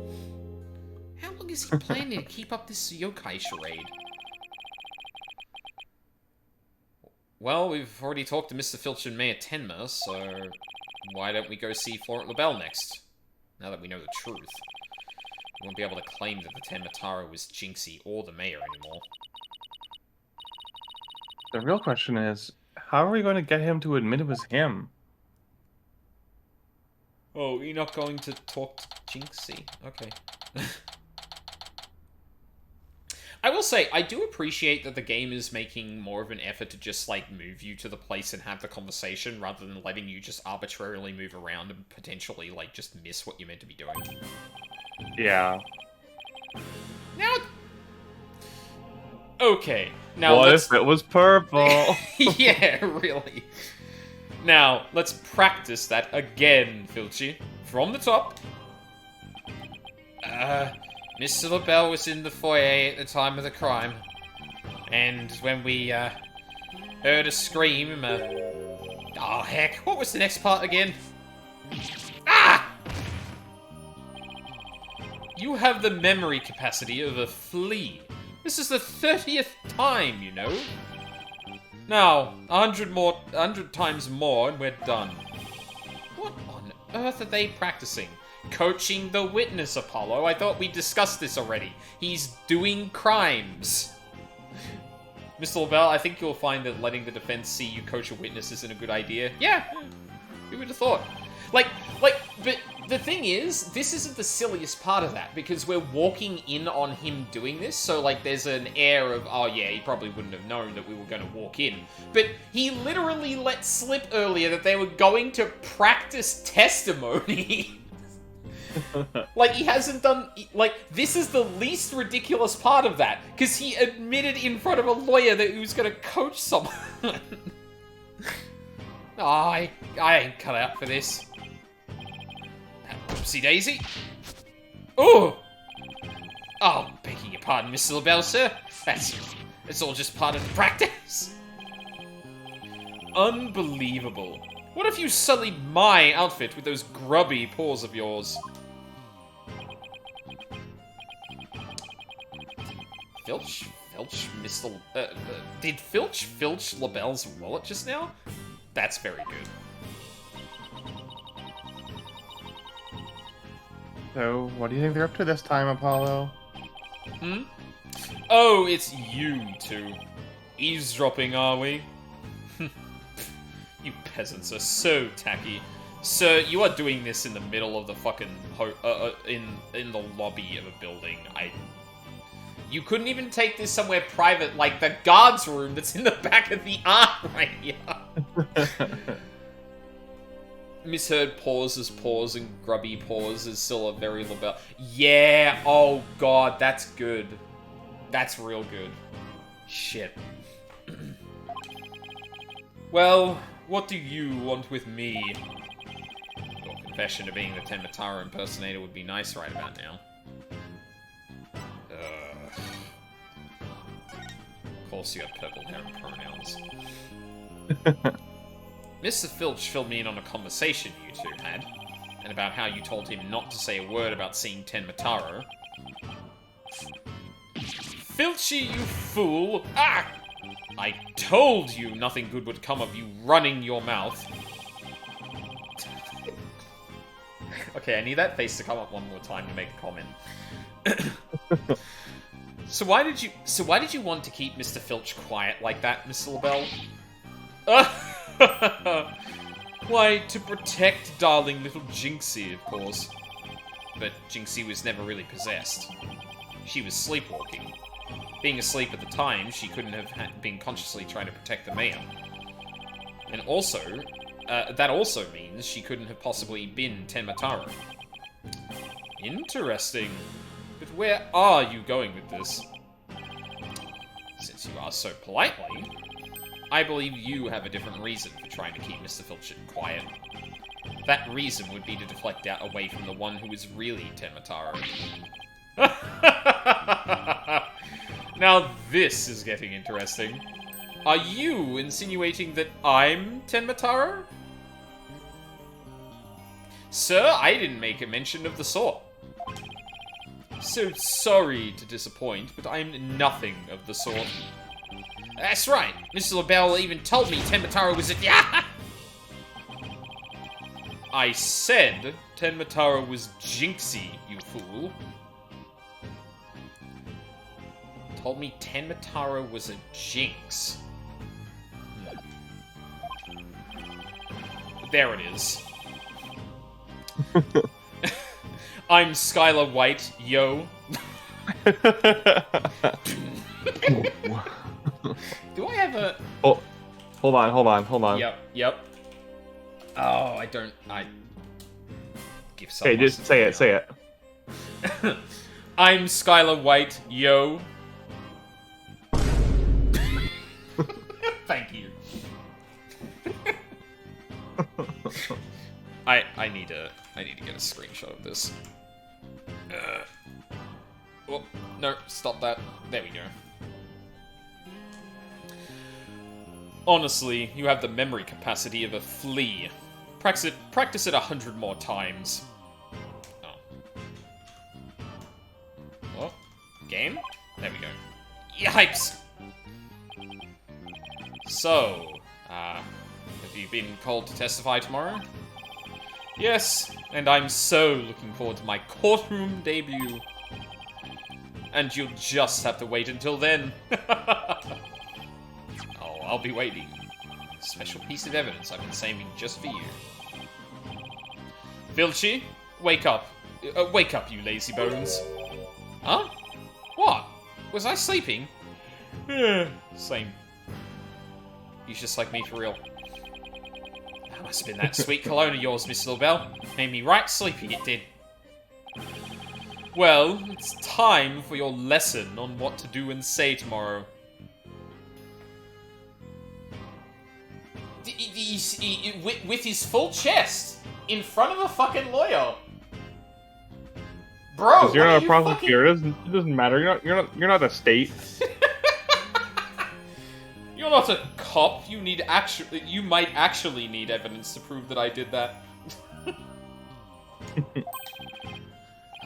How long is he planning to keep up this yokai charade? Well, we've already talked to Mr. Filch and Mayor Tenma, so why don't we go see Florent LaBelle next? Now that we know the truth. We won't be able to claim that the Tenmataro was Jinxie or the mayor anymore. The real question is, how are we going to get him to admit it was him? Oh, you're not going to talk to Jinxie? Okay. I will say, I do appreciate that the game is making more of an effort to just, like, move you to the place and have the conversation, rather than letting you just arbitrarily move around and potentially, like, just miss what you're meant to be doing. Yeah. Now... Okay. Now what let's... if it was purple? Yeah, really. Now, let's practice that again, Filchy. From the top. Mr. LaBelle was in the foyer at the time of the crime. And when we, heard a scream, oh, heck. What was the next part again? Ah! You have the memory capacity of a flea. This is the 30th time, you know. Now, 100 times more, and we're done. What on earth are they practicing? Coaching the witness, Apollo. I thought we discussed this already. He's doing crimes. Mr. LaBelle, I think you'll find that letting the defense see you coach a witness isn't a good idea. Yeah, who would have thought? But the thing is, this isn't the silliest part of that, because we're walking in on him doing this, so, like, there's an air of, oh yeah, he probably wouldn't have known that we were going to walk in. But he literally let slip earlier that they were going to practice testimony. Like, he hasn't done... Like, this is the least ridiculous part of that, because he admitted in front of a lawyer that he was going to coach someone. Oh, I ain't cut out for this. Oopsie daisy. Oh! Oh, begging your pardon, Mr. LaBelle, sir. It's all just part of the practice. Unbelievable. What if you sullied my outfit with those grubby paws of yours? Filch, Mr. Did Filch LaBelle's wallet just now? That's very good. So, what do you think they're up to this time, Apollo? Oh, it's you two. Eavesdropping, are we? You peasants are so tacky. Sir, you are doing this in the middle of the fucking... in the lobby of a building. You couldn't even take this somewhere private, like the guard's room that's in the back of the arm right here. Misheard pauses, pause, and grubby pause is still a very LaBelle. Yeah, oh god, that's good. That's real good. Shit. Well, what do you want with me? Your confession to being the Tenmatara impersonator would be nice right about now. Of course you have purple hair and pronouns. Mr. Filch filled me in on a conversation you two had, and about how you told him not to say a word about seeing Tenmataro. Filchy, you fool! Ah! I told you nothing good would come of you running your mouth. Okay, I need that face to come up one more time to make a comment. So why did you want to keep Mr. Filch quiet like that, Mr. LaBelle? Why, to protect darling little Jinxie, of course. But Jinxie was never really possessed. She was sleepwalking. Being asleep at the time, she couldn't have been consciously trying to protect the mayor. And also, that also means she couldn't have possibly been Tenmataro. Interesting. But where are you going with this? Since you ask so politely, I believe you have a different reason for trying to keep Mr. Filch quiet. That reason would be to deflect out away from the one who is really Tenmataro. Now this is getting interesting. Are you insinuating that I'm Tenmataro? Sir, I didn't make a mention of the sort. So sorry to disappoint, but I'm nothing of the sort. That's right. Mr. LaBelle even told me Tenmataro was a... I said Tenmataro was Jinxie, you fool. Told me Tenmataro was a jinx. There it is. I'm Skylar White, yo. Do I have a... Oh, hold on. Yep. Oh, I give someone... Hey, just say it. I'm Skylar White, yo. Thank you. I need to get a screenshot of this. Oh, no, stop that. There we go. Honestly, you have the memory capacity of a flea. Practice it 100 more times. Oh. Oh, game? There we go. Yipes! So, have you been called to testify tomorrow? Yes, and I'm so looking forward to my courtroom debut. And you'll just have to wait until then. Oh, I'll be waiting. Special piece of evidence I've been saving just for you. Filchi, wake up. Wake up, you lazy bones. Huh? What? Was I sleeping? Same. He's just like me for real. That must have been that sweet cologne of yours, Miss Lilbell. Made me right sleepy, it did. Well, it's time for your lesson on what to do and say tomorrow. With his full chest, in front of a fucking lawyer. Bro, Because you're not a prosecutor, it doesn't matter. You're not the state. You're not a cop. You might actually need evidence to prove that I did that.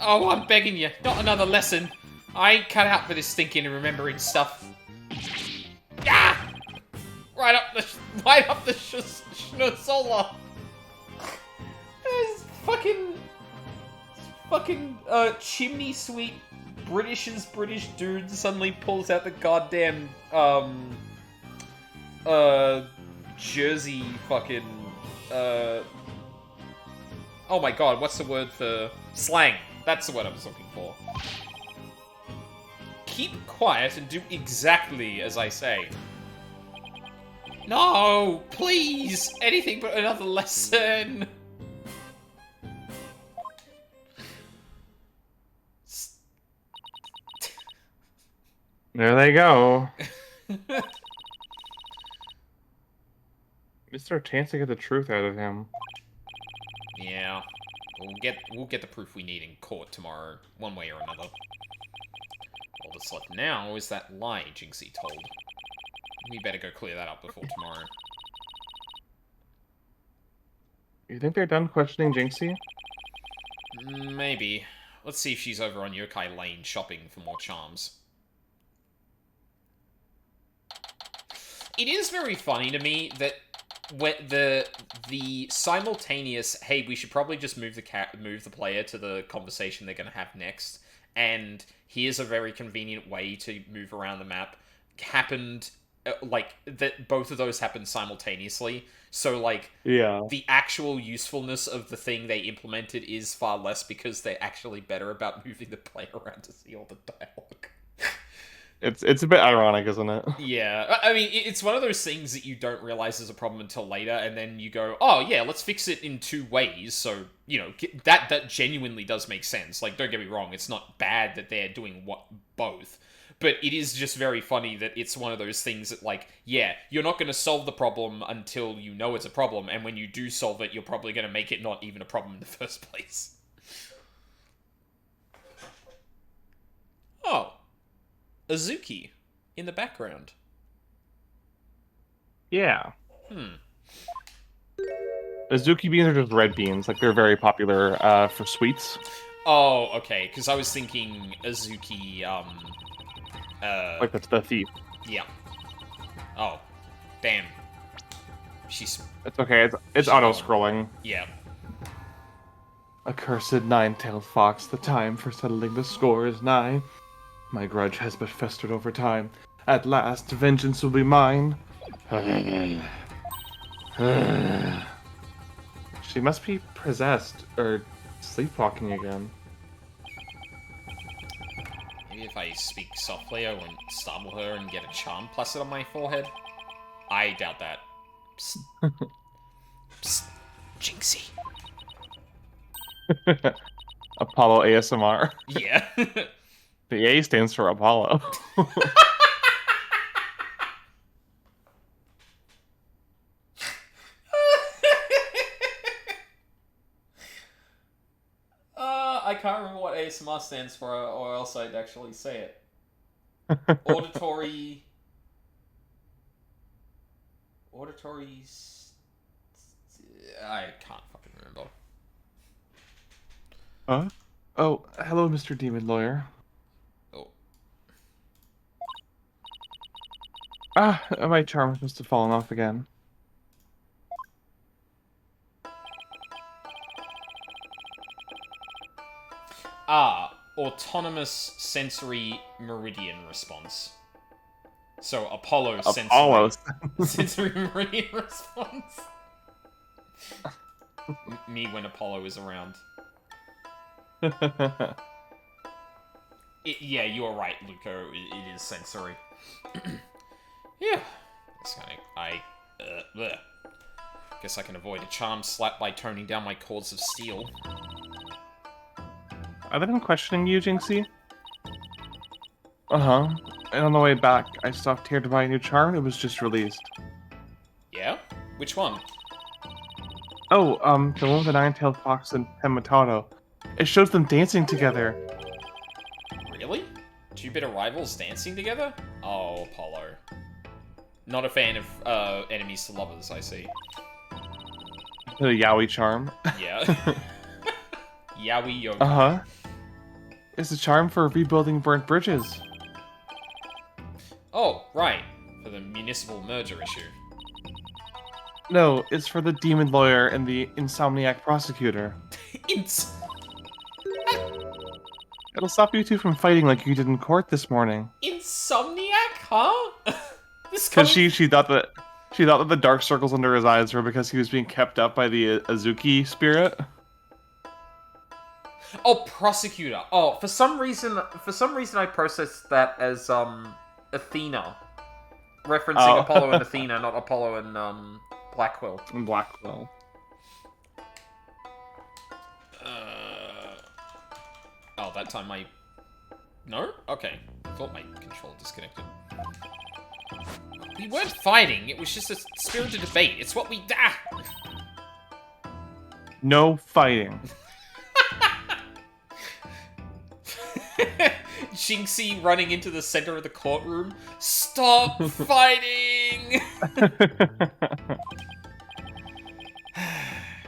Oh, I'm begging you, not another lesson. I ain't cut out for this thinking and remembering stuff. Ah! Right up the schnozola. This fucking chimney sweep British dude suddenly pulls out the goddamn Jersey fucking oh my god, what's the word for slang? That's the word I was looking for. Keep quiet and do exactly as I say. No, please! Anything but another lesson! There they go. Missed our chance to get the truth out of him. Yeah. We'll get the proof we need in court tomorrow, one way or another. All that's left now is that lie Jinxie told. We better go clear that up before tomorrow. You think they're done questioning Jinxie? Maybe. Let's see if she's over on Yokai Lane shopping for more charms. It is very funny to me that the simultaneous, hey, we should probably just move the player to the conversation they're going to have next, and here's a very convenient way to move around the map, happened, like, that both of those happened simultaneously, so, like, Yeah. the actual usefulness of the thing they implemented is far less because they're actually better about moving the player around to see all the dialogue. It's a bit ironic, isn't it? Yeah, I mean, it's one of those things that you don't realize is a problem until later, and then you go, oh yeah, let's fix it in two ways, so, you know, that genuinely does make sense. Like, don't get me wrong, it's not bad that they're doing both, but it is just very funny that it's one of those things that, like, yeah, you're not going to solve the problem until you know it's a problem, and when you do solve it, you're probably going to make it not even a problem in the first place. Oh. Azuki in the background. Yeah. Azuki beans are just red beans. Like, they're very popular for sweets. Oh, okay, because I was thinking Azuki, Like, that's the thief. yeah. Oh, damn. She's... It's okay, it's auto-scrolling. Yeah. Accursed nine-tailed fox, the time for settling the score is nigh. My grudge has but festered over time. At last, vengeance will be mine. She must be possessed, or sleepwalking again. Maybe if I speak softly, I won't startle her and get a charm plastered on my forehead. I doubt that. Psst. Psst. Jinxie. Apollo ASMR. Yeah. The A stands for Apollo. ASMR stands for, or else I'd actually say it. Auditory... Auditory... I can't fucking remember. Huh? Oh, hello, Mr. Demon Lawyer. Oh. Ah, my charm must have fallen off again. Autonomous sensory meridian response. So Apollo Apollo. sensory meridian response. Me when Apollo is around. Yeah, you're right, Luco. It is sensory. Yeah. It's kind of... Guess I can avoid a charm slap by toning down my cords of steel. Are they been questioning you, Jinxie? Uh-huh. And on the way back, I stopped here to buy a new charm. It was just released. Yeah? Which one? Oh, the one with the nine-tailed fox and Pematato. It shows them dancing together. Really? Two bitter rivals dancing together? Oh, Apollo. Not a fan of enemies to lovers, I see. The yaoi charm. Yeah. Yaoi yoga. Uh-huh. It's a charm for rebuilding burnt bridges. Oh, right. For the municipal merger issue. No, it's for the demon lawyer and the insomniac prosecutor. It'll stop you two from fighting like you did in court this morning. Insomniac, huh? Because she thought that the dark circles under his eyes were because he was being kept up by the Azuki spirit. Oh, prosecutor. Oh, for some reason I processed that as Athena, referencing Apollo and Athena, not Apollo and Blackwell. And Blackwell. Oh, that time I... No? Okay. I thought my controller disconnected. We weren't fighting, it was just a spirited debate. It's what we... No fighting. Jinxie running into the center of the courtroom. Stop fighting!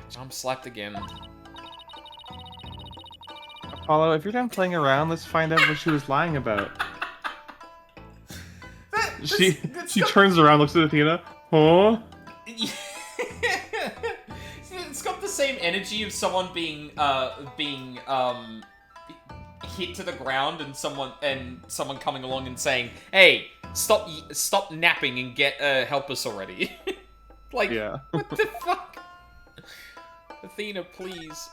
Jump slapped again. Apollo, if you're done playing around, let's find out what she was lying about. She turns around, looks at Athena. Huh? It's got the same energy of someone being hit to the ground and someone coming along and saying, "Hey, stop napping and get help us already." Like, yeah. What the fuck? Athena, please.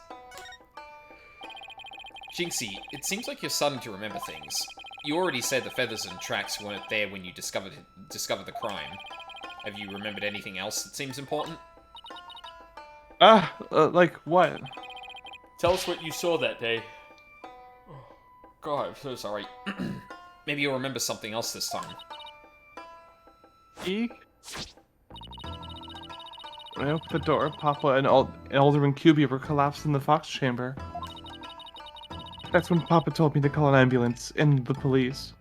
Jinxie, it seems like you're starting to remember things. You already said the feathers and tracks weren't there when you discovered the crime. Have you remembered anything else that seems important? Like what? Tell us what you saw that day. God, I'm so sorry. Maybe you'll remember something else this time. Eek. When I opened the door, Papa and Alderman Cubie were collapsed in the Fox chamber. That's when Papa told me to call an ambulance and the police.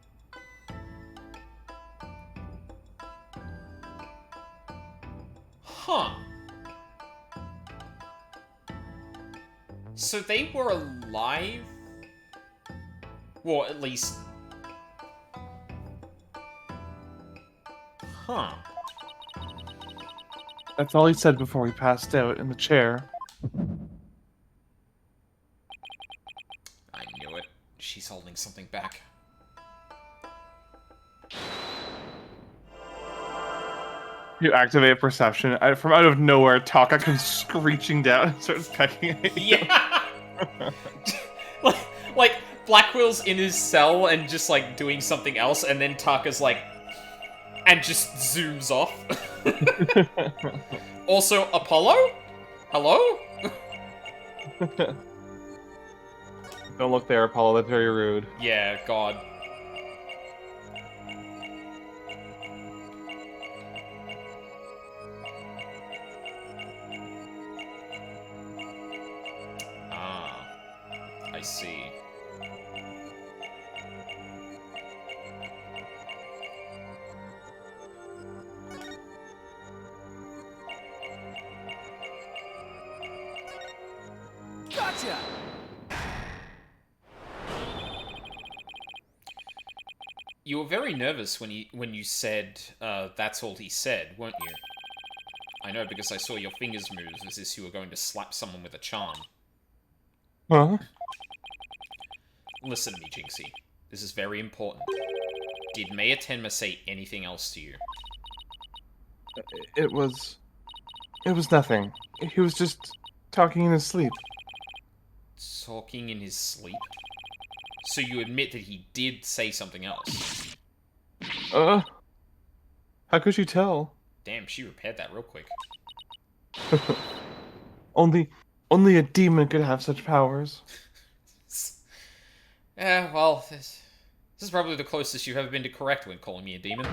Huh. So they were alive? Well, at least... Huh. That's all he said before he passed out in the chair. I knew it. She's holding something back. You activate perception. From out of nowhere, Taka comes screeching down and starts pecking at you. Yeah! like, Blackwell's in his cell and just, like, doing something else, and then Taka's like... And just zooms off. Also, Apollo? Hello? Don't look there, Apollo. That's very rude. Yeah, God. Ah, I see. Gotcha! You were very nervous when you said, that's all he said, weren't you? I know, because I saw your fingers move as if you were going to slap someone with a charm. Huh? Listen to me, Jinxie. This is very important. Did Mayor Tenma say anything else to you? It was nothing. He was just talking in his sleep. Talking in his sleep? So you admit that he did say something else? How could you tell? Damn, she repaired that real quick. Only a demon could have such powers. Yeah, well, this is probably the closest you've ever been to correct when calling me a demon.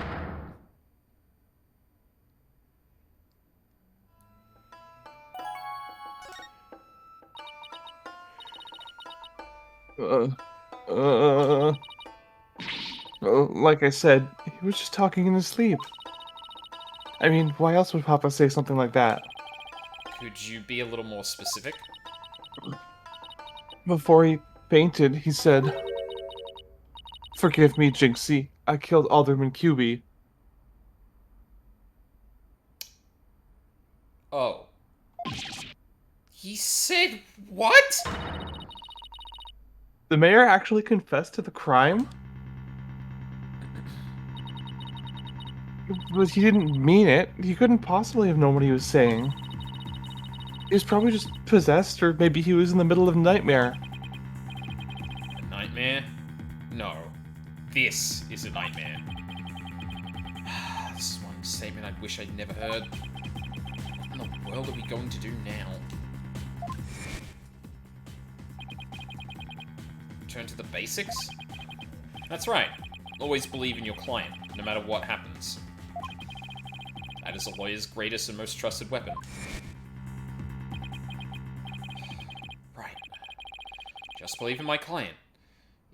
Like I said, he was just talking in his sleep. I mean, why else would Papa say something like that? Could you be a little more specific? Before he fainted, he said, "Forgive me, Jinxie. I killed Alderman QB." Oh. He said what? The mayor actually confessed to the crime? But he didn't mean it. He couldn't possibly have known what he was saying. He was probably just possessed, or maybe he was in the middle of a nightmare. A nightmare? No. This is a nightmare. This is one statement I wish I'd never heard. What in the world are we going to do now? Return to the basics? That's right. Always believe in your client, no matter what happens. That is a lawyer's greatest and most trusted weapon. Right. Just believe in my client,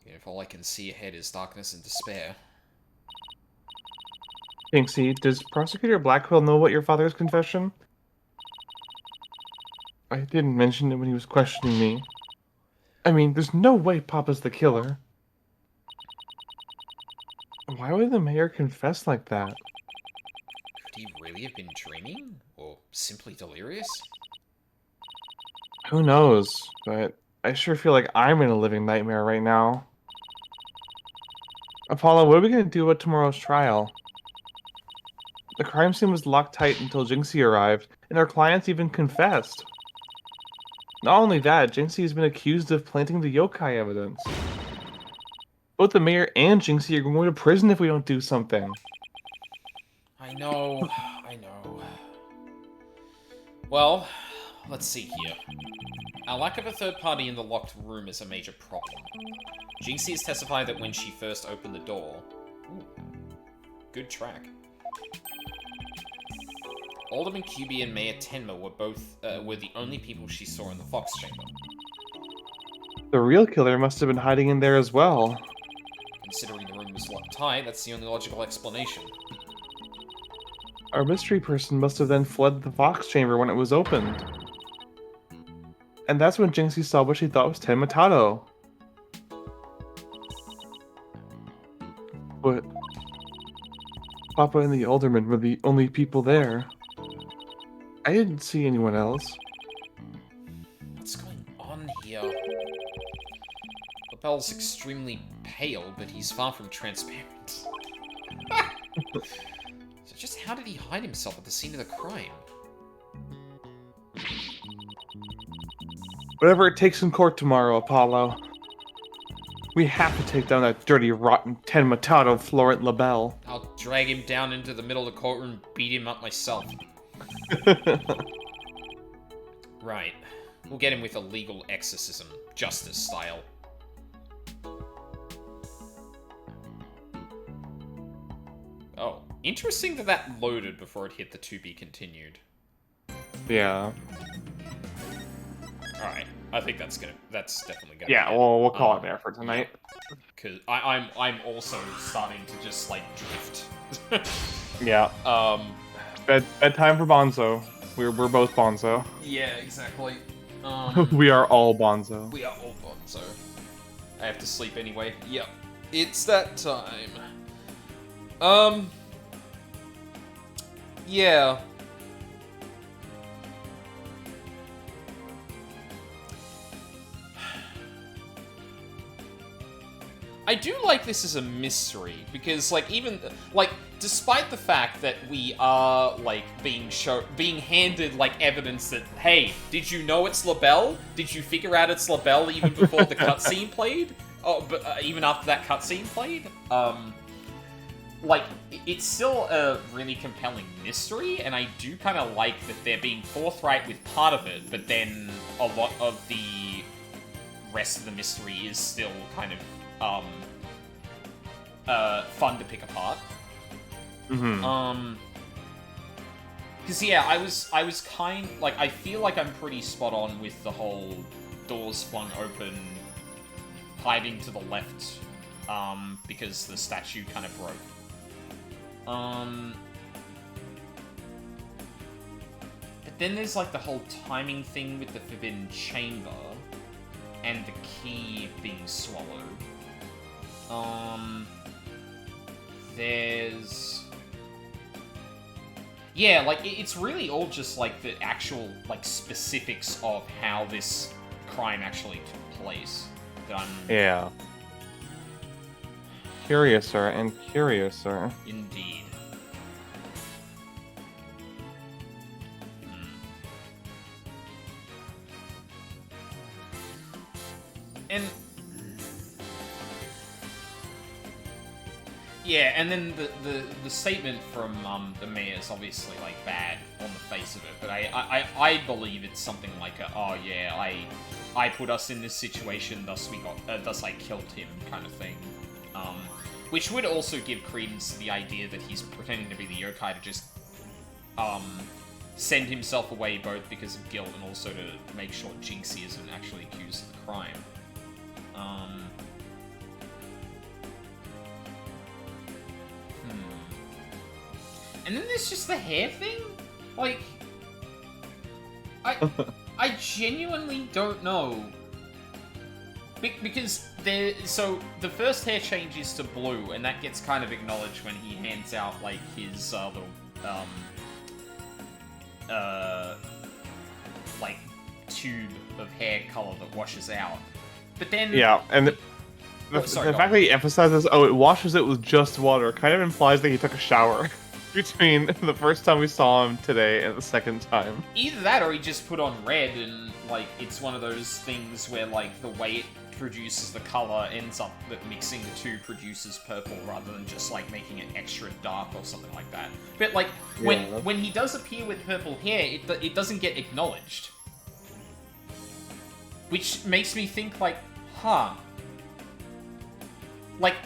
even if all I can see ahead is darkness and despair. Jinxie, does Prosecutor Blackwell know what your father's confession? I didn't mention it when he was questioning me. I mean, there's no way Papa's the killer. Why would the mayor confess like that? Could he really have been dreaming? Or simply delirious? Who knows, but I sure feel like I'm in a living nightmare right now. Apollo, what are we gonna do at tomorrow's trial? The crime scene was locked tight until Jinxie arrived, and our clients even confessed. Not only that, Jinxie has been accused of planting the yokai evidence. Both the mayor and Jinxie are going to prison if we don't do something. I know. Well, let's see here. Our lack of a third party in the locked room is a major problem. Jinxie has testified that when she first opened the door... Ooh, good track. Alderman QB and Mayor Tenma were the only people she saw in the Fox Chamber. The real killer must have been hiding in there as well. Considering the room was locked tight, that's the only logical explanation. Our mystery person must have then fled the Fox Chamber when it was opened. And that's when Jinxie saw what she thought was Tenma. But Papa and the Alderman were the only people there. I didn't see anyone else. What's going on here? Lapel's extremely pale, but he's far from transparent. So just how did he hide himself at the scene of the crime? Whatever it takes in court tomorrow, Apollo. We have to take down that dirty, rotten Tenma Florent LaBelle. I'll drag him down into the middle of the courtroom and beat him up myself. Right. We'll get him with a legal exorcism, justice style. Oh, interesting that loaded before it hit the to be continued. Yeah. Alright, I think that's definitely gonna Yeah, be it. well, we'll call it there for tonight. Because I'm also starting to just, like, drift. Yeah. Bedtime for Bonzo. We're both Bonzo. Yeah, exactly. We are all Bonzo. We are all Bonzo. I have to sleep anyway. Yep. It's that time. Yeah. I do like this as a mystery, because, like, even, like, despite the fact that we are, like, being handed, like, evidence that, hey, did you know it's LaBelle? Did you figure out it's LaBelle even before the cutscene played? Oh, but even after that cutscene played? Like, it's still a really compelling mystery, and I do kind of like that they're being forthright with part of it, but then a lot of the rest of the mystery is still kind of, fun to pick apart. Mm-hmm. Because, yeah, I was like, I feel like I'm pretty spot on with the whole doors flung open, hiding to the left, because the statue kind of broke. But then there's, like, the whole timing thing with the Forbidden Chamber, and the key being swallowed. There's... Yeah, like, it's really all just, like, the actual, like, specifics of how this crime actually took place that I'm... Yeah. Curiouser and curiouser. Indeed. And... Yeah, and then the statement from the mayor is obviously, like, bad on the face of it, but I believe it's something like oh yeah, I put us in this situation, thus I killed him kind of thing. Which would also give credence to the idea that he's pretending to be the yokai to just send himself away, both because of guilt and also to make sure Jinxie isn't actually accused of the crime. And then there's just the hair thing? Like... I genuinely don't know. Because so the first hair changes to blue, and that gets kind of acknowledged when he hands out, like, his little, like, tube of hair color that washes out. But then... Yeah, and the fact that he emphasizes, it washes it with just water, kind of implies that he took a shower between the first time we saw him today and the second time. Either that, or he just put on red, and, like, it's one of those things where, like, the way it produces the color ends up that mixing the two produces purple rather than just, like, making it extra dark or something like that. But, like, when he does appear with purple hair, it doesn't get acknowledged. Which makes me think, like, huh. Like,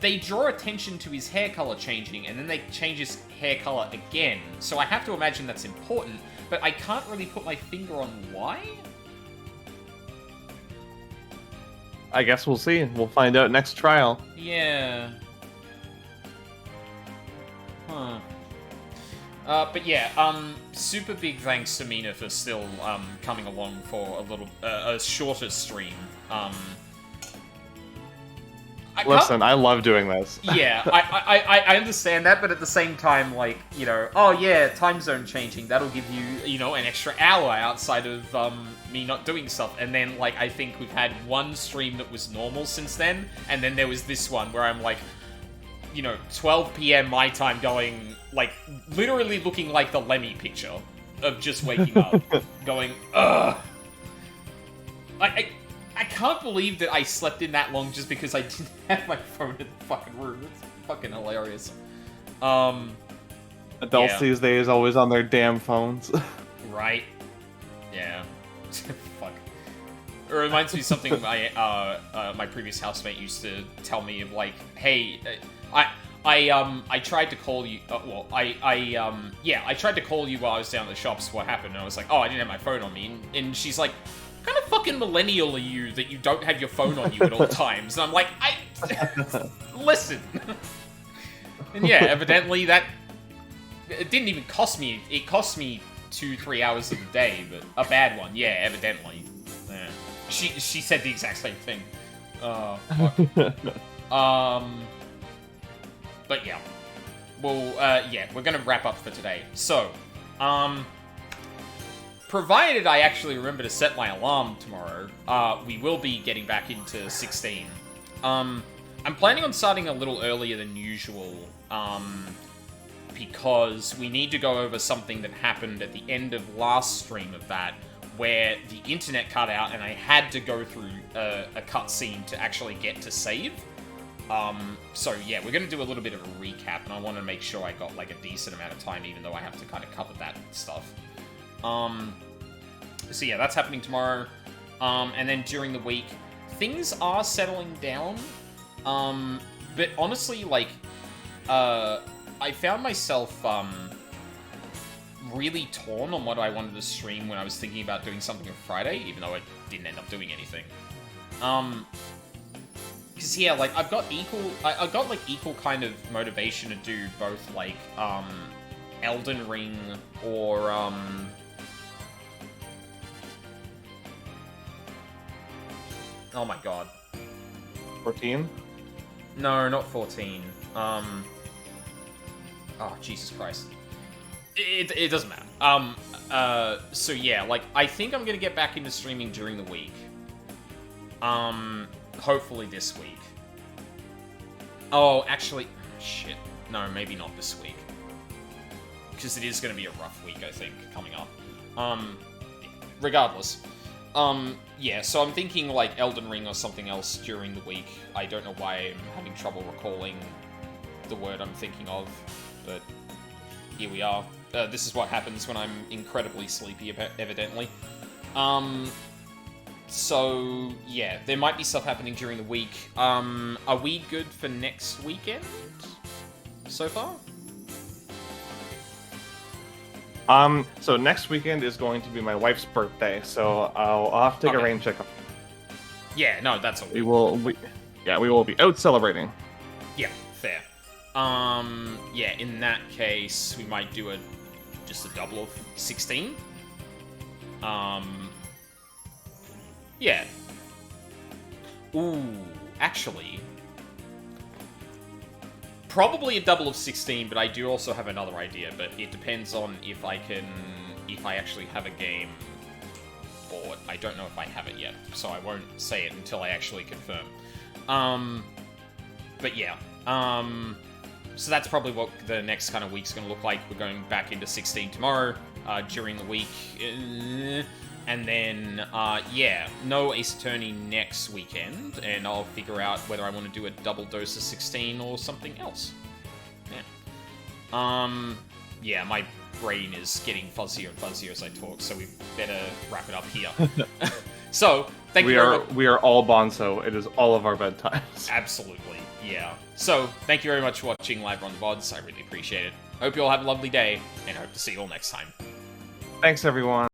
they draw attention to his hair color changing, and then they change his hair color again. So I have to imagine that's important, but I can't really put my finger on why? I guess we'll see. We'll find out next trial. Yeah. Huh. But yeah, super big thanks to Mina for still, coming along for a little, a shorter stream. Listen, I love doing this. Yeah, I understand that, but at the same time, like, you know, oh yeah, time zone changing, that'll give you, you know, an extra hour outside of, me not doing stuff. And then, like, I think we've had one stream that was normal since then, and then there was this one where I'm like, you know, 12 PM my time going, like, literally looking like the Lemmy picture of just waking up, going, ugh. I can't believe that I slept in that long just because I didn't have my phone in the fucking room. It's fucking hilarious. Adults these days always on their damn phones. Right. Yeah. Fuck. It reminds me of something my previous housemate used to tell me of, like, hey, I tried to call you, I tried to call you while I was down at the shops. What happened? And I was like, oh, I didn't have my phone on me. And she's like, what kind of fucking millennial are you that you don't have your phone on you at all times? And I'm like, listen. And yeah, evidently that, it didn't even cost me. It cost me 2-3 hours of the day, but a bad one, yeah, evidently. Yeah. She said the exact same thing. But yeah. Well, yeah, we're gonna wrap up for today. So, provided I actually remember to set my alarm tomorrow, we will be getting back into 16. I'm planning on starting a little earlier than usual, because we need to go over something that happened at the end of last stream of that, where the internet cut out and I had to go through a cutscene to actually get to save. So yeah, we're gonna do a little bit of a recap, and I want to make sure I got like a decent amount of time, even though I have to kind of cover that stuff. So yeah, that's happening tomorrow. And then during the week, things are settling down. But honestly, like, I found myself, really torn on what I wanted to stream when I was thinking about doing something on Friday, even though I didn't end up doing anything. Because, yeah, like, I've got equal kind of motivation to do both, like, Elden Ring or, oh my god. 14? No, not 14. Oh, Jesus Christ. It doesn't matter. So yeah, like, I think I'm gonna get back into streaming during the week. Hopefully this week. Oh, actually, shit. No, maybe not this week. Because it is gonna be a rough week, I think, coming up. Regardless. Yeah, so I'm thinking, like, Elden Ring or something else during the week. I don't know why I'm having trouble recalling the word I'm thinking of, but here we are. This is what happens when I'm incredibly sleepy, evidently. So, yeah, there might be stuff happening during the week. Are we good for next weekend so far? So next weekend is going to be my wife's birthday, so I'll have to take a rain check. Yeah, no, that's all. We will be out celebrating. Yeah, fair. Yeah, in that case, we might do just a double of 16. Yeah. Ooh, actually, probably a double of 16, but I do also have another idea, but it depends on if I actually have a game board. I don't know if I have it yet, so I won't say it until I actually confirm. But yeah, so that's probably what the next kind of week's gonna look like. We're going back into 16 tomorrow, during the week, and then, yeah, no Ace Attorney next weekend, and I'll figure out whether I want to do a double dose of 16 or something else. Yeah. Yeah, my brain is getting fuzzier and fuzzier as I talk, so we better wrap it up here. So, thank you very much. We are all Bonzo. It is all of our bedtimes. Absolutely, yeah. So, thank you very much for watching live on the VODs. I really appreciate it. Hope you all have a lovely day, and hope to see you all next time. Thanks, everyone.